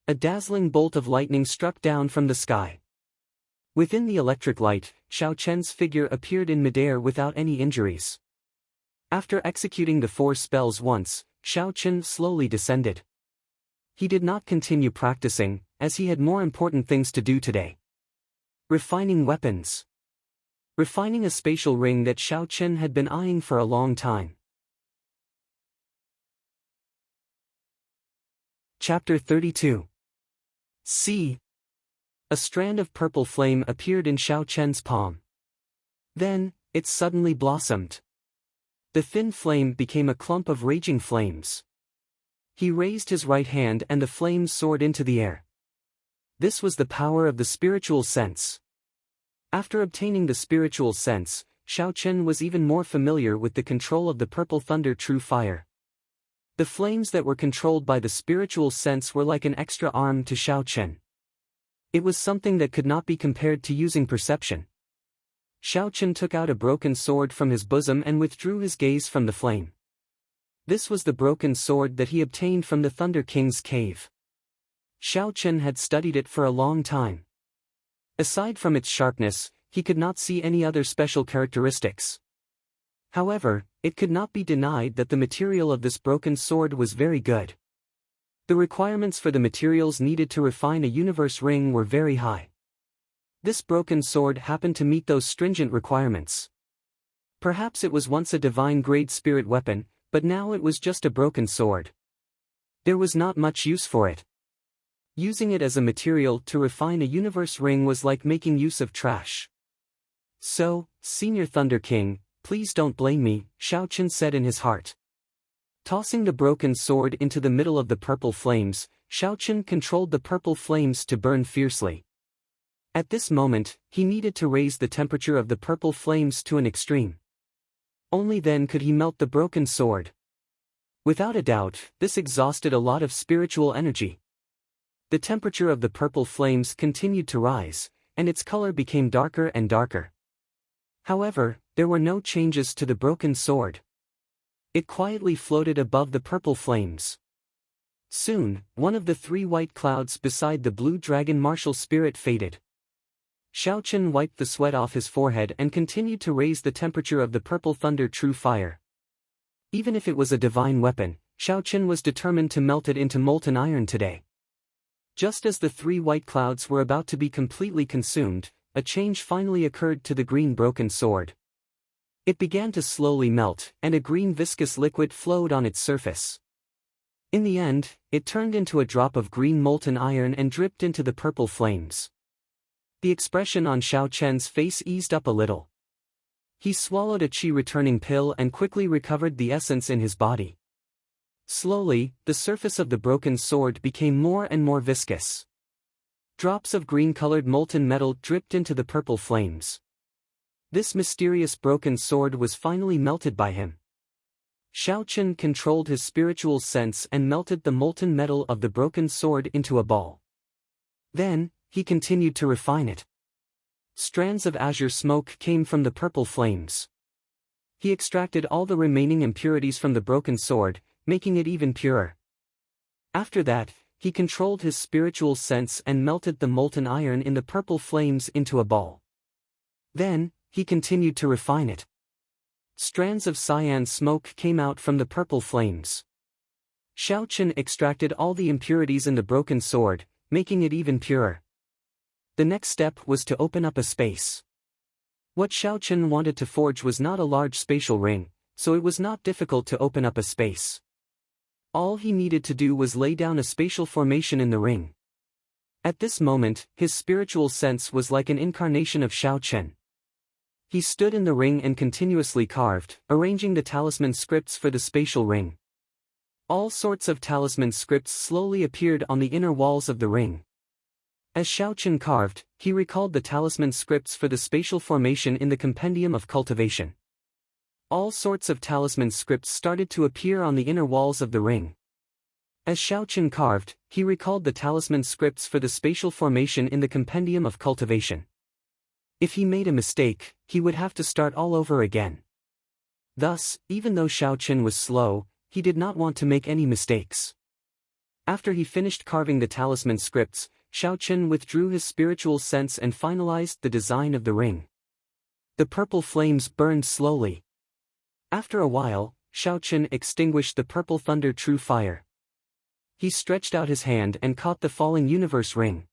A dazzling bolt of lightning struck down from the sky. Within the electric light, Shao Chen's figure appeared in midair without any injuries. After executing the 4 spells once, Shao Chen slowly descended. He did not continue practicing, as he had more important things to do today. Refining weapons. Refining a spatial ring that Shao Chen had been eyeing for a long time. Chapter 32. See. A strand of purple flame appeared in Shao Chen's palm. Then, it suddenly blossomed. The thin flame became a clump of raging flames. He raised his right hand and the flames soared into the air. This was the power of the spiritual sense. After obtaining the spiritual sense, Shao Chen was even more familiar with the control of the purple thunder true fire. The flames that were controlled by the spiritual sense were like an extra arm to Shao Chen. It was something that could not be compared to using perception. Shao Chen took out a broken sword from his bosom and withdrew his gaze from the flame. This was the broken sword that he obtained from the Thunder King's cave. Shao Chen had studied it for a long time. Aside from its sharpness, he could not see any other special characteristics. However, it could not be denied that the material of this broken sword was very good. The requirements for the materials needed to refine a universe ring were very high. This broken sword happened to meet those stringent requirements. Perhaps it was once a divine-grade spirit weapon, but now it was just a broken sword. There was not much use for it. Using it as a material to refine a universe ring was like making use of trash. So, Senior Thunder King, Please don't blame me, Xiao Chen said in his heart. Tossing the broken sword into the middle of the purple flames, Xiao Chen controlled the purple flames to burn fiercely. At this moment, he needed to raise the temperature of the purple flames to an extreme. Only then could he melt the broken sword. Without a doubt, this exhausted a lot of spiritual energy. The temperature of the purple flames continued to rise, and its color became darker and darker. However, there were no changes to the broken sword. It quietly floated above the purple flames. Soon, one of the 3 white clouds beside the blue dragon martial spirit faded. Xiao Chen wiped the sweat off his forehead and continued to raise the temperature of the purple thunder true fire. Even if it was a divine weapon, Xiao Chen was determined to melt it into molten iron today. Just as the 3 white clouds were about to be completely consumed, a change finally occurred to the green broken sword. It began to slowly melt, and a green viscous liquid flowed on its surface. In the end, it turned into a drop of green molten iron and dripped into the purple flames. The expression on Xiao Chen's face eased up a little. He swallowed a qi-returning pill and quickly recovered the essence in his body. Slowly, the surface of the broken sword became more and more viscous. Drops of green-colored molten metal dripped into the purple flames. This mysterious broken sword was finally melted by him. Xiao Chen controlled his spiritual sense and melted the molten metal of the broken sword into a ball. Then, he continued to refine it. Strands of azure smoke came from the purple flames. He extracted all the remaining impurities from the broken sword, making it even purer. After that, he controlled his spiritual sense and melted the molten iron in the purple flames into a ball. Then, he continued to refine it. Strands of cyan smoke came out from the purple flames. Xiao Chen extracted all the impurities in the broken sword, making it even purer. The next step was to open up a space. What Xiao Chen wanted to forge was not a large spatial ring, so it was not difficult to open up a space. All he needed to do was lay down a spatial formation in the ring. At this moment, his spiritual sense was like an incarnation of Xiao Chen. He stood in the ring and continuously carved, arranging the talisman scripts for the spatial ring. All sorts of talisman scripts slowly appeared on the inner walls of the ring. As Xiao Chen carved, he recalled the talisman scripts for the spatial formation in the Compendium of Cultivation. All sorts of talisman scripts started to appear on the inner walls of the ring. As Xiao Chen carved, he recalled the talisman scripts for the spatial formation in the Compendium of Cultivation. If he made a mistake, he would have to start all over again. Thus, even though Xiao Chen was slow, he did not want to make any mistakes. After he finished carving the talisman scripts, Xiao Chen withdrew his spiritual sense and finalized the design of the ring. The purple flames burned slowly. After a while, Xiao Chen extinguished the purple thunder true fire. He stretched out his hand and caught the falling universe ring.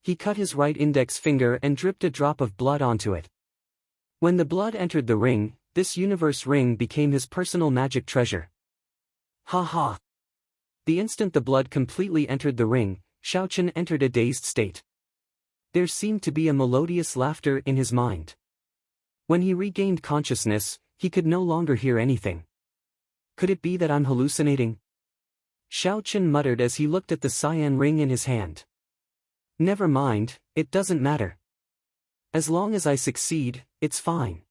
He cut his right index finger and dripped a drop of blood onto it. When the blood entered the ring, this universe ring became his personal magic treasure. Ha ha! The instant the blood completely entered the ring, Xiao Chen entered a dazed state. There seemed to be a melodious laughter in his mind. When he regained consciousness, he could no longer hear anything. Could it be that I'm hallucinating? Xiao Chen muttered as he looked at the cyan ring in his hand. Never mind, it doesn't matter. As long as I succeed, it's fine.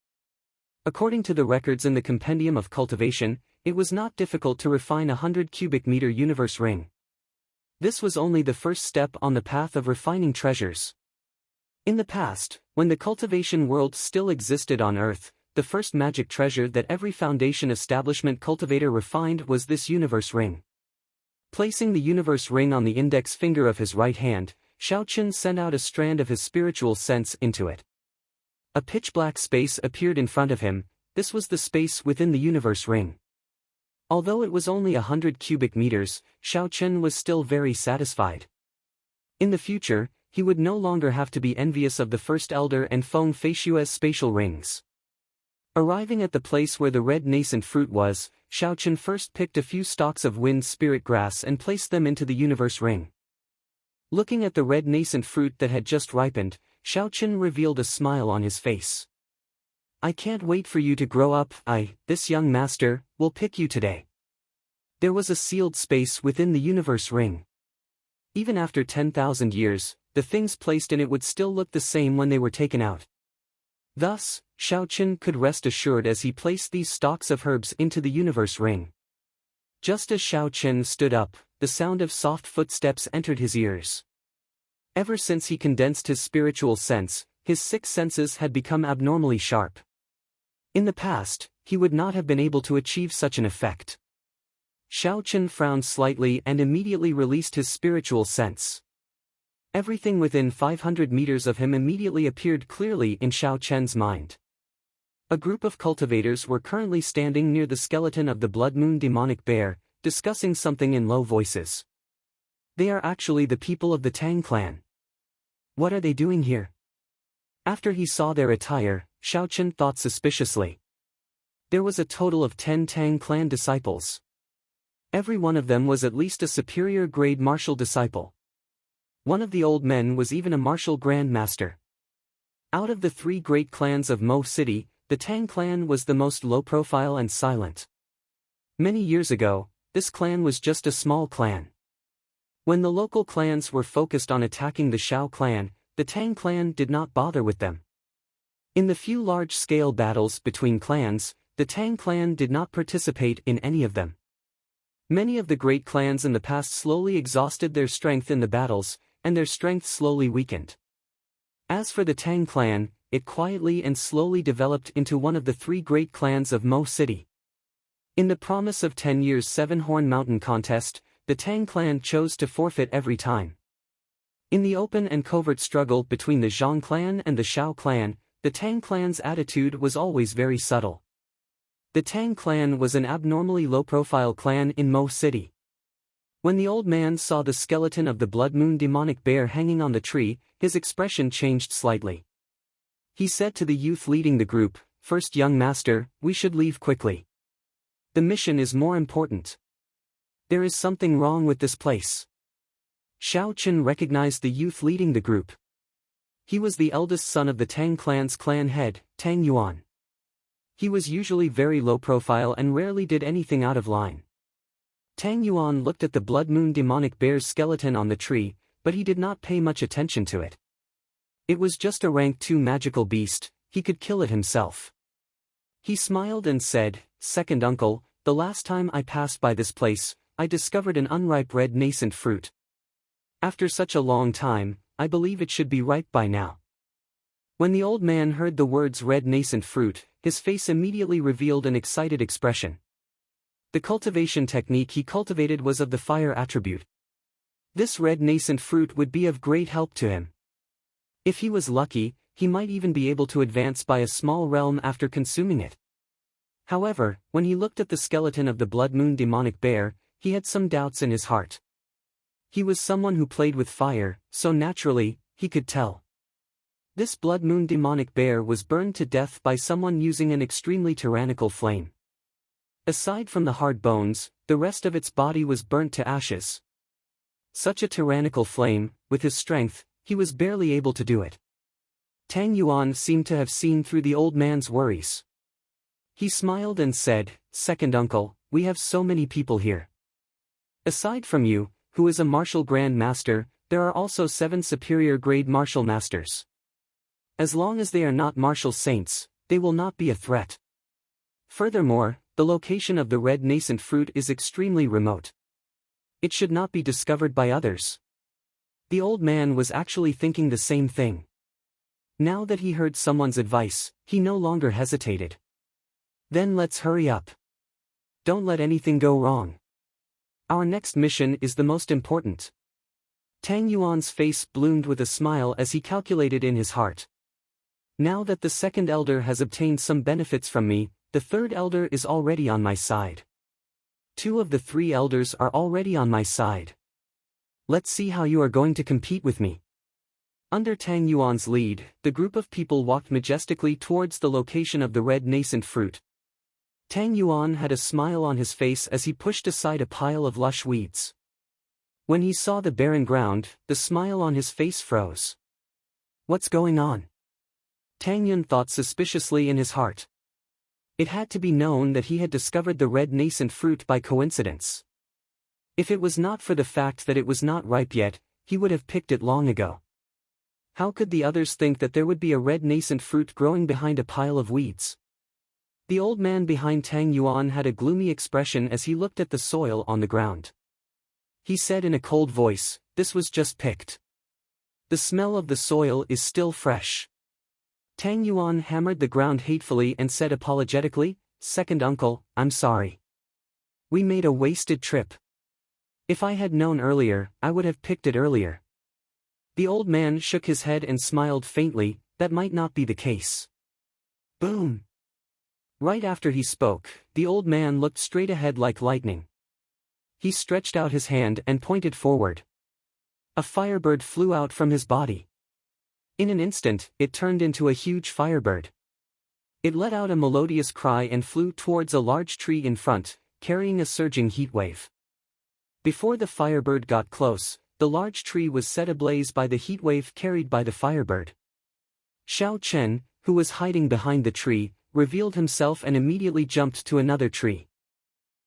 According to the records in the Compendium of Cultivation, it was not difficult to refine a 100 cubic meter universe ring. This was only the first step on the path of refining treasures. In the past, when the cultivation world still existed on Earth, the first magic treasure that every Foundation establishment cultivator refined was this universe ring. Placing the universe ring on the index finger of his right hand, Xiao Chen sent out a strand of his spiritual sense into it. A pitch-black space appeared in front of him. This was the space within the universe ring. Although it was only 100 cubic meters, Xiao Chen was still very satisfied. In the future, he would no longer have to be envious of the First Elder and Feng Feishue's spatial rings. Arriving at the place where the red nascent fruit was, Xiao Chen first picked a few stalks of wind spirit grass and placed them into the universe ring. Looking at the red nascent fruit that had just ripened, Xiao Chen revealed a smile on his face. I can't wait for you to grow up. This young master, will pick you today. There was a sealed space within the universe ring. Even after 10,000 years, the things placed in it would still look the same when they were taken out. Thus, Xiaoqun could rest assured as he placed these stalks of herbs into the universe ring. Just as Xiaoqun stood up, the sound of soft footsteps entered his ears. Ever since he condensed his spiritual sense, his six senses had become abnormally sharp. In the past, he would not have been able to achieve such an effect. Xiaoqun frowned slightly and immediately released his spiritual sense. Everything within 500 meters of him immediately appeared clearly in Xiaoqun's mind. A group of cultivators were currently standing near the skeleton of the Blood Moon demonic bear, discussing something in low voices. They are actually the people of the Tang clan. What are they doing here? After he saw their attire, Xiaoqun thought suspiciously. There was a total of 10 Tang clan disciples. Every one of them was at least a superior grade martial disciple. One of the old men was even a martial grand master. Out of the three great clans of Mo City, the Tang clan was the most low-profile and silent. Many years ago, this clan was just a small clan. When the local clans were focused on attacking the Shao clan, the Tang clan did not bother with them. In the few large-scale battles between clans, the Tang clan did not participate in any of them. Many of the great clans in the past slowly exhausted their strength in the battles, and their strength slowly weakened. As for the Tang clan, it quietly and slowly developed into one of the three great clans of Mo City. In the promise of 10 years' Seven-Horn Mountain contest, the Tang clan chose to forfeit every time. In the open and covert struggle between the Zhang clan and the Shao clan, the Tang clan's attitude was always very subtle. The Tang clan was an abnormally low-profile clan in Mo City. When the old man saw the skeleton of the Blood Moon demonic bear hanging on the tree, his expression changed slightly. He said to the youth leading the group, "First young master, we should leave quickly. The mission is more important. There is something wrong with this place." Xiaoqun recognized the youth leading the group. He was the eldest son of the Tang clan's clan head, Tang Yuan. He was usually very low profile and rarely did anything out of line. Tang Yuan looked at the Blood Moon demonic bear's skeleton on the tree, but he did not pay much attention to it. It was just a rank 2 magical beast, he could kill it himself. He smiled and said, "Second uncle, the last time I passed by this place, I discovered an unripe red nascent fruit. After such a long time, I believe it should be ripe by now." When the old man heard the words red nascent fruit, his face immediately revealed an excited expression. The cultivation technique he cultivated was of the fire attribute. This red nascent fruit would be of great help to him. If he was lucky, he might even be able to advance by a small realm after consuming it. However, when he looked at the skeleton of the Blood Moon demonic bear, he had some doubts in his heart. He was someone who played with fire, so naturally, he could tell. This Blood Moon demonic bear was burned to death by someone using an extremely tyrannical flame. Aside from the hard bones, the rest of its body was burnt to ashes. Such a tyrannical flame, with his strength, he was barely able to do it. Tang Yuan seemed to have seen through the old man's worries. He smiled and said, "Second uncle, we have so many people here. Aside from you, who is a martial grand master, there are also 7 superior grade martial masters. As long as they are not martial saints, they will not be a threat. Furthermore, the location of the red nascent fruit is extremely remote. It should not be discovered by others." The old man was actually thinking the same thing. Now that he heard someone's advice, he no longer hesitated. "Then let's hurry up. Don't let anything go wrong. Our next mission is the most important." Tang Yuan's face bloomed with a smile as he calculated in his heart. "Now that the second elder has obtained some benefits from me, the third elder is already on my side. 2 of the 3 elders are already on my side. Let's see how you are going to compete with me." Under Tang Yuan's lead, the group of people walked majestically towards the location of the red nascent fruit. Tang Yuan had a smile on his face as he pushed aside a pile of lush weeds. When he saw the barren ground, the smile on his face froze. "What's going on?" Tang Yun thought suspiciously in his heart. It had to be known that he had discovered the red nascent fruit by coincidence. If it was not for the fact that it was not ripe yet, he would have picked it long ago. How could the others think that there would be a red nascent fruit growing behind a pile of weeds? The old man behind Tang Yuan had a gloomy expression as he looked at the soil on the ground. He said in a cold voice, "This was just picked. The smell of the soil is still fresh." Tang Yuan hammered the ground hatefully and said apologetically, "Second uncle, I'm sorry. We made a wasted trip. If I had known earlier, I would have picked it earlier." The old man shook his head and smiled faintly, "That might not be the case." Boom! Right after he spoke, the old man looked straight ahead like lightning. He stretched out his hand and pointed forward. A firebird flew out from his body. In an instant, it turned into a huge firebird. It let out a melodious cry and flew towards a large tree in front, carrying a surging heat wave. Before the firebird got close, the large tree was set ablaze by the heat wave carried by the firebird. Xiao Chen, who was hiding behind the tree, revealed himself and immediately jumped to another tree.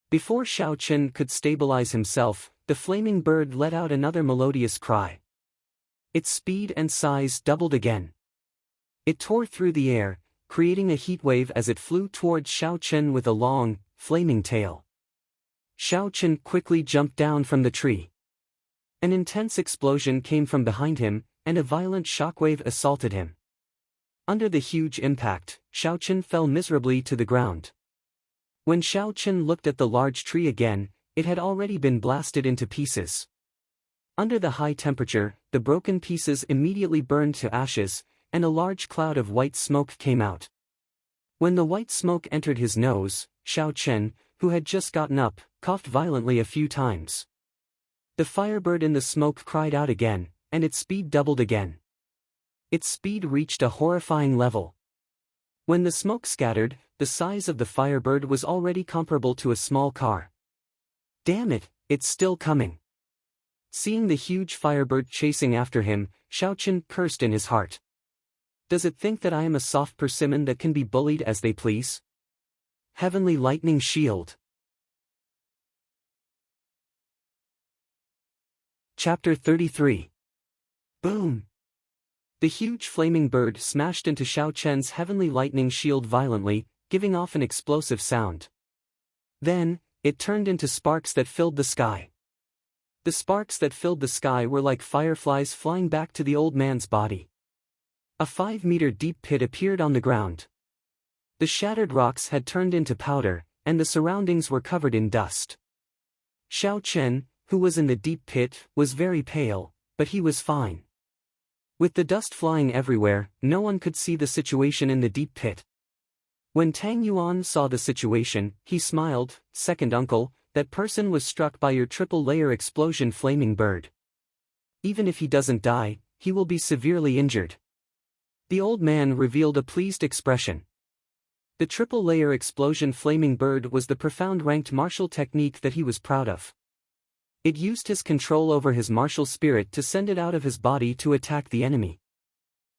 Before Xiao Chen could stabilize himself, the flaming bird let out another melodious cry. Its speed and size doubled again. It tore through the air, creating a heat wave as it flew towards Xiao Chen with a long, flaming tail. Xiao Chen quickly jumped down from the tree. An intense explosion came from behind him, and a violent shockwave assaulted him. Under the huge impact, Xiao Chen fell miserably to the ground. When Xiao Chen looked at the large tree again, it had already been blasted into pieces. Under the high temperature, the broken pieces immediately burned to ashes, and a large cloud of white smoke came out. When the white smoke entered his nose, Xiao Chen, who had just gotten up, coughed violently a few times. The firebird in the smoke cried out again, and its speed doubled again. Its speed reached a horrifying level. When the smoke scattered, the size of the firebird was already comparable to a small car. "Damn it, it's still coming." Seeing the huge firebird chasing after him, Xiao Chen cursed in his heart. Does it think that I am a soft persimmon that can be bullied as they please? Heavenly Lightning Shield. Chapter 33. Boom! The huge flaming bird smashed into Xiao Chen's heavenly lightning shield violently, giving off an explosive sound. Then, it turned into sparks that filled the sky. The sparks that filled the sky were like fireflies flying back to the old man's body. A 5-meter deep pit appeared on the ground. The shattered rocks had turned into powder, and the surroundings were covered in dust. Xiao Chen, who was in the deep pit, was very pale, but he was fine. With the dust flying everywhere, no one could see the situation in the deep pit. When Tang Yuan saw the situation, he smiled, "Second uncle, that person was struck by your triple-layer explosion flaming bird. Even if he doesn't die, he will be severely injured." The old man revealed a pleased expression. The triple-layer explosion flaming bird was the profound ranked martial technique that he was proud of. It used his control over his martial spirit to send it out of his body to attack the enemy.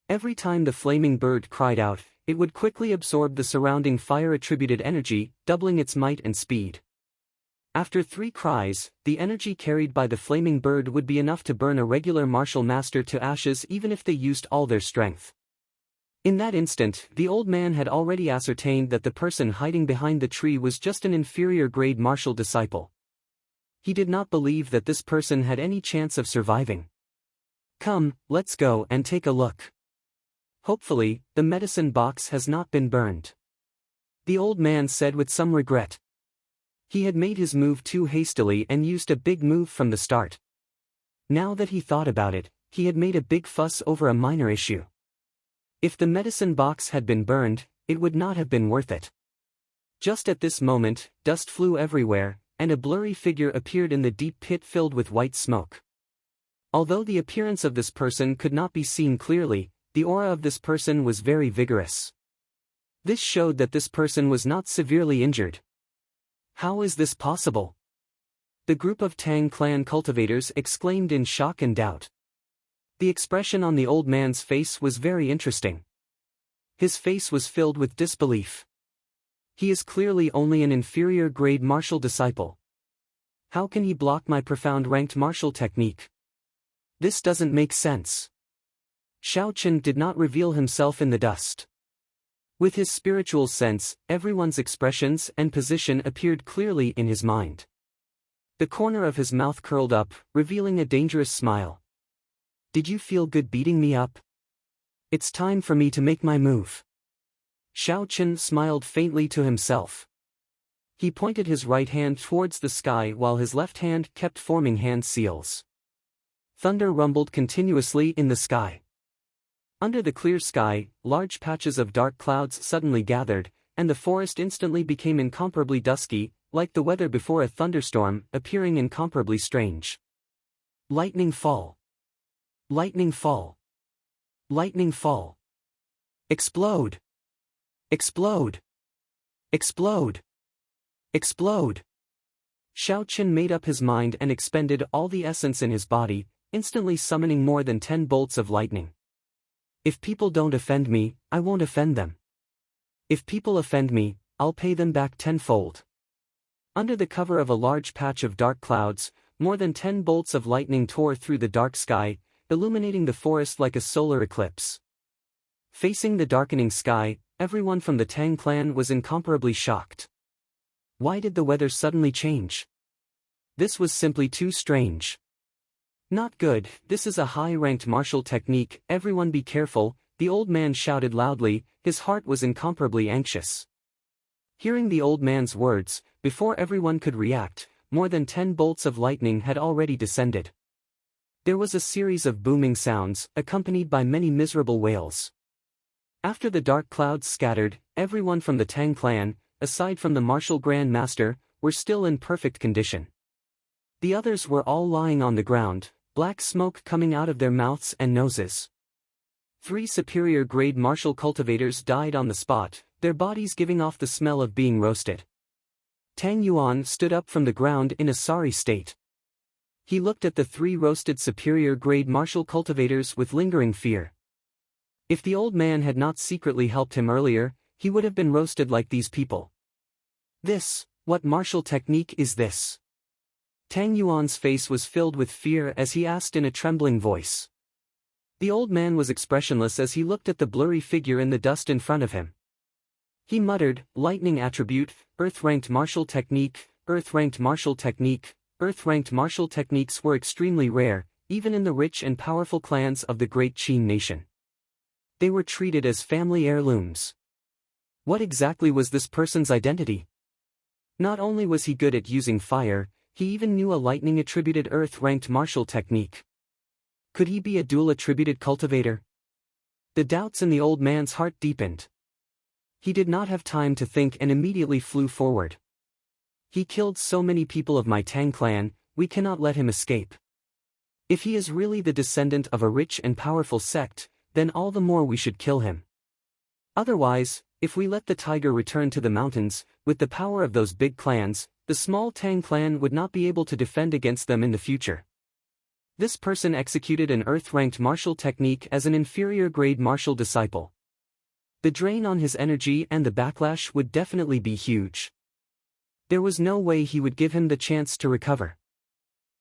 Every time the flaming bird cried out, it would quickly absorb the surrounding fire-attributed energy, doubling its might and speed. After 3 cries, the energy carried by the flaming bird would be enough to burn a regular martial master to ashes even if they used all their strength. In that instant, the old man had already ascertained that the person hiding behind the tree was just an inferior-grade martial disciple. He did not believe that this person had any chance of surviving. "Come, let's go and take a look. Hopefully, the medicine box has not been burned," the old man said with some regret. He had made his move too hastily and used a big move from the start. Now that he thought about it, he had made a big fuss over a minor issue. If the medicine box had been burned, it would not have been worth it. Just at this moment, dust flew everywhere, and a blurry figure appeared in the deep pit filled with white smoke. Although the appearance of this person could not be seen clearly, the aura of this person was very vigorous. This showed that this person was not severely injured. How is this possible? The group of Tang clan cultivators exclaimed in shock and doubt. The expression on the old man's face was very interesting. His face was filled with disbelief. He is clearly only an inferior grade martial disciple. How can he block my profound ranked martial technique? This doesn't make sense. Xiao Chen did not reveal himself in the dust. With his spiritual sense, everyone's expressions and position appeared clearly in his mind. The corner of his mouth curled up, revealing a dangerous smile. Did you feel good beating me up? It's time for me to make my move. Xiao Chen smiled faintly to himself. He pointed his right hand towards the sky while his left hand kept forming hand seals. Thunder rumbled continuously in the sky. Under the clear sky, large patches of dark clouds suddenly gathered, and the forest instantly became incomparably dusky, like the weather before a thunderstorm, appearing incomparably strange. Lightning fall. Lightning fall. Lightning fall. Explode. Explode. Explode. Explode. Xiao Chen made up his mind and expended all the essence in his body, instantly summoning more than 10 bolts of lightning. If people don't offend me, I won't offend them. If people offend me, I'll pay them back tenfold. Under the cover of a large patch of dark clouds, more than 10 bolts of lightning tore through the dark sky, illuminating the forest like a solar eclipse. Facing the darkening sky, everyone from the Tang clan was incomparably shocked. Why did the weather suddenly change? This was simply too strange. Not good, this is a high-ranked martial technique, everyone be careful, the old man shouted loudly, his heart was incomparably anxious. Hearing the old man's words, before everyone could react, more than 10 bolts of lightning had already descended. There was a series of booming sounds, accompanied by many miserable wails. After the dark clouds scattered, everyone from the Tang clan, aside from the martial Grand Master, were still in perfect condition. The others were all lying on the ground, black smoke coming out of their mouths and noses. 3 superior-grade martial cultivators died on the spot, their bodies giving off the smell of being roasted. Tang Yuan stood up from the ground in a sorry state. He looked at the 3 roasted superior-grade martial cultivators with lingering fear. If the old man had not secretly helped him earlier, he would have been roasted like these people. What martial technique is this? Tang Yuan's face was filled with fear as he asked in a trembling voice. The old man was expressionless as he looked at the blurry figure in the dust in front of him. He muttered, lightning attribute, earth-ranked martial technique, earth-ranked martial technique. Earth-ranked martial techniques were extremely rare, even in the rich and powerful clans of the great Qin nation. They were treated as family heirlooms. What exactly was this person's identity? Not only was he good at using fire, he even knew a lightning-attributed earth-ranked martial technique. Could he be a dual-attributed cultivator? The doubts in the old man's heart deepened. He did not have time to think and immediately flew forward. He killed so many people of my Tang clan, we cannot let him escape. If he is really the descendant of a rich and powerful sect, then all the more we should kill him. Otherwise, if we let the tiger return to the mountains, with the power of those big clans, the small Tang clan would not be able to defend against them in the future. This person executed an earth-ranked martial technique as an inferior-grade martial disciple. The drain on his energy and the backlash would definitely be huge. There was no way he would give him the chance to recover.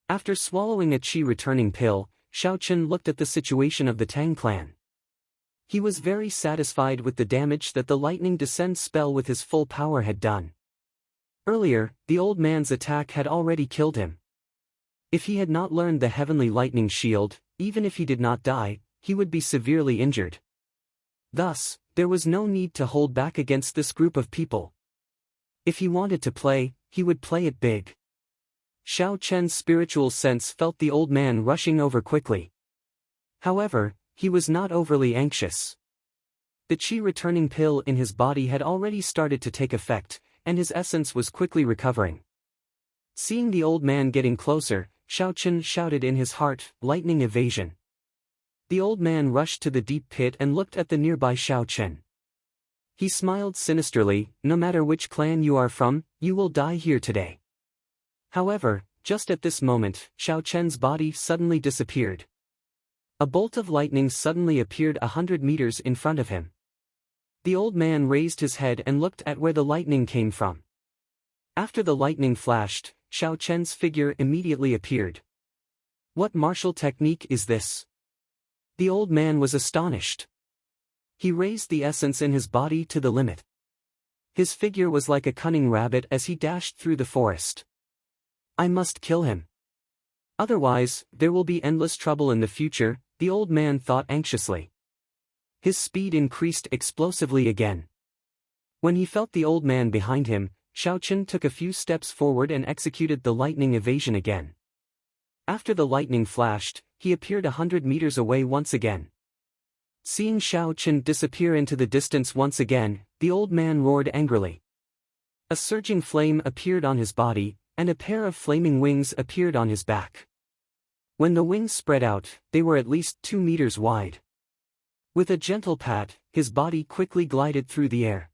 After swallowing a qi-returning pill, Xiao Chen looked at the situation of the Tang clan. He was very satisfied with the damage that the lightning descend spell with his full power had done. Earlier, the old man's attack had already killed him. If he had not learned the heavenly lightning shield, even if he did not die, he would be severely injured. Thus, there was no need to hold back against this group of people. If he wanted to play, he would play it big. Xiao Chen's spiritual sense felt the old man rushing over quickly. However, he was not overly anxious. The qi returning pill in his body had already started to take effect, and his essence was quickly recovering. Seeing the old man getting closer, Xiao Chen shouted in his heart, lightning evasion. The old man rushed to the deep pit and looked at the nearby Xiao Chen. He smiled sinisterly, no matter which clan you are from, you will die here today. However, just at this moment, Xiao Chen's body suddenly disappeared. A bolt of lightning suddenly appeared 100 meters in front of him. The old man raised his head and looked at where the lightning came from. After the lightning flashed, Xiao Chen's figure immediately appeared. What martial technique is this? The old man was astonished. He raised the essence in his body to the limit. His figure was like a cunning rabbit as he dashed through the forest. I must kill him. Otherwise, there will be endless trouble in the future, the old man thought anxiously. His speed increased explosively again. When he felt the old man behind him, Xiao Chen took a few steps forward and executed the lightning evasion again. After the lightning flashed, he appeared 100 meters away once again. Seeing Xiao Chen disappear into the distance once again, the old man roared angrily. A surging flame appeared on his body, and a pair of flaming wings appeared on his back. When the wings spread out, they were at least 2 meters wide. With a gentle pat, his body quickly glided through the air.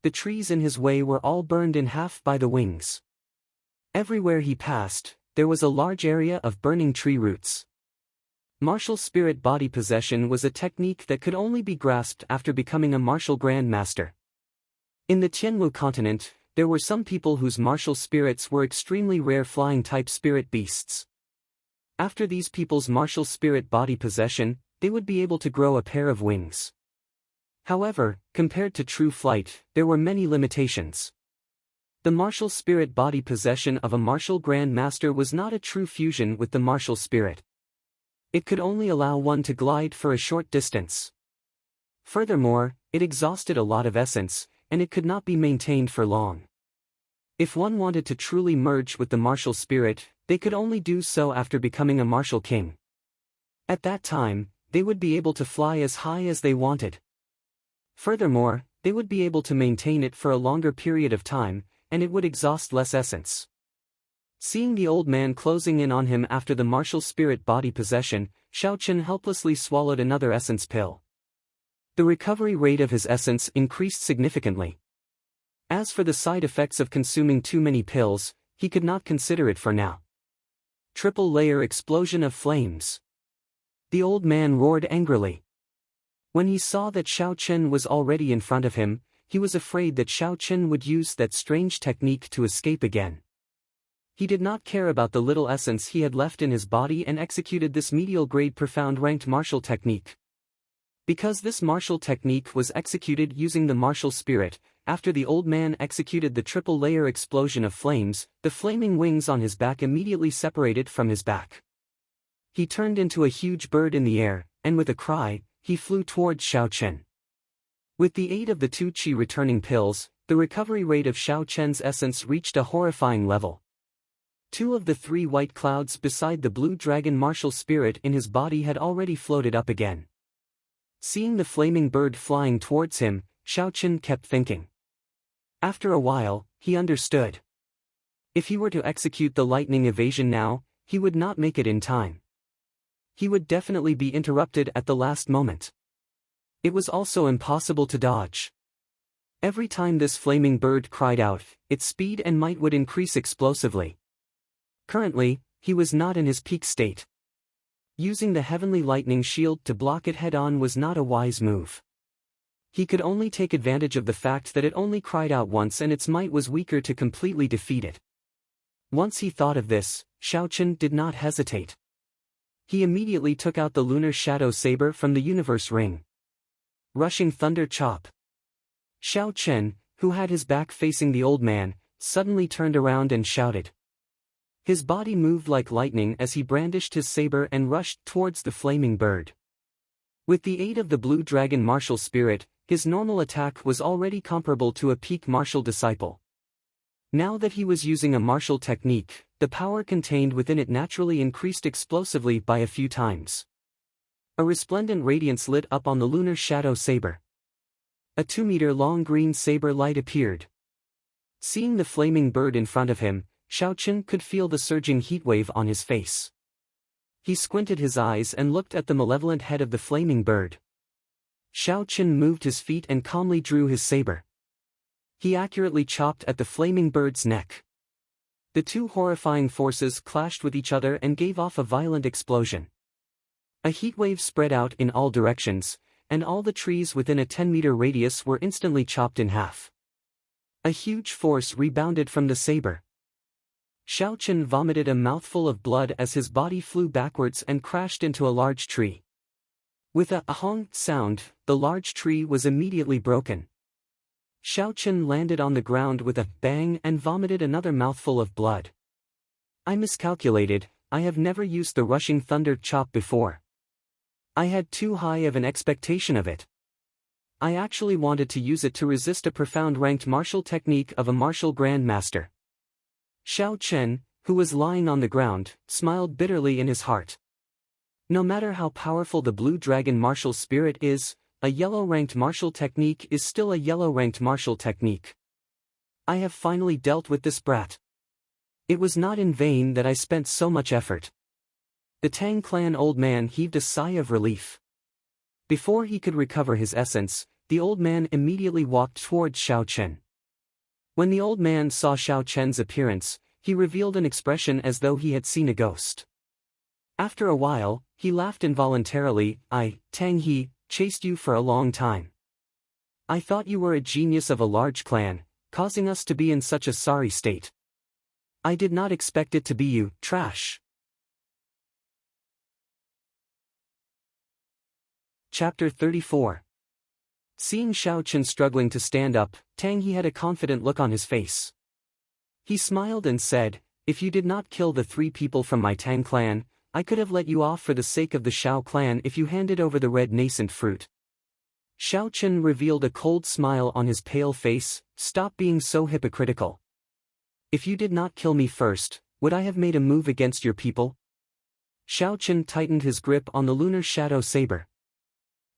The trees in his way were all burned in half by the wings. Everywhere he passed, there was a large area of burning tree roots. Martial spirit body possession was a technique that could only be grasped after becoming a martial grandmaster. In the Tianwu continent, there were some people whose martial spirits were extremely rare flying-type spirit beasts. After these people's martial spirit body possession, they would be able to grow a pair of wings. However, compared to true flight, there were many limitations. The martial spirit body possession of a martial grand master was not a true fusion with the martial spirit. It could only allow one to glide for a short distance. Furthermore, it exhausted a lot of essence, and it could not be maintained for long. If one wanted to truly merge with the martial spirit, they could only do so after becoming a martial king. At that time, they would be able to fly as high as they wanted. Furthermore, they would be able to maintain it for a longer period of time, and it would exhaust less essence. Seeing the old man closing in on him after the martial spirit body possession, Xiao Chen helplessly swallowed another essence pill. The recovery rate of his essence increased significantly. As for the side effects of consuming too many pills, he could not consider it for now. Triple layer explosion of flames. The old man roared angrily. When he saw that Xiao Chen was already in front of him, he was afraid that Xiao Chen would use that strange technique to escape again. He did not care about the little essence he had left in his body and executed this medial grade profound ranked martial technique. Because this martial technique was executed using the martial spirit, after the old man executed the triple layer explosion of flames, the flaming wings on his back immediately separated from his back. He turned into a huge bird in the air, and with a cry, he flew towards Xiao Chen. With the aid of the 2 qi returning pills, the recovery rate of Xiao Chen's essence reached a horrifying level. 2 of the 3 white clouds beside the blue dragon martial spirit in his body had already floated up again. Seeing the flaming bird flying towards him, Xiao Chen kept thinking. After a while, he understood. If he were to execute the lightning evasion now, he would not make it in time. He would definitely be interrupted at the last moment. It was also impossible to dodge. Every time this flaming bird cried out, its speed and might would increase explosively. Currently, he was not in his peak state. Using the heavenly lightning shield to block it head-on was not a wise move. He could only take advantage of the fact that it only cried out once and its might was weaker to completely defeat it. Once he thought of this, Xiao Chen did not hesitate. He immediately took out the lunar shadow saber from the universe ring. Rushing thunder chop. Xiao Chen, who had his back facing the old man, suddenly turned around and shouted. His body moved like lightning as he brandished his saber and rushed towards the flaming bird. With the aid of the blue dragon martial spirit, his normal attack was already comparable to a peak martial disciple. Now that he was using a martial technique, the power contained within it naturally increased explosively by a few times. A resplendent radiance lit up on the lunar shadow saber. A 2-meter-long green saber light appeared. Seeing the flaming bird in front of him, Xiao Chen could feel the surging heatwave on his face. He squinted his eyes and looked at the malevolent head of the flaming bird. Xiao Chen moved his feet and calmly drew his saber. He accurately chopped at the flaming bird's neck. The 2 horrifying forces clashed with each other and gave off a violent explosion. A heatwave spread out in all directions, and all the trees within a 10-meter radius were instantly chopped in half. A huge force rebounded from the saber. Xiao Chen vomited a mouthful of blood as his body flew backwards and crashed into a large tree. With a "ahong" sound, the large tree was immediately broken. Xiao Chen landed on the ground with a bang and vomited another mouthful of blood. I miscalculated, I have never used the rushing thunder chop before. I had too high of an expectation of it. I actually wanted to use it to resist a profound ranked martial technique of a martial grandmaster. Xiao Chen, who was lying on the ground, smiled bitterly in his heart. No matter how powerful the blue dragon martial spirit is, a yellow-ranked martial technique is still a yellow-ranked martial technique. I have finally dealt with this brat. It was not in vain that I spent so much effort. The Tang clan old man heaved a sigh of relief. Before he could recover his essence, the old man immediately walked towards Xiao Chen. When the old man saw Xiao Chen's appearance, he revealed an expression as though he had seen a ghost. After a while, he laughed involuntarily. I, Tang He, chased you for a long time. I thought you were a genius of a large clan, causing us to be in such a sorry state. I did not expect it to be you, trash. Chapter 34. Seeing Xiao Chen struggling to stand up, Tang He had a confident look on his face. He smiled and said, if you did not kill the 3 people from my Tang clan, I could have let you off for the sake of the Xiao clan if you handed over the red nascent fruit. Xiao Chen revealed a cold smile on his pale face. Stop being so hypocritical. If you did not kill me first, would I have made a move against your people? Xiao Chen tightened his grip on the lunar shadow saber.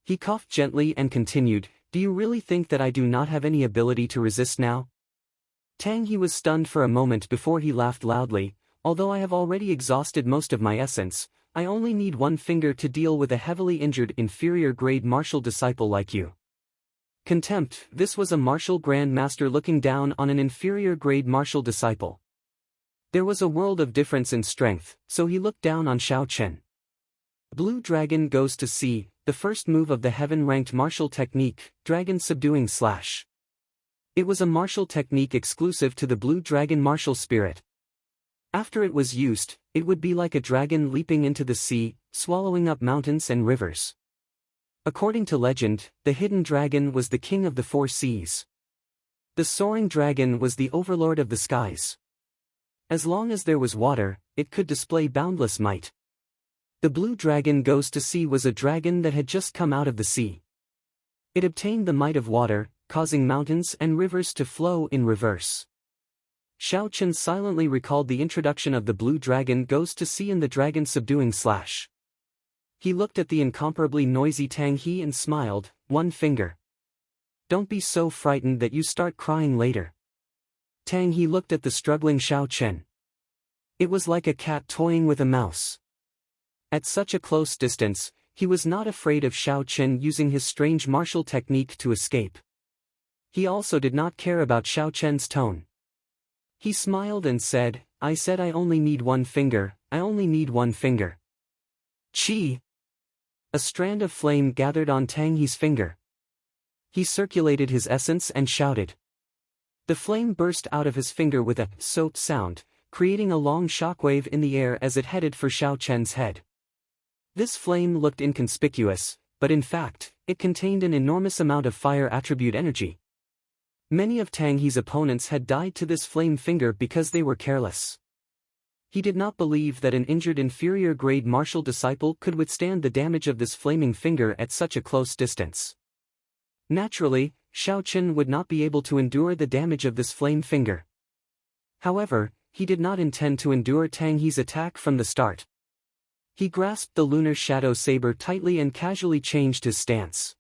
He coughed gently and continued, do you really think that I do not have any ability to resist now? Tang He was stunned for a moment before he laughed loudly. Although I have already exhausted most of my essence, I only need 1 finger to deal with a heavily injured inferior grade martial disciple like you. Contempt, this was a martial grandmaster looking down on an inferior grade martial disciple. There was a world of difference in strength, so he looked down on Xiao Chen. Blue Dragon goes to sea, the first move of the heaven-ranked martial technique, Dragon Subduing Slash. It was a martial technique exclusive to the Blue Dragon martial spirit. After it was used, it would be like a dragon leaping into the sea, swallowing up mountains and rivers. According to legend, the hidden dragon was the king of the 4 seas. The soaring dragon was the overlord of the skies. As long as there was water, it could display boundless might. The blue dragon goes to sea was a dragon that had just come out of the sea. It obtained the might of water, causing mountains and rivers to flow in reverse. Xiao Chen silently recalled the introduction of the blue dragon goes to sea in the Dragon Subduing Slash. He looked at the incomparably noisy Tang He and smiled, 1 finger. Don't be so frightened that you start crying later. Tang He looked at the struggling Xiao Chen. It was like a cat toying with a mouse. At such a close distance, he was not afraid of Xiao Chen using his strange martial technique to escape. He also did not care about Xiao Chen's tone. He smiled and said, I said I only need 1 finger, I only need 1 finger. Chi! A strand of flame gathered on Tang He's finger. He circulated his essence and shouted. The flame burst out of his finger with a "soap" sound, creating a long shockwave in the air as it headed for Xiao Chen's head. This flame looked inconspicuous, but in fact, it contained an enormous amount of fire attribute energy. Many of Tang He's opponents had died to this flame finger because they were careless. He did not believe that an injured inferior grade martial disciple could withstand the damage of this flaming finger at such a close distance. Naturally, Xiao Chen would not be able to endure the damage of this flame finger. However, he did not intend to endure Tang He's attack from the start. He grasped the lunar shadow saber tightly and casually changed his stance.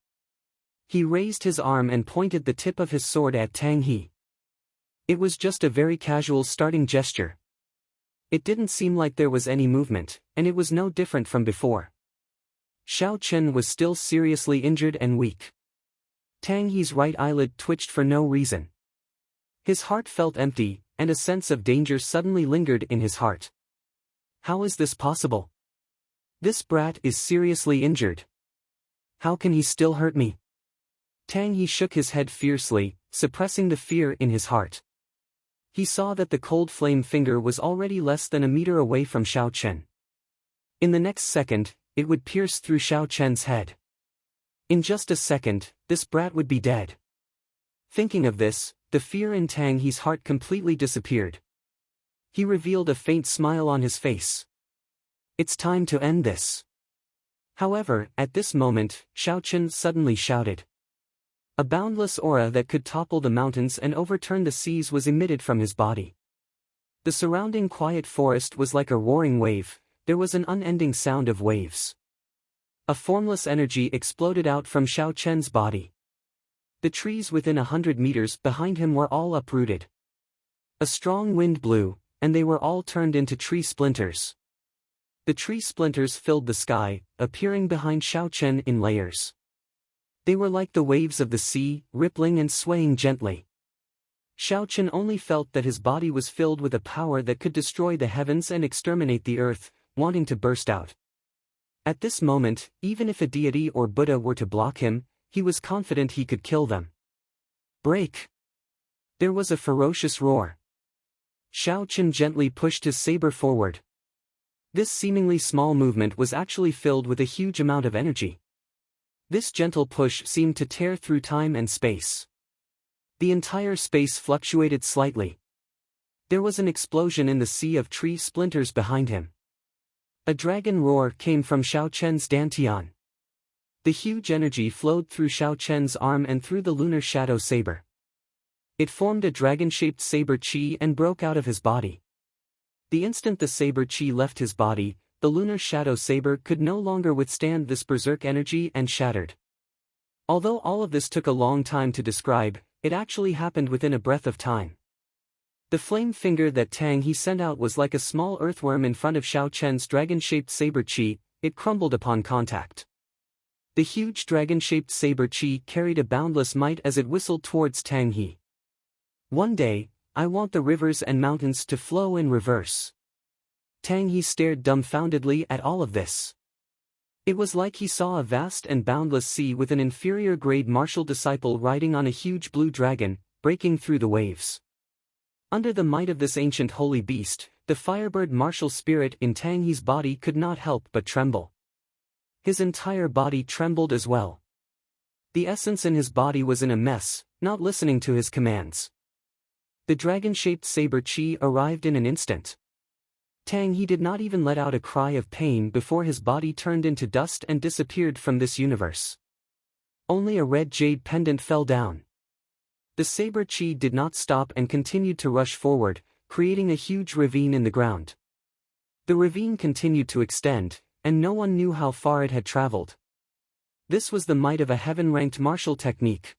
He raised his arm and pointed the tip of his sword at Tang He. It was just a very casual starting gesture. It didn't seem like there was any movement, and it was no different from before. Xiao Chen was still seriously injured and weak. Tang He's right eyelid twitched for no reason. His heart felt empty, and a sense of danger suddenly lingered in his heart. How is this possible? This brat is seriously injured. How can he still hurt me? Tang He shook his head fiercely, suppressing the fear in his heart. He saw that the cold flame finger was already less than a meter away from Xiao Chen. In the next second, it would pierce through Xiao Chen's head. In just a second, this brat would be dead. Thinking of this, the fear in Tang He's heart completely disappeared. He revealed a faint smile on his face. It's time to end this. However, at this moment, Xiao Chen suddenly shouted. A boundless aura that could topple the mountains and overturn the seas was emitted from his body. The surrounding quiet forest was like a roaring wave. There was an unending sound of waves. A formless energy exploded out from Xiao Chen's body. The trees within 100 meters behind him were all uprooted. A strong wind blew, and they were all turned into tree splinters. The tree splinters filled the sky, appearing behind Xiao Chen in layers. They were like the waves of the sea, rippling and swaying gently. Xiao Chen only felt that his body was filled with a power that could destroy the heavens and exterminate the earth, wanting to burst out. At this moment, even if a deity or Buddha were to block him, he was confident he could kill them. Break! There was a ferocious roar. Xiao Chen gently pushed his saber forward. This seemingly small movement was actually filled with a huge amount of energy. This gentle push seemed to tear through time and space. The entire space fluctuated slightly. There was an explosion in the sea of tree splinters behind him. A dragon roar came from Xiao Chen's dantian. The huge energy flowed through Xiao Chen's arm and through the lunar shadow saber. It formed a dragon-shaped saber chi and broke out of his body. The instant the saber chi left his body, the lunar shadow saber could no longer withstand this berserk energy and shattered. Although all of this took a long time to describe, it actually happened within a breath of time. The flame finger that Tang He sent out was like a small earthworm in front of Xiao Chen's dragon-shaped saber chi. It crumbled upon contact. The huge dragon-shaped saber chi carried a boundless might as it whistled towards Tang He. One day, I want the rivers and mountains to flow in reverse. Tang He stared dumbfoundedly at all of this. It was like he saw a vast and boundless sea with an inferior-grade martial disciple riding on a huge blue dragon, breaking through the waves. Under the might of this ancient holy beast, the firebird martial spirit in Tang He's body could not help but tremble. His entire body trembled as well. The essence in his body was in a mess, not listening to his commands. The dragon-shaped saber chi arrived in an instant. Tang He did not even let out a cry of pain before his body turned into dust and disappeared from this universe. Only a red jade pendant fell down. The saber chi did not stop and continued to rush forward, creating a huge ravine in the ground. The ravine continued to extend, and no one knew how far it had traveled. This was the might of a heaven-ranked martial technique.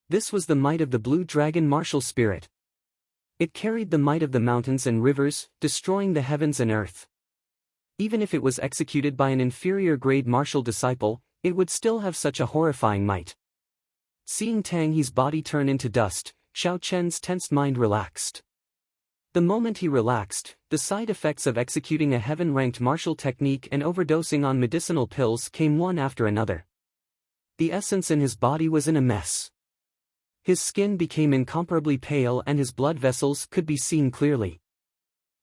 This was the might of the blue dragon martial spirit. It carried the might of the mountains and rivers, destroying the heavens and earth. Even if it was executed by an inferior-grade martial disciple, it would still have such a horrifying might. Seeing Tang He's body turn into dust, Xiao Chen's tensed mind relaxed. The moment he relaxed, the side effects of executing a heaven-ranked martial technique and overdosing on medicinal pills came one after another. The essence in his body was in a mess. His skin became incomparably pale and his blood vessels could be seen clearly.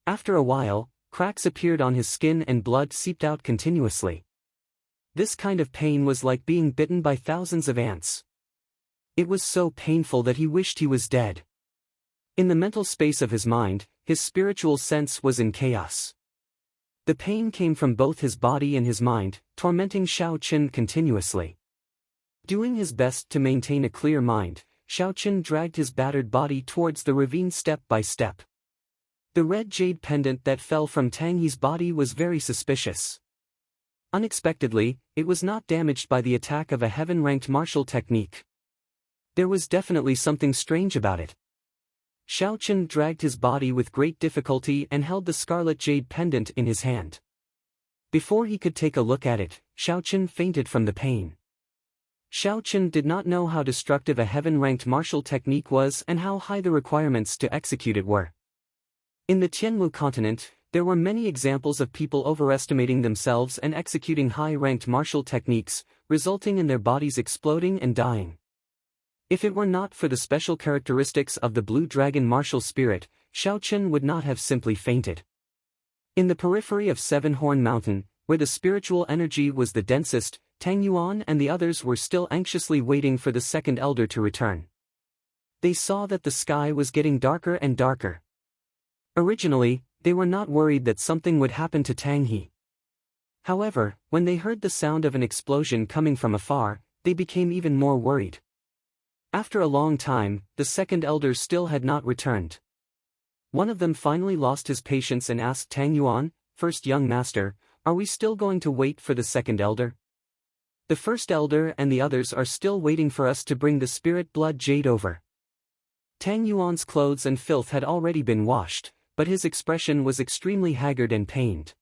After a while, cracks appeared on his skin and blood seeped out continuously. This kind of pain was like being bitten by thousands of ants. It was so painful that he wished he was dead. In the mental space of his mind, his spiritual sense was in chaos. The pain came from both his body and his mind, tormenting Xiao Chen continuously. Doing his best to maintain a clear mind, Xiao Chen dragged his battered body towards the ravine step by step. The red jade pendant that fell from Tang He's body was very suspicious. Unexpectedly, it was not damaged by the attack of a heaven-ranked martial technique. There was definitely something strange about it. Xiao Chen dragged his body with great difficulty and held the scarlet jade pendant in his hand. Before he could take a look at it, Xiao Chen fainted from the pain. Xiao Chen did not know how destructive a heaven-ranked martial technique was and how high the requirements to execute it were. In the Tianwu continent, There were many examples of people overestimating themselves and executing high-ranked martial techniques, resulting in their bodies exploding and dying. If it were not for the special characteristics of the Blue Dragon martial spirit, Xiao Chen would not have simply fainted. In the periphery of Seven Horn Mountain, where the spiritual energy was the densest, Tang Yuan and the others were still anxiously waiting for the second elder to return. They saw that the sky was getting darker and darker. Originally, they were not worried that something would happen to Tang He. However, when they heard the sound of an explosion coming from afar, they became even more worried. After a long time, the second elder still had not returned. One of them finally lost his patience and asked Tang Yuan, "First young master, are we still going to wait for the second elder? The first elder and the others are still waiting for us to bring the spirit blood jade over." Tang Yuan's clothes and filth had already been washed, but his expression was extremely haggard and pained.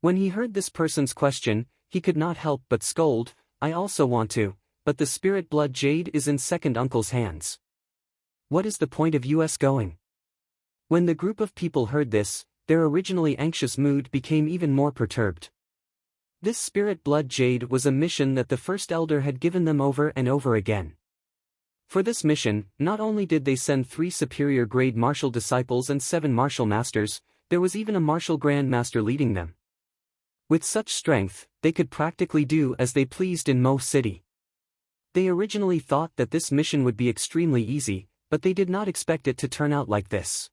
When he heard this person's question, he could not help but scold, "I also want to, but the spirit blood jade is in second uncle's hands. What is the point of us going?" When the group of people heard this, their originally anxious mood became even more perturbed. This spirit blood jade was a mission that the first elder had given them over and over again. For this mission, not only did they send 3 superior grade martial disciples and 7 martial masters, there was even a martial grand master leading them. With such strength, they could practically do as they pleased in Mo City. They originally thought that this mission would be extremely easy, but they did not expect it to turn out like this.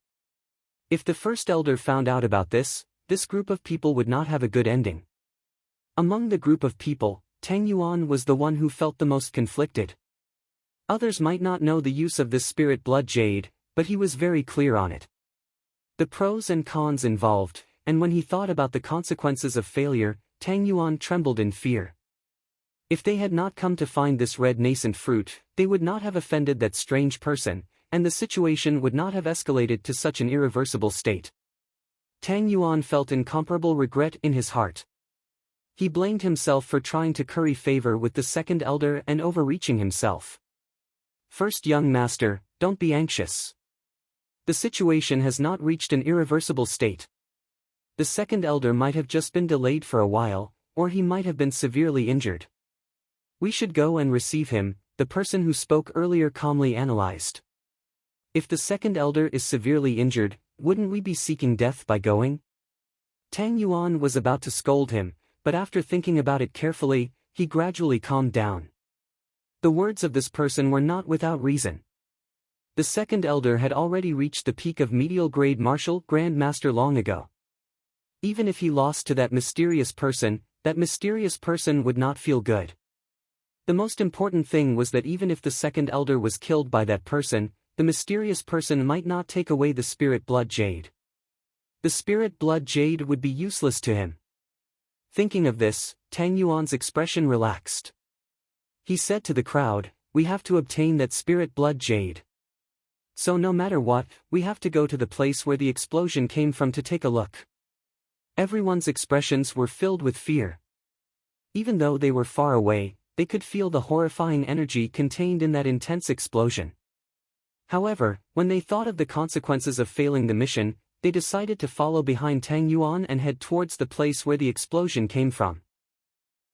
If the first elder found out about this group of people would not have a good ending. Among the group of people, Tang Yuan was the one who felt the most conflicted. Others might not know the use of this spirit blood jade, but he was very clear on it. The pros and cons involved, and when he thought about the consequences of failure, Tang Yuan trembled in fear. If they had not come to find this red nascent fruit, they would not have offended that strange person, and the situation would not have escalated to such an irreversible state. Tang Yuan felt incomparable regret in his heart. He blamed himself for trying to curry favor with the second elder and overreaching himself. "First young master, don't be anxious. The situation has not reached an irreversible state. The second elder might have just been delayed for a while, or he might have been severely injured. We should go and receive him," the person who spoke earlier calmly analyzed. "If the second elder is severely injured, wouldn't we be seeking death by going?" Tang Yuan was about to scold him, but after thinking about it carefully, he gradually calmed down. The words of this person were not without reason. The second elder had already reached the peak of medial grade martial grand master long ago. Even if he lost to that mysterious person would not feel good. The most important thing was that even if the second elder was killed by that person, the mysterious person might not take away the spirit blood jade. The spirit blood jade would be useless to him. Thinking of this, Tang Yuan's expression relaxed. He said to the crowd, "We have to obtain that spirit blood jade. So no matter what, we have to go to the place where the explosion came from to take a look." Everyone's expressions were filled with fear. Even though they were far away, they could feel the horrifying energy contained in that intense explosion. However, when they thought of the consequences of failing the mission, they decided to follow behind Tang Yuan and head towards the place where the explosion came from.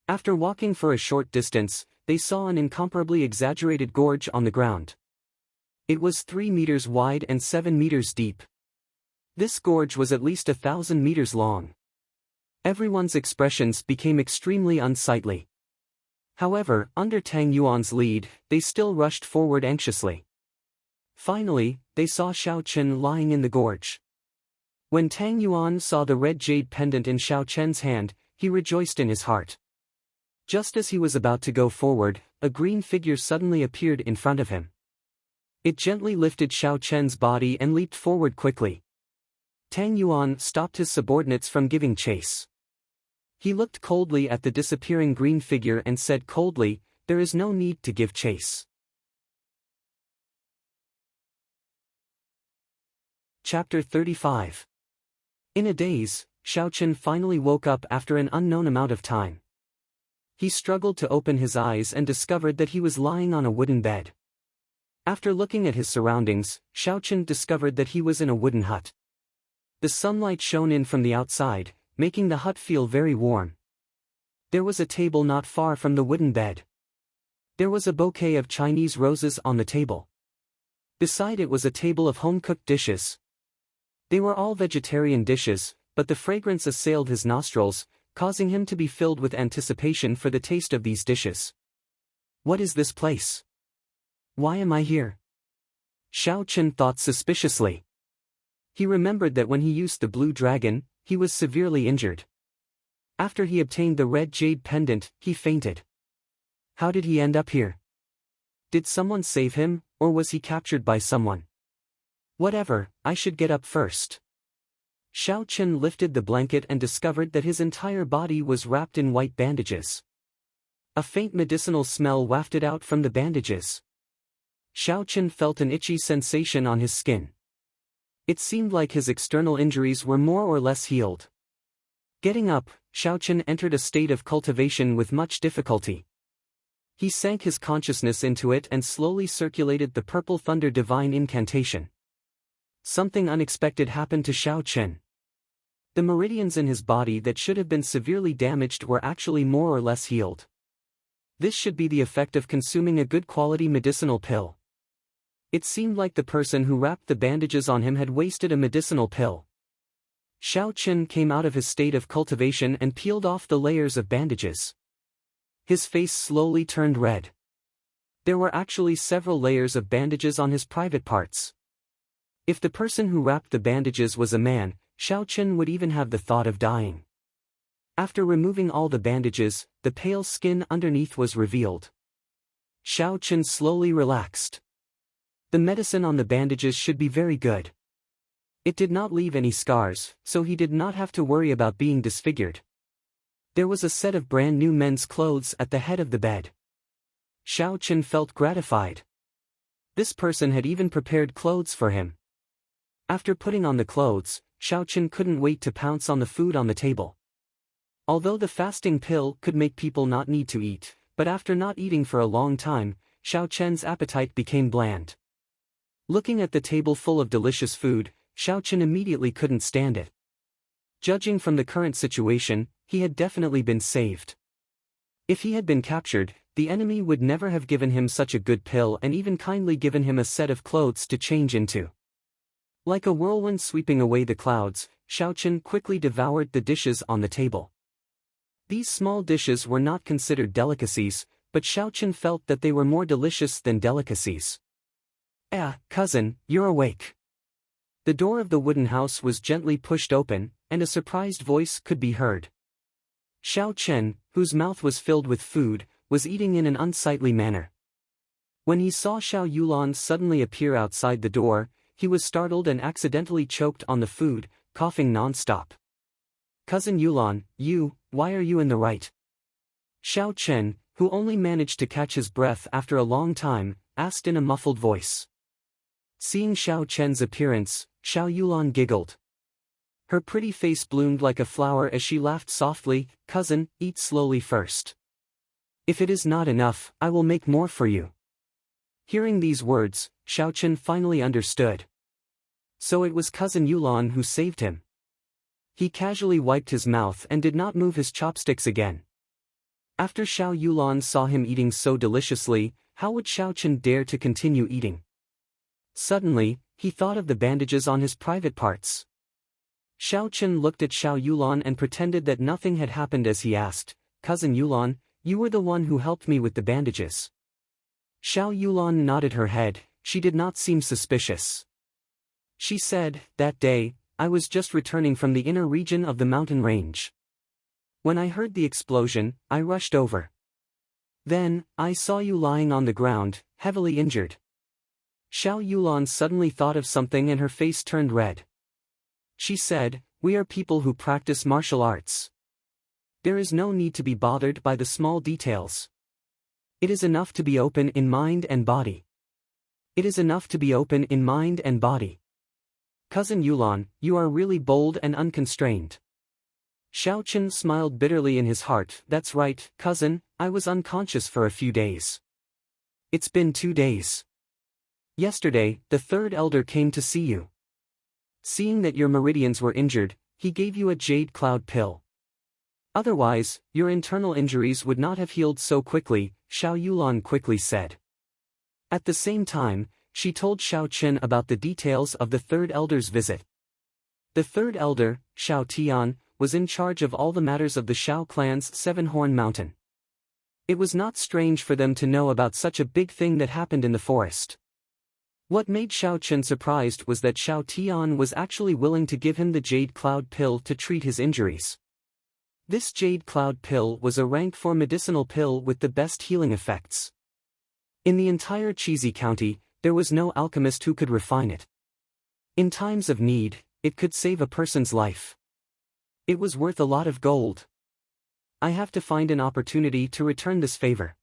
After walking for a short distance, they saw an incomparably exaggerated gorge on the ground. It was 3 meters wide and 7 meters deep. This gorge was at least 1,000 meters long. Everyone's expressions became extremely unsightly. However, under Tang Yuan's lead, they still rushed forward anxiously. Finally, they saw Xiao Chen lying in the gorge. When Tang Yuan saw the red jade pendant in Xiao Chen's hand, he rejoiced in his heart. Just as he was about to go forward, a green figure suddenly appeared in front of him. It gently lifted Xiao Chen's body and leaped forward quickly. Tang Yuan stopped his subordinates from giving chase. He looked coldly at the disappearing green figure and said coldly, "There is no need to give chase." Chapter 35. In a daze, Xiao Chen finally woke up after an unknown amount of time. He struggled to open his eyes and discovered that he was lying on a wooden bed. After looking at his surroundings, Xiao Chen discovered that he was in a wooden hut. The sunlight shone in from the outside, making the hut feel very warm. There was a table not far from the wooden bed. There was a bouquet of Chinese roses on the table. Beside it was a table of home-cooked dishes. They were all vegetarian dishes, but the fragrance assailed his nostrils, causing him to be filled with anticipation for the taste of these dishes. What is this place? Why am I here? Xiao Chen thought suspiciously. He remembered that when he used the blue dragon, he was severely injured. After he obtained the red jade pendant, he fainted. How did he end up here? Did someone save him, or was he captured by someone? Whatever, I should get up first. Xiao Chen lifted the blanket and discovered that his entire body was wrapped in white bandages. A faint medicinal smell wafted out from the bandages. Xiao Chen felt an itchy sensation on his skin. It seemed like his external injuries were more or less healed. Getting up, Xiao Chen entered a state of cultivation with much difficulty. He sank his consciousness into it and slowly circulated the purple thunder divine incantation. Something unexpected happened to Xiao Chen. The meridians in his body that should have been severely damaged were actually more or less healed. This should be the effect of consuming a good quality medicinal pill. It seemed like the person who wrapped the bandages on him had wasted a medicinal pill. Xiao Chen came out of his state of cultivation and peeled off the layers of bandages. His face slowly turned red. There were actually several layers of bandages on his private parts. If the person who wrapped the bandages was a man, Xiao Chen would even have the thought of dying. After removing all the bandages, the pale skin underneath was revealed. Xiao Chen slowly relaxed. The medicine on the bandages should be very good. It did not leave any scars, so he did not have to worry about being disfigured. There was a set of brand new men's clothes at the head of the bed. Xiao Chen felt gratified. This person had even prepared clothes for him. After putting on the clothes, Xiao Chen couldn't wait to pounce on the food on the table. Although the fasting pill could make people not need to eat, but after not eating for a long time, Xiao Chen's appetite became bland. Looking at the table full of delicious food, Xiao Chen immediately couldn't stand it. Judging from the current situation, he had definitely been saved. If he had been captured, the enemy would never have given him such a good pill and even kindly given him a set of clothes to change into. Like a whirlwind sweeping away the clouds, Xiao Chen quickly devoured the dishes on the table. These small dishes were not considered delicacies, but Xiao Chen felt that they were more delicious than delicacies. Cousin, you're awake. The door of the wooden house was gently pushed open, and a surprised voice could be heard. Xiao Chen, whose mouth was filled with food, was eating in an unsightly manner. When he saw Xiao Yulan suddenly appear outside the door, he was startled and accidentally choked on the food, coughing non-stop. Cousin Yulan, why are you in the right? Xiao Chen, who only managed to catch his breath after a long time, asked in a muffled voice. Seeing Xiao Chen's appearance, Xiao Yulan giggled. Her pretty face bloomed like a flower as she laughed softly. Cousin, eat slowly first. If it is not enough, I will make more for you. Hearing these words, Xiao Chen finally understood. So it was Cousin Yulan who saved him. He casually wiped his mouth and did not move his chopsticks again. After Xiao Yulan saw him eating so deliciously, how would Xiao Chen dare to continue eating? Suddenly, he thought of the bandages on his private parts. Xiao Chen looked at Xiao Yulan and pretended that nothing had happened as he asked, Cousin Yulan, you were the one who helped me with the bandages. Xiao Yulan nodded her head. She did not seem suspicious. She said, that day, I was just returning from the inner region of the mountain range. When I heard the explosion, I rushed over. Then, I saw you lying on the ground, heavily injured. Xiao Yulan suddenly thought of something and her face turned red. She said, we are people who practice martial arts. There is no need to be bothered by the small details. It is enough to be open in mind and body. It is enough to be open in mind and body. Cousin Yulan, you are really bold and unconstrained. Xiao Chen smiled bitterly in his heart. That's right, cousin, I was unconscious for a few days. It's been 2 days. Yesterday, the third elder came to see you. Seeing that your meridians were injured, he gave you a jade cloud pill. Otherwise, your internal injuries would not have healed so quickly, Xiao Yulan quickly said. At the same time, she told Xiao Chen about the details of the third elder's visit. The third elder, Xiao Tian, was in charge of all the matters of the Xiao clan's Seven-Horn Mountain. It was not strange for them to know about such a big thing that happened in the forest. What made Xiao Chen surprised was that Xiao Tian was actually willing to give him the Jade Cloud pill to treat his injuries. This Jade Cloud pill was a rank 4 medicinal pill with the best healing effects. In the entire Cheesy County, there was no alchemist who could refine it. In times of need, it could save a person's life. It was worth a lot of gold. I have to find an opportunity to return this favor.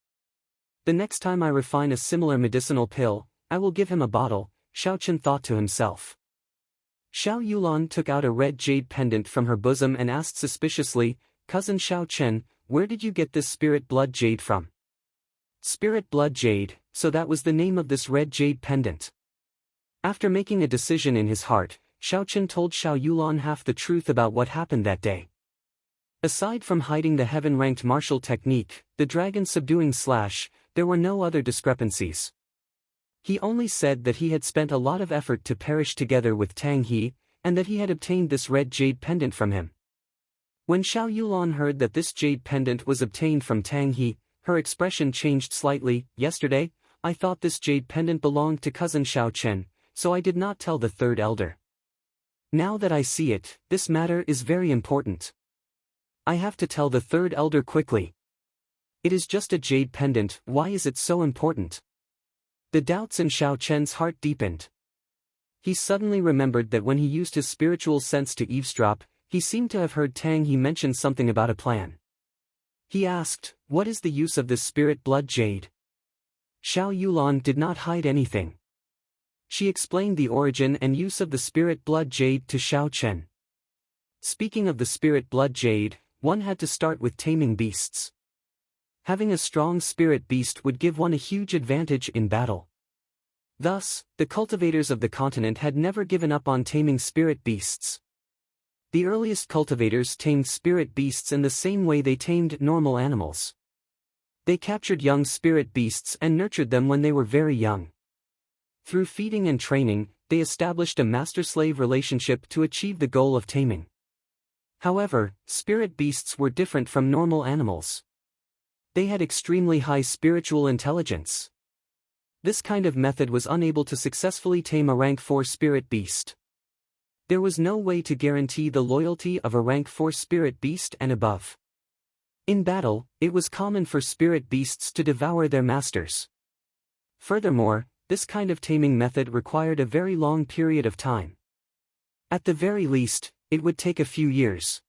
The next time I refine a similar medicinal pill, I will give him a bottle, Xiao Chen thought to himself. Xiao Yulan took out a red jade pendant from her bosom and asked suspiciously, "Cousin Xiao Chen, where did you get this spirit blood jade from?" Spirit blood jade, so that was the name of this red jade pendant. After making a decision in his heart, Xiao Chen told Xiao Yulan half the truth about what happened that day. Aside from hiding the heaven-ranked martial technique, the dragon subduing slash, there were no other discrepancies. He only said that he had spent a lot of effort to perish together with Tang He, and that he had obtained this red jade pendant from him. When Xiao Yulan heard that this jade pendant was obtained from Tang He, her expression changed slightly. "Yesterday, I thought this jade pendant belonged to cousin Xiao Chen, so I did not tell the third elder. Now that I see it, this matter is very important. I have to tell the third elder quickly. It is just a jade pendant, why is it so important?" The doubts in Xiao Chen's heart deepened. He suddenly remembered that when he used his spiritual sense to eavesdrop, he seemed to have heard Tang He mention something about a plan. He asked, "What is the use of this spirit blood jade?" Xiao Yulan did not hide anything. She explained the origin and use of the spirit blood jade to Xiao Chen. Speaking of the spirit blood jade, one had to start with taming beasts. Having a strong spirit beast would give one a huge advantage in battle. Thus, the cultivators of the continent had never given up on taming spirit beasts. The earliest cultivators tamed spirit beasts in the same way they tamed normal animals. They captured young spirit beasts and nurtured them when they were very young. Through feeding and training, they established a master-slave relationship to achieve the goal of taming. However, spirit beasts were different from normal animals. They had extremely high spiritual intelligence. This kind of method was unable to successfully tame a rank 4 spirit beast. There was no way to guarantee the loyalty of a rank 4 spirit beast and above. In battle, it was common for spirit beasts to devour their masters. Furthermore, this kind of taming method required a very long period of time. At the very least, it would take a few years.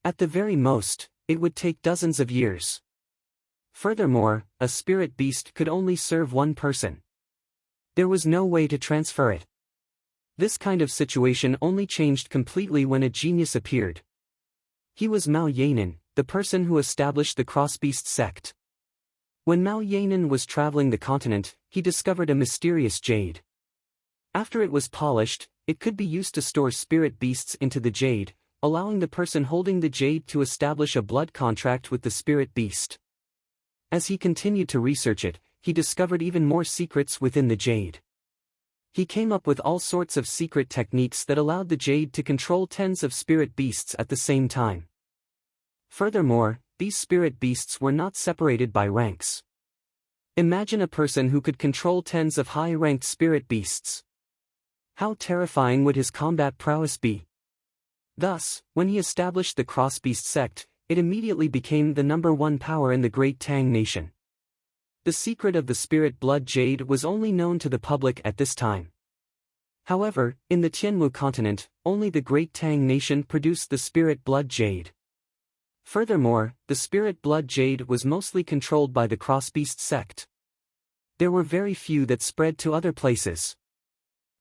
At the very most, it would take dozens of years. Furthermore, a spirit beast could only serve one person. There was no way to transfer it. This kind of situation only changed completely when a genius appeared. He was Mao Yanan, the person who established the Crossbeast sect. When Mao Yanan was traveling the continent, he discovered a mysterious jade. After it was polished, it could be used to store spirit beasts into the jade, allowing the person holding the jade to establish a blood contract with the spirit beast. As he continued to research it, he discovered even more secrets within the jade. He came up with all sorts of secret techniques that allowed the jade to control tens of spirit beasts at the same time. Furthermore, these spirit beasts were not separated by ranks. Imagine a person who could control tens of high-ranked spirit beasts. How terrifying would his combat prowess be? Thus, when he established the Crossbeast sect, it immediately became the #1 power in the Great Tang Nation. The secret of the spirit blood jade was only known to the public at this time. However, in the Tianwu continent, only the Great Tang Nation produced the spirit blood jade. Furthermore, the spirit blood jade was mostly controlled by the Crossbeast sect. There were very few that spread to other places.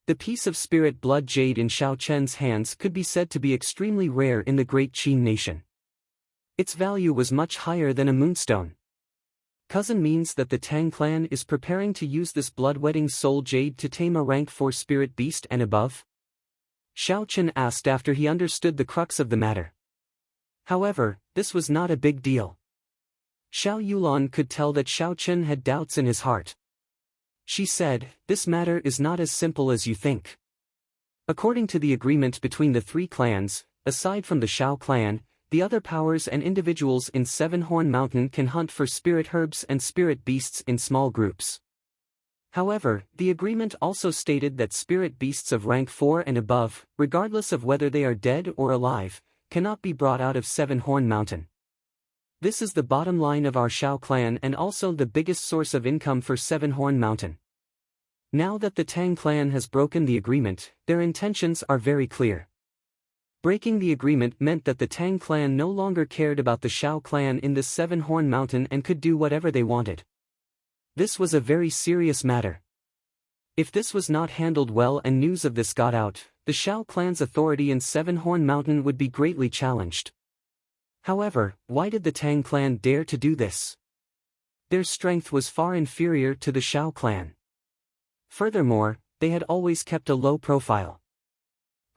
The piece of spirit blood jade in Xiao Chen's hands could be said to be extremely rare in the Great Qin Nation. Its value was much higher than a moonstone. Cousin means that the Tang clan is preparing to use this blood-wedding soul jade to tame a rank 4 spirit beast and above? Xiao Chen asked after he understood the crux of the matter. However, this was not a big deal. Xiao Yulan could tell that Xiao Chen had doubts in his heart. She said, "This matter is not as simple as you think. According to the agreement between the three clans, aside from the Shao clan, the other powers and individuals in Seven Horn Mountain can hunt for spirit herbs and spirit beasts in small groups. However, the agreement also stated that spirit beasts of rank 4 and above, regardless of whether they are dead or alive, cannot be brought out of Seven Horn Mountain. This is the bottom line of our Shao clan and also the biggest source of income for Seven Horn Mountain. Now that the Tang clan has broken the agreement, their intentions are very clear. Breaking the agreement meant that the Tang clan no longer cared about the Shao clan in the Seven Horn Mountain and could do whatever they wanted. This was a very serious matter. If this was not handled well and news of this got out, the Shao clan's authority in Seven Horn Mountain would be greatly challenged. However, why did the Tang clan dare to do this? Their strength was far inferior to the Shao clan. Furthermore, they had always kept a low profile.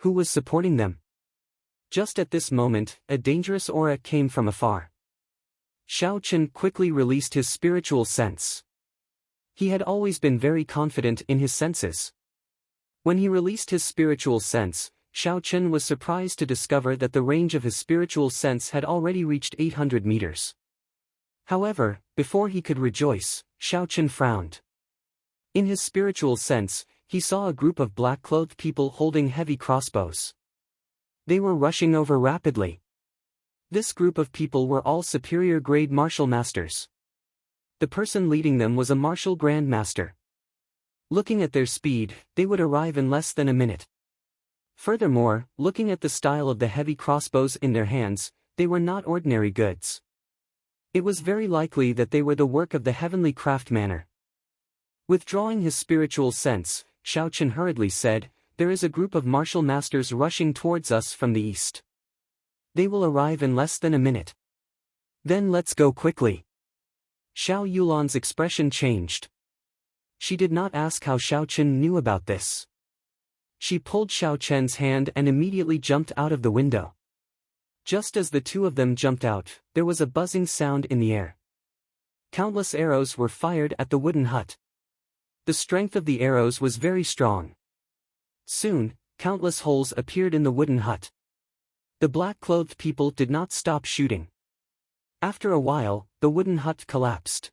Who was supporting them? Just at this moment, a dangerous aura came from afar. Xiao Chen quickly released his spiritual sense. He had always been very confident in his senses. When he released his spiritual sense, Xiao Chen was surprised to discover that the range of his spiritual sense had already reached 800 meters. However, before he could rejoice, Xiao Chen frowned. In his spiritual sense, he saw a group of black-clothed people holding heavy crossbows. They were rushing over rapidly. This group of people were all superior-grade martial masters. The person leading them was a martial grandmaster. Looking at their speed, they would arrive in less than a minute. Furthermore, looking at the style of the heavy crossbows in their hands, they were not ordinary goods. It was very likely that they were the work of the heavenly craftsman. Withdrawing his spiritual sense, Xiao Chen hurriedly said, "There is a group of martial masters rushing towards us from the east. They will arrive in less than a minute. Then let's go quickly." Xiao Yulan's expression changed. She did not ask how Xiao Chen knew about this. She pulled Xiao Chen's hand and immediately jumped out of the window. Just as the two of them jumped out, there was a buzzing sound in the air. Countless arrows were fired at the wooden hut. The strength of the arrows was very strong. Soon, countless holes appeared in the wooden hut. The black-clothed people did not stop shooting. After a while, the wooden hut collapsed.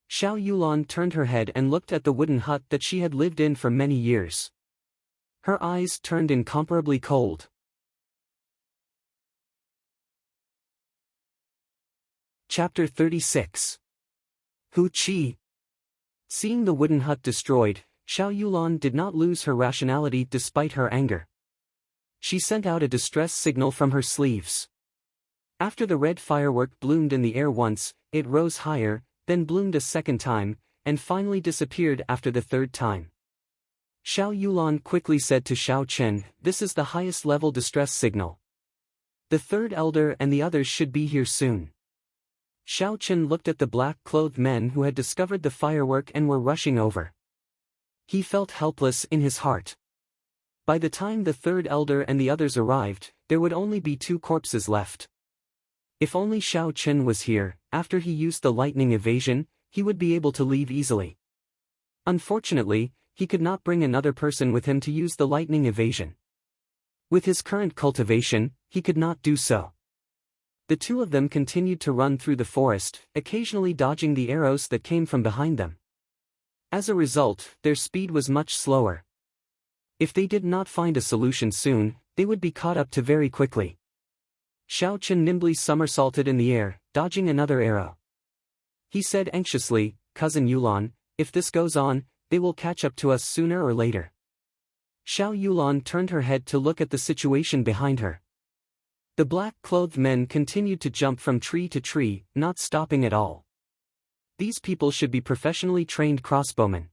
Xiao Yulan turned her head and looked at the wooden hut that she had lived in for many years. Her eyes turned incomparably cold. Chapter 36. Hu Qi. Seeing the wooden hut destroyed, Xiao Yulan did not lose her rationality despite her anger. She sent out a distress signal from her sleeves. After the red firework bloomed in the air once, it rose higher, then bloomed a second time, and finally disappeared after the third time. Xiao Yulan quickly said to Xiao Chen, "This is the highest level distress signal. The third elder and the others should be here soon." Xiao Chen looked at the black-clothed men who had discovered the firework and were rushing over. He felt helpless in his heart. By the time the third elder and the others arrived, there would only be 2 corpses left. If only Xiao Chen was here, after he used the lightning evasion, he would be able to leave easily. Unfortunately, he could not bring another person with him to use the lightning evasion. With his current cultivation, he could not do so. The two of them continued to run through the forest, occasionally dodging the arrows that came from behind them. As a result, their speed was much slower. If they did not find a solution soon, they would be caught up to very quickly. Xiao Chen nimbly somersaulted in the air, dodging another arrow. He said anxiously, "Cousin Yulan, if this goes on, they will catch up to us sooner or later." Xiao Yulan turned her head to look at the situation behind her. The black-clothed men continued to jump from tree to tree, not stopping at all. These people should be professionally trained crossbowmen.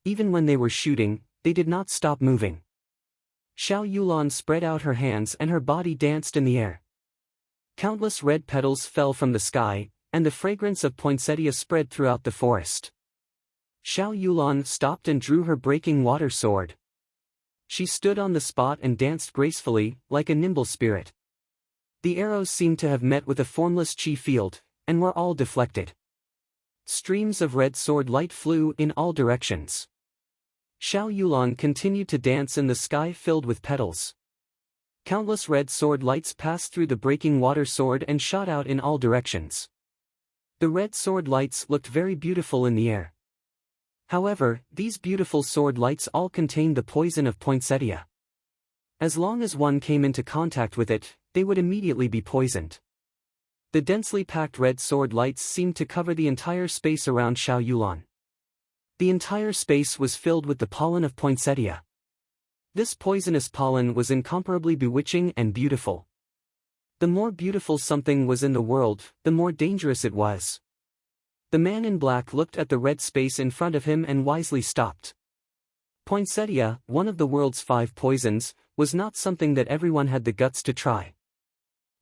Even when they were shooting, they did not stop moving. Xiao Yulan spread out her hands and her body danced in the air. Countless red petals fell from the sky, and the fragrance of poinsettia spread throughout the forest. Xiao Yulan stopped and drew her breaking water sword. She stood on the spot and danced gracefully, like a nimble spirit. The arrows seemed to have met with a formless chi field, and were all deflected. Streams of red sword light flew in all directions. Xiao Yulan continued to dance in the sky filled with petals. Countless red sword lights passed through the breaking water sword and shot out in all directions. The red sword lights looked very beautiful in the air. However, these beautiful sword lights all contained the poison of poinsettia. As long as one came into contact with it, they would immediately be poisoned. The densely packed red sword lights seemed to cover the entire space around Xiao Yulan. The entire space was filled with the pollen of poinsettia. This poisonous pollen was incomparably bewitching and beautiful. The more beautiful something was in the world, the more dangerous it was. The man in black looked at the red space in front of him and wisely stopped. Poinsettia, one of the world's 5 poisons, was not something that everyone had the guts to try.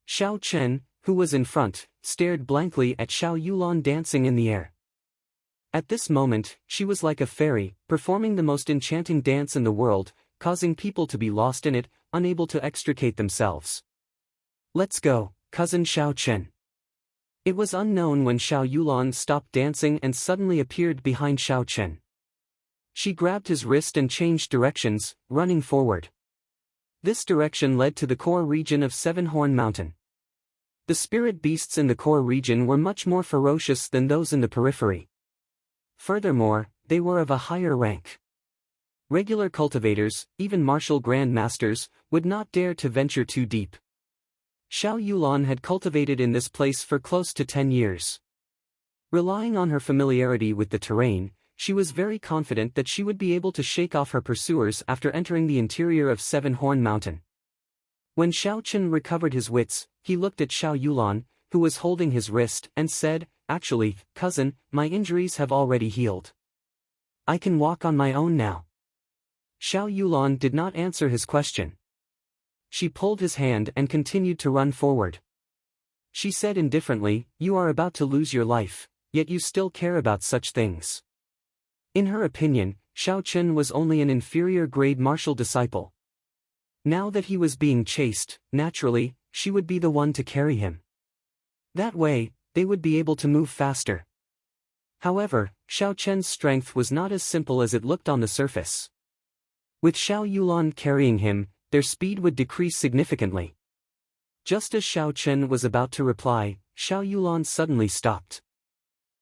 Xiao Chen, who was in front, stared blankly at Xiao Yulan dancing in the air. At this moment, she was like a fairy, performing the most enchanting dance in the world, causing people to be lost in it, unable to extricate themselves. "Let's go, cousin Xiao Chen." It was unknown when Xiao Yulan stopped dancing and suddenly appeared behind Xiao Chen. She grabbed his wrist and changed directions, running forward. This direction led to the core region of Seven Horn Mountain. The spirit beasts in the core region were much more ferocious than those in the periphery. Furthermore, they were of a higher rank. Regular cultivators, even martial grand masters, would not dare to venture too deep. Xiao Yulan had cultivated in this place for close to 10 years. Relying on her familiarity with the terrain, she was very confident that she would be able to shake off her pursuers after entering the interior of Seven Horn Mountain. When Xiao Chen recovered his wits, he looked at Xiao Yulan, who was holding his wrist, and said, "Actually, cousin, my injuries have already healed. I can walk on my own now." Xiao Yulan did not answer his question. She pulled his hand and continued to run forward. She said indifferently, "You are about to lose your life, yet you still care about such things." In her opinion, Xiao Chen was only an inferior grade martial disciple. Now that he was being chased, naturally, she would be the one to carry him. That way, they would be able to move faster. However, Xiao Chen's strength was not as simple as it looked on the surface. With Xiao Yulan carrying him, their speed would decrease significantly. Just as Xiao Chen was about to reply, Xiao Yulan suddenly stopped.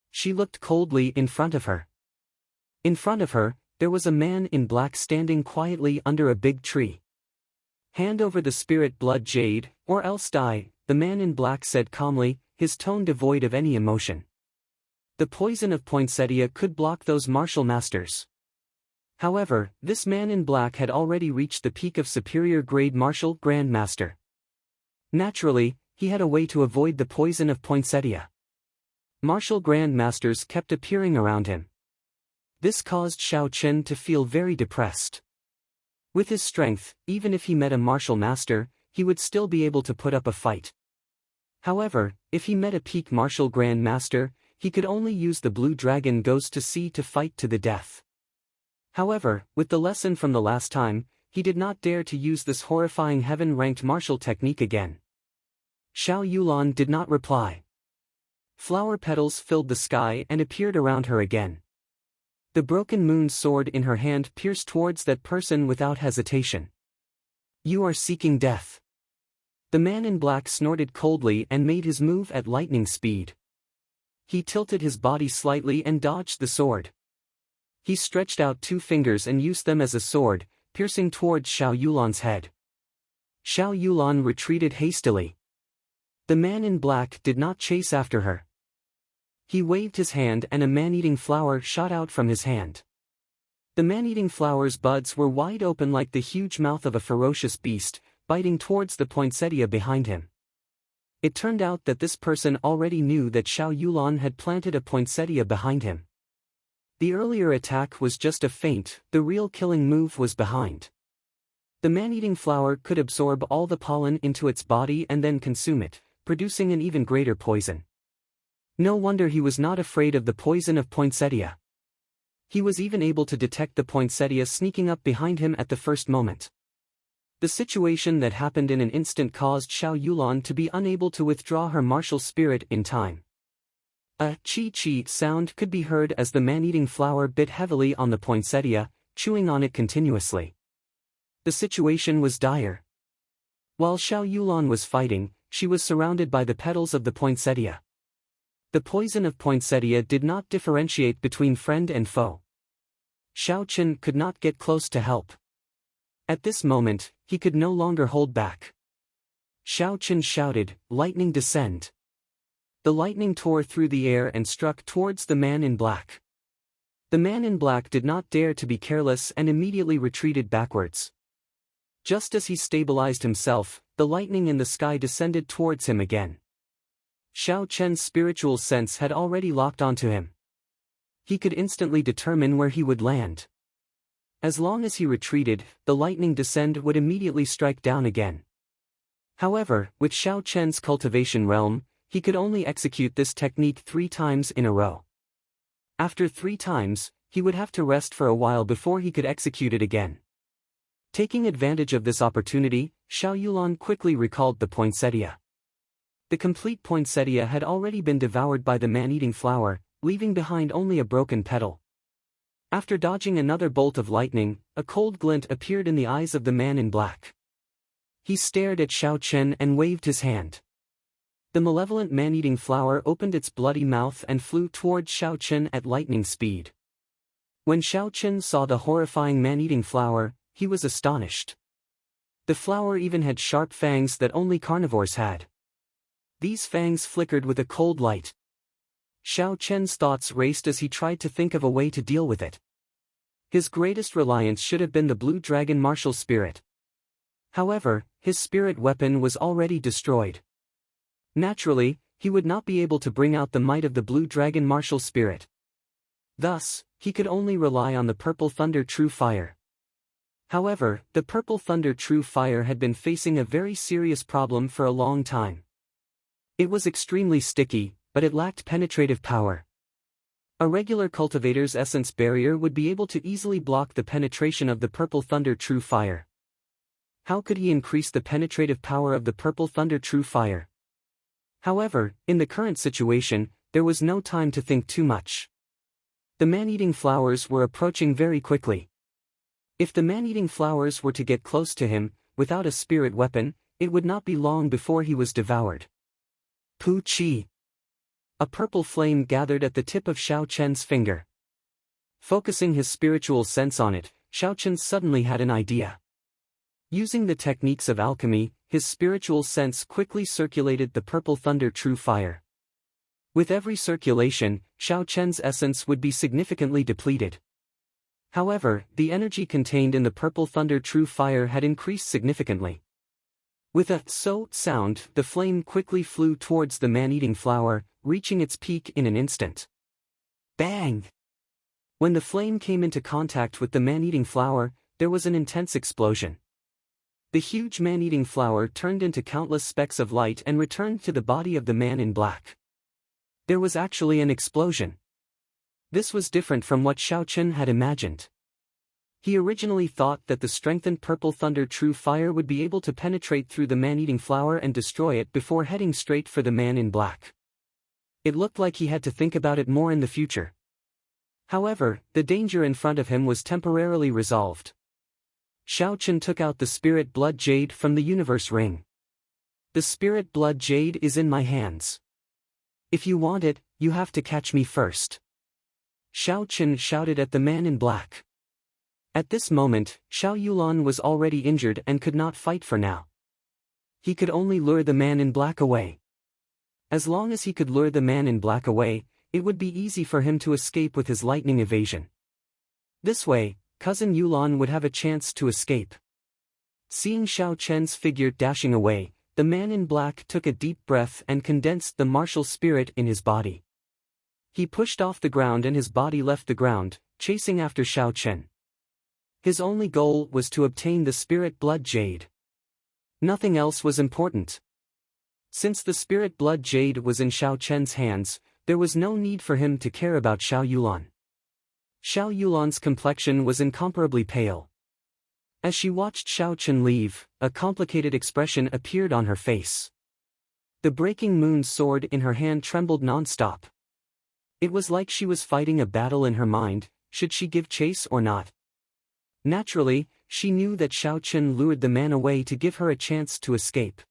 She looked coldly in front of her. In front of her, there was a man in black standing quietly under a big tree. "Hand over the spirit blood jade, or else die," the man in black said calmly, his tone devoid of any emotion. The poison of poinsettia could block those martial masters. However, this man in black had already reached the peak of superior grade martial grand master. Naturally, he had a way to avoid the poison of poinsettia. Martial grand masters kept appearing around him. This caused Xiao Chen to feel very depressed. With his strength, even if he met a martial master, he would still be able to put up a fight. However, if he met a peak martial grand master, he could only use the blue dragon goes to sea to fight to the death. However, with the lesson from the last time, he did not dare to use this horrifying heaven-ranked martial technique again. Xiao Yulan did not reply. Flower petals filled the sky and appeared around her again. The broken moon's sword in her hand pierced towards that person without hesitation. "You are seeking death." The man in black snorted coldly and made his move at lightning speed. He tilted his body slightly and dodged the sword. He stretched out 2 fingers and used them as a sword, piercing towards Xiao Yulan's head. Xiao Yulan retreated hastily. The man in black did not chase after her. He waved his hand and a man-eating flower shot out from his hand. The man-eating flower's buds were wide open like the huge mouth of a ferocious beast, biting towards the poinsettia behind him. It turned out that this person already knew that Xiao Yulan had planted a poinsettia behind him. The earlier attack was just a feint, the real killing move was behind. The man-eating flower could absorb all the pollen into its body and then consume it, producing an even greater poison. No wonder he was not afraid of the poison of poinsettia. He was even able to detect the poinsettia sneaking up behind him at the first moment. The situation that happened in an instant caused Xiao Yulan to be unable to withdraw her martial spirit in time. A chi-chi sound could be heard as the man-eating flower bit heavily on the poinsettia, chewing on it continuously. The situation was dire. While Xiao Yulan was fighting, she was surrounded by the petals of the poinsettia. The poison of poinsettia did not differentiate between friend and foe. Xiao Chen could not get close to help. At this moment, he could no longer hold back. Xiao Chen shouted, "Lightning descend!" The lightning tore through the air and struck towards the man in black. The man in black did not dare to be careless and immediately retreated backwards. Just as he stabilized himself, the lightning in the sky descended towards him again. Xiao Chen's spiritual sense had already locked onto him. He could instantly determine where he would land. As long as he retreated, the lightning descend would immediately strike down again. However, with Xiao Chen's cultivation realm, he could only execute this technique 3 times in a row. After 3 times, he would have to rest for a while before he could execute it again. Taking advantage of this opportunity, Xiao Yulan quickly recalled the poinsettia. The complete poinsettia had already been devoured by the man-eating flower, leaving behind only a broken petal. After dodging another bolt of lightning, a cold glint appeared in the eyes of the man in black. He stared at Xiao Chen and waved his hand. The malevolent man-eating flower opened its bloody mouth and flew towards Xiao Chen at lightning speed. When Xiao Chen saw the horrifying man-eating flower, he was astonished. The flower even had sharp fangs that only carnivores had. These fangs flickered with a cold light. Xiao Chen's thoughts raced as he tried to think of a way to deal with it. His greatest reliance should have been the blue dragon martial spirit. However, his spirit weapon was already destroyed. Naturally, he would not be able to bring out the might of the blue dragon martial spirit. Thus, he could only rely on the purple thunder true fire. However, the purple thunder true fire had been facing a very serious problem for a long time. It was extremely sticky, but it lacked penetrative power. A regular cultivator's essence barrier would be able to easily block the penetration of the purple thunder true fire. How could he increase the penetrative power of the purple thunder true fire? However, in the current situation, there was no time to think too much. The man-eating flowers were approaching very quickly. If the man-eating flowers were to get close to him, without a spirit weapon, it would not be long before he was devoured. Pu Chi. A purple flame gathered at the tip of Xiao Chen's finger. Focusing his spiritual sense on it, Xiao Chen suddenly had an idea. Using the techniques of alchemy, his spiritual sense quickly circulated the purple thunder true fire. With every circulation, Xiao Chen's essence would be significantly depleted. However, the energy contained in the purple thunder true fire had increased significantly. With a "so" sound, the flame quickly flew towards the man-eating flower, reaching its peak in an instant. Bang! When the flame came into contact with the man-eating flower, there was an intense explosion. The huge man-eating flower turned into countless specks of light and returned to the body of the man in black. There was actually an explosion. This was different from what Xiao Chen had imagined. He originally thought that the strengthened purple thunder true fire would be able to penetrate through the man-eating flower and destroy it before heading straight for the man in black. It looked like he had to think about it more in the future. However, the danger in front of him was temporarily resolved. Xiao Chen took out the spirit blood jade from the universe ring. The spirit blood jade is in my hands. If you want it, you have to catch me first. Xiao Chen shouted at the man in black. At this moment, Xiao Yulan was already injured and could not fight for now. He could only lure the man in black away. As long as he could lure the man in black away, it would be easy for him to escape with his lightning evasion. This way, cousin Yulan would have a chance to escape. Seeing Xiao Chen's figure dashing away, the man in black took a deep breath and condensed the martial spirit in his body. He pushed off the ground and his body left the ground, chasing after Xiao Chen. His only goal was to obtain the spirit blood jade. Nothing else was important. Since the spirit blood jade was in Xiao Chen's hands, there was no need for him to care about Xiao Yulan. Xiao Yulan's complexion was incomparably pale. As she watched Xiao Chen leave, a complicated expression appeared on her face. The breaking moon's sword in her hand trembled non-stop. It was like she was fighting a battle in her mind, should she give chase or not? Naturally, she knew that Xiao Chen lured the man away to give her a chance to escape.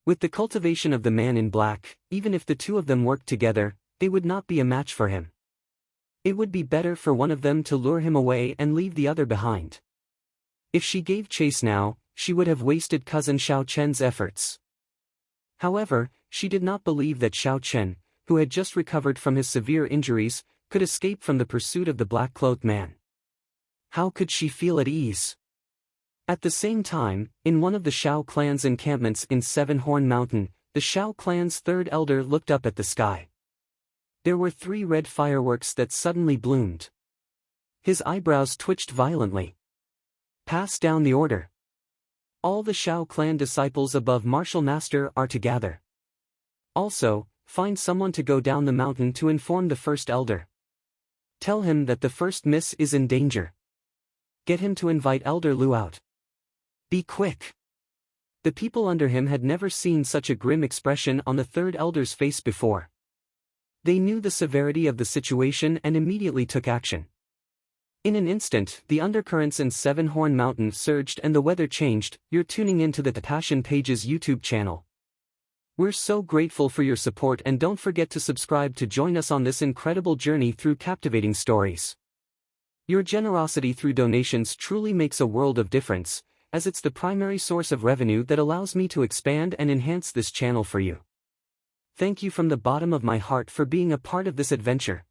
With the cultivation of the man in black, even if the two of them worked together, they would not be a match for him. It would be better for one of them to lure him away and leave the other behind. If she gave chase now, she would have wasted cousin Xiao Chen's efforts. However, she did not believe that Xiao Chen, who had just recovered from his severe injuries, could escape from the pursuit of the black-cloaked man. How could she feel at ease? At the same time, in one of the Xiao clan's encampments in Seven Horn Mountain, the Xiao clan's third elder looked up at the sky. There were 3 red fireworks that suddenly bloomed. His eyebrows twitched violently. Pass down the order. All the Xiao clan disciples above Martial Master are to gather. Also, find someone to go down the mountain to inform the first elder. Tell him that the first miss is in danger. Get him to invite Elder Lu out. Be quick. The people under him had never seen such a grim expression on the third elder's face before. They knew the severity of the situation and immediately took action. In an instant, the undercurrents in Seven Horn Mountain surged and the weather changed. You're tuning into the Passion Pages YouTube channel. We're so grateful for your support, and don't forget to subscribe to join us on this incredible journey through captivating stories. Your generosity through donations truly makes a world of difference, as it's the primary source of revenue that allows me to expand and enhance this channel for you. Thank you from the bottom of my heart for being a part of this adventure.